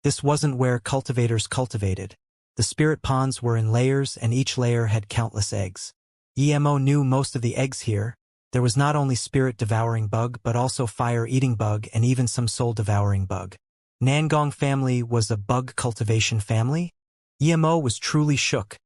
This wasn't where cultivators cultivated. The spirit ponds were in layers and each layer had countless eggs. Emo knew most of the eggs here. There was not only spirit-devouring bug but also fire-eating bug and even some soul-devouring bug. Nangong family was a bug cultivation family? Emo was truly shook.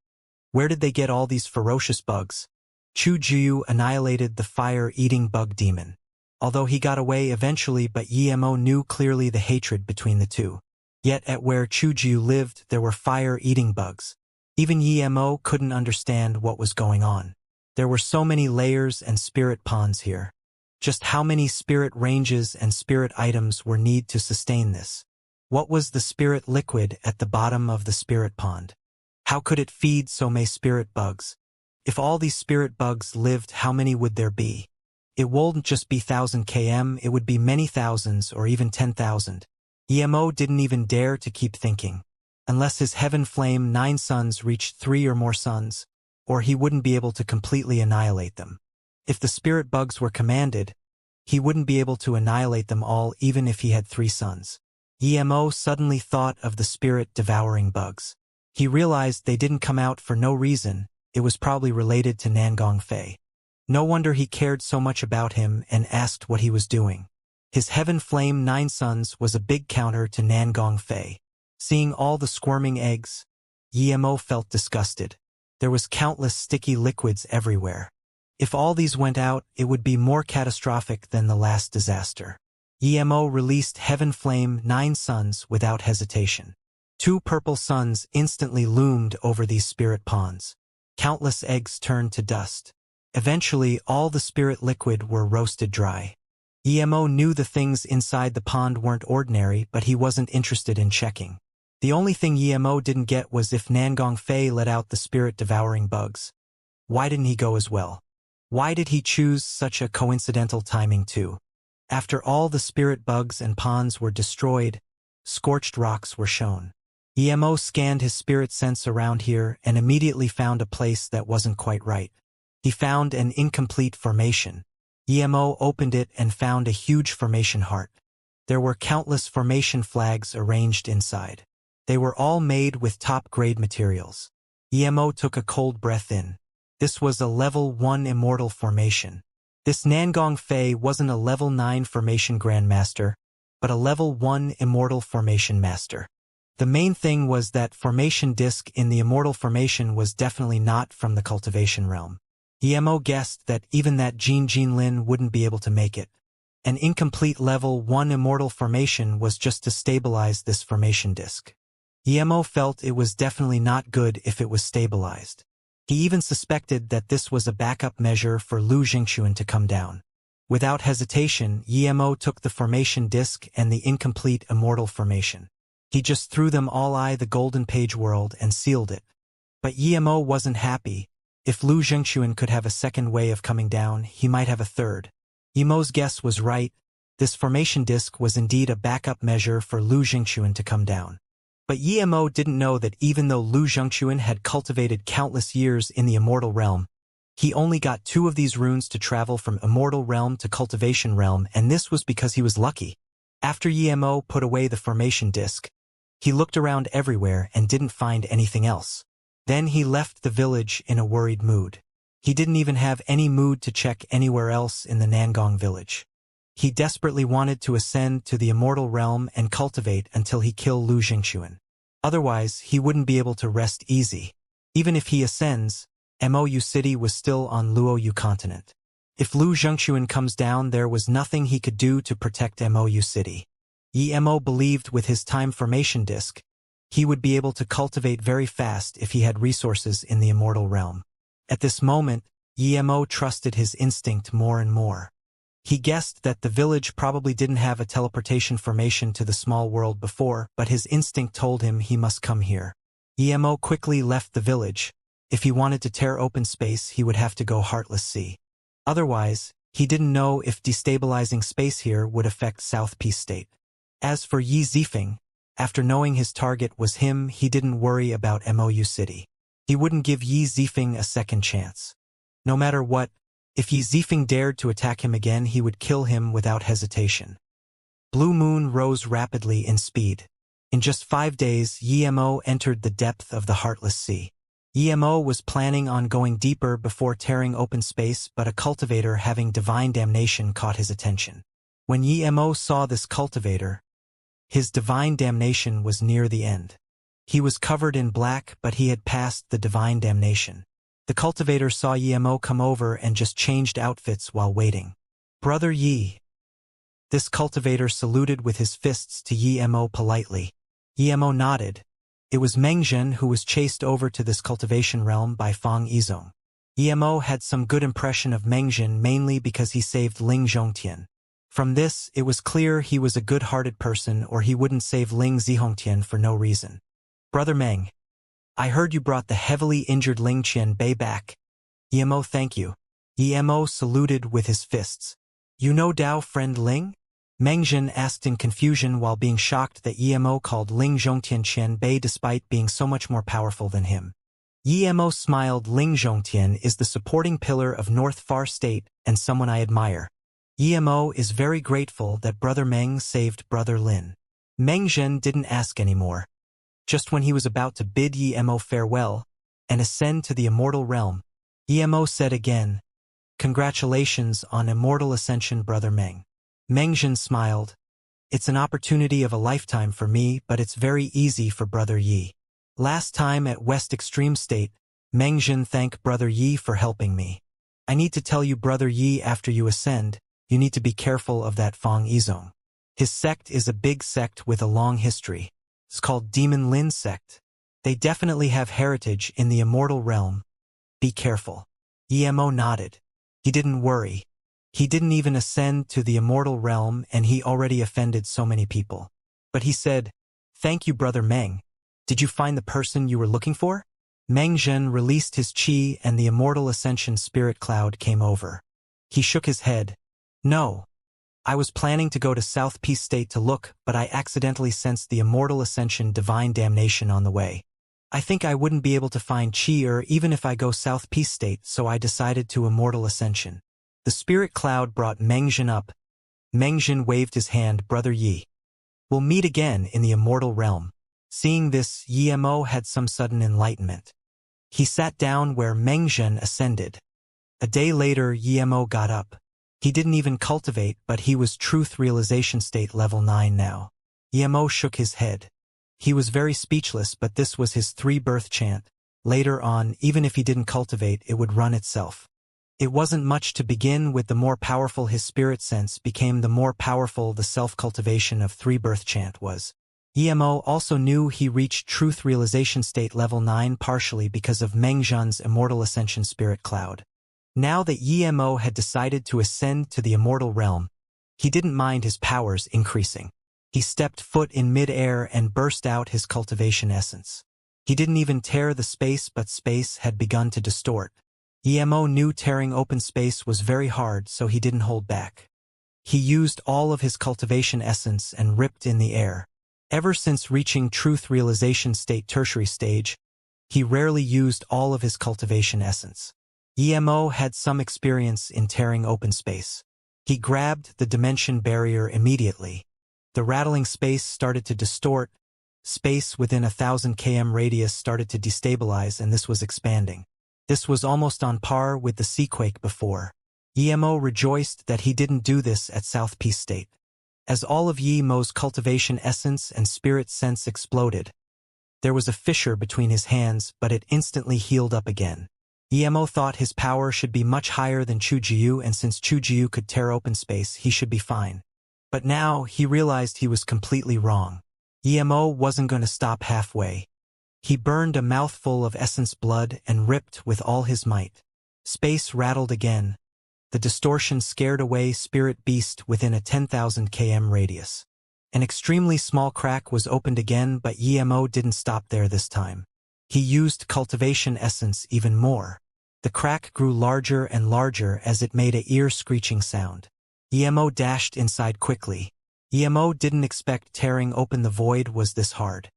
Where did they get all these ferocious bugs? Chu Juyu annihilated the fire-eating bug demon. Although he got away eventually, but Emo knew clearly the hatred between the two. Yet at where Chu Juyu lived there were fire-eating bugs. Even Emo couldn't understand what was going on. There were so many layers and spirit ponds here. Just how many spirit ranges and spirit items were needed to sustain this? What was the spirit liquid at the bottom of the spirit pond? How could it feed so many spirit bugs? If all these spirit bugs lived, how many would there be? It wouldn't just be 1,000 km, it would be many thousands or even 10,000. Emo didn't even dare to keep thinking. Unless his heaven flame 9 suns reached 3 or more suns, or he wouldn't be able to completely annihilate them. If the spirit bugs were commanded, he wouldn't be able to annihilate them all even if he had 3 suns. Emo suddenly thought of the spirit-devouring bugs. He realized they didn't come out for no reason. It was probably related to Nangong Fei. No wonder he cared so much about him and asked what he was doing. His heaven flame 9 suns was a big counter to Nangong Fei. Seeing all the squirming eggs, Emo felt disgusted. There was countless sticky liquids everywhere. If all these went out, it would be more catastrophic than the last disaster. Emo released Heaven Flame 9 suns without hesitation. 2 purple suns instantly loomed over these spirit ponds. Countless eggs turned to dust. Eventually, all the spirit liquid were roasted dry. Emo knew the things inside the pond weren't ordinary, but he wasn't interested in checking. The only thing Emo didn't get was if Nangong Fei let out the spirit-devouring bugs. Why didn't he go as well? Why did he choose such a coincidental timing too? After all the spirit bugs and ponds were destroyed, scorched rocks were shown. Emo scanned his spirit sense around here and immediately found a place that wasn't quite right. He found an incomplete formation. Emo opened it and found a huge formation heart. There were countless formation flags arranged inside. They were all made with top-grade materials. Emo took a cold breath in. This was a level 1 immortal formation. This Nangong Fei wasn't a level 9 formation grandmaster, but a level 1 immortal formation master. The main thing was that formation disc in the immortal formation was definitely not from the cultivation realm. Emo guessed that even that Jin Lin wouldn't be able to make it. An incomplete level 1 immortal formation was just to stabilize this formation disc. Emo felt it was definitely not good if it was stabilized. He even suspected that this was a backup measure for Lu Jingxuan to come down. Without hesitation, Emo took the formation disc and the incomplete immortal formation. He just threw them all the golden page world and sealed it. But Emo wasn't happy. If Lu Zhengxuan could have a second way of coming down, he might have a third. Yimo's guess was right. This formation disk was indeed a backup measure for Lu Zhengxuan to come down. But Yimo didn't know that even though Lu Zhengxuan had cultivated countless years in the Immortal realm, he only got 2 of these runes to travel from Immortal realm to Cultivation realm, and this was because he was lucky. After Yimo put away the formation disk, he looked around everywhere and didn't find anything else. Then he left the village in a worried mood. He didn't even have any mood to check anywhere else in the Nangong village. He desperately wanted to ascend to the Immortal realm and cultivate until he killed Lu Zhengxuan. Otherwise, he wouldn't be able to rest easy. Even if he ascends, Mou City was still on Luoyu continent. If Lu Zhengxuan comes down, there was nothing he could do to protect Mou City. Yimo believed with his time formation disk, he would be able to cultivate very fast if he had resources in the Immortal realm. At this moment, Yimo trusted his instinct more and more. He guessed that the village probably didn't have a teleportation formation to the small world before, but his instinct told him he must come here. Yimo quickly left the village. If he wanted to tear open space, he would have to go Heartless Sea. Otherwise, he didn't know if destabilizing space here would affect South Peace State. As for Yi Zifeng, after knowing his target was him, he didn't worry about Mou City. He wouldn't give Yi Zifeng a second chance. No matter what, if Yi Zifeng dared to attack him again, he would kill him without hesitation. Blue Moon rose rapidly in speed. In just 5 days, Yimo entered the depth of the Heartless Sea. Yimo was planning on going deeper before tearing open space, but a cultivator having divine damnation caught his attention. When Yimo saw this cultivator, his divine damnation was near the end. He was covered in black, but he had passed the divine damnation. The cultivator saw Yimo come over and just changed outfits while waiting. "Brother Yi." This cultivator saluted with his fists to Yimo politely. Yimo nodded. It was Mengzhen who was chased over to this cultivation realm by Fang Yizong. Yimo had some good impression of Mengzhen mainly because he saved Ling Zhongtian. From this, it was clear he was a good-hearted person, or he wouldn't save Ling Zihongtian for no reason. "Brother Meng, I heard you brought the heavily injured Ling Qianbei back." "Yimo, thank you." Yimo saluted with his fists. "You know Dao friend Ling?" Mengzhen asked in confusion while being shocked that Yimo called Ling Zhongtian Qianbei despite being so much more powerful than him. Yimo smiled. "Ling Zhongtian is the supporting pillar of North Far State and someone I admire. Yimo is very grateful that Brother Meng saved Brother Lin." Mengzhen didn't ask anymore. Just when he was about to bid Yimo farewell and ascend to the Immortal realm, Yimo said again, "Congratulations on Immortal Ascension, Brother Meng." Mengzhen smiled. "It's an opportunity of a lifetime for me, but it's very easy for Brother Yi. Last time at West Extreme State, Mengzhen thanked Brother Yi for helping me. I need to tell you, Brother Yi, after you ascend, you need to be careful of that Fang Yizong. His sect is a big sect with a long history. It's called Demon Lin Sect. They definitely have heritage in the Immortal realm. Be careful." Yimo nodded. He didn't worry. He didn't even ascend to the Immortal realm and he already offended so many people. But he said, "Thank you, Brother Meng. Did you find the person you were looking for?" Mengzhen released his qi and the Immortal Ascension spirit cloud came over. He shook his head. "No. I was planning to go to South Peace State to look, but I accidentally sensed the Immortal Ascension divine damnation on the way. I think I wouldn't be able to find Qi even if I go South Peace State, so I decided to Immortal Ascension." The spirit cloud brought Mengzhen up. Mengzhen waved his hand. "Brother Yi, we'll meet again in the Immortal realm." Seeing this, Yimo had some sudden enlightenment. He sat down where Mengzhen ascended. A day later, Yimo got up. He didn't even cultivate, but he was truth realization state level 9 now. Yimo shook his head. He was very speechless, but this was his 3-birth chant. Later on, even if he didn't cultivate, it would run itself. It wasn't much to begin with. The more powerful his spirit sense became, the more powerful the self-cultivation of 3-birth chant was. Yimo also knew he reached truth realization state level 9 partially because of Mengzhen's Immortal Ascension spirit cloud. Now that Yimo had decided to ascend to the Immortal realm, he didn't mind his powers increasing. He stepped foot in mid-air and burst out his cultivation essence. He didn't even tear the space, but space had begun to distort. Emo knew tearing open space was very hard, so he didn't hold back. He used all of his cultivation essence and ripped in the air. Ever since reaching truth realization state tertiary stage, he rarely used all of his cultivation essence. Emo had some experience in tearing open space. He grabbed the dimension barrier immediately. The rattling space started to distort. Space within 1,000 km radius started to destabilize, and this was expanding. This was almost on par with the seaquake before. Emo rejoiced that he didn't do this at South Peace State. As all of Emo's cultivation essence and spirit sense exploded, there was a fissure between his hands, but it instantly healed up again. Emo thought his power should be much higher than Chujiu, and since Chujiu could tear open space, he should be fine. But now he realized he was completely wrong. Emo wasn't going to stop halfway. He burned a mouthful of essence blood and ripped with all his might. Space rattled again. The distortion scared away spirit beast within a 10,000 km radius. An extremely small crack was opened again, but Emo didn't stop there this time. He used cultivation essence even more. The crack grew larger and larger as it made a ear-screeching sound. Emo dashed inside quickly. Emo didn't expect tearing open the void was this hard.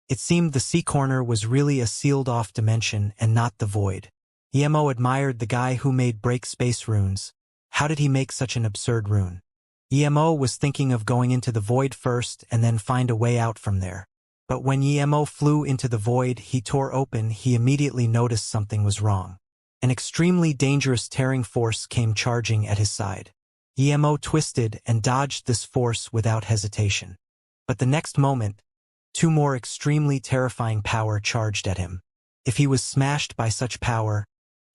It seemed the sea corner was really a sealed-off dimension and not the void. Emo admired the guy who made break space runes. How did he make such an absurd rune? Emo was thinking of going into the void first and then find a way out from there. But when Emo flew into the void he tore open, he immediately noticed something was wrong. An extremely dangerous tearing force came charging at his side. Emo twisted and dodged this force without hesitation. But the next moment, two more extremely terrifying power charged at him. If he was smashed by such power,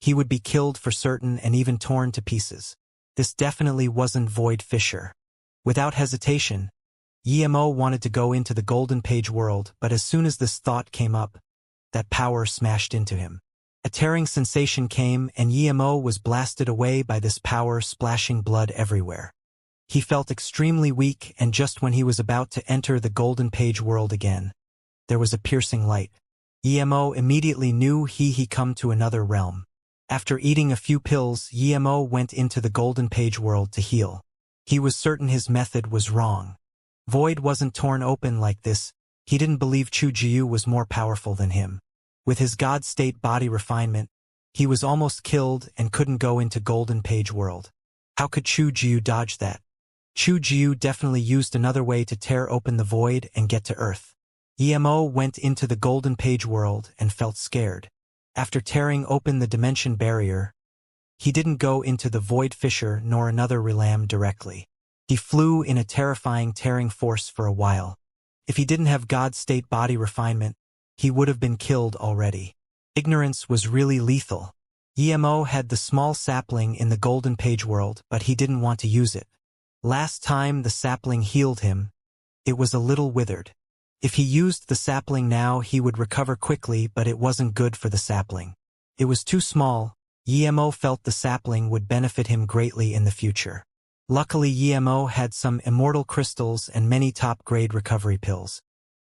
he would be killed for certain and even torn to pieces. This definitely wasn't void fissure. Without hesitation, Emo wanted to go into the Golden Page world, but as soon as this thought came up, that power smashed into him. A tearing sensation came, and Emo was blasted away by this power, splashing blood everywhere. He felt extremely weak, and just when he was about to enter the Golden Page world again, there was a piercing light. Emo immediately knew he come to another realm. After eating a few pills, Emo went into the Golden Page world to heal. He was certain his method was wrong. Void wasn't torn open like this. He didn't believe Chujiu was more powerful than him. With his God state body refinement, he was almost killed and couldn't go into Golden Page world. How could Chujiu dodge that? Chujiu definitely used another way to tear open the void and get to Earth. Emo went into the Golden Page world and felt scared. After tearing open the dimension barrier, he didn't go into the void fissure nor another realm directly. He flew in a terrifying tearing force for a while. If he didn't have God state body refinement, he would have been killed already. Ignorance was really lethal. Emo had the small sapling in the Golden Page world, but he didn't want to use it. Last time the sapling healed him, it was a little withered. If he used the sapling now, he would recover quickly, but it wasn't good for the sapling. It was too small. Emo felt the sapling would benefit him greatly in the future. Luckily, Emo had some immortal crystals and many top-grade recovery pills.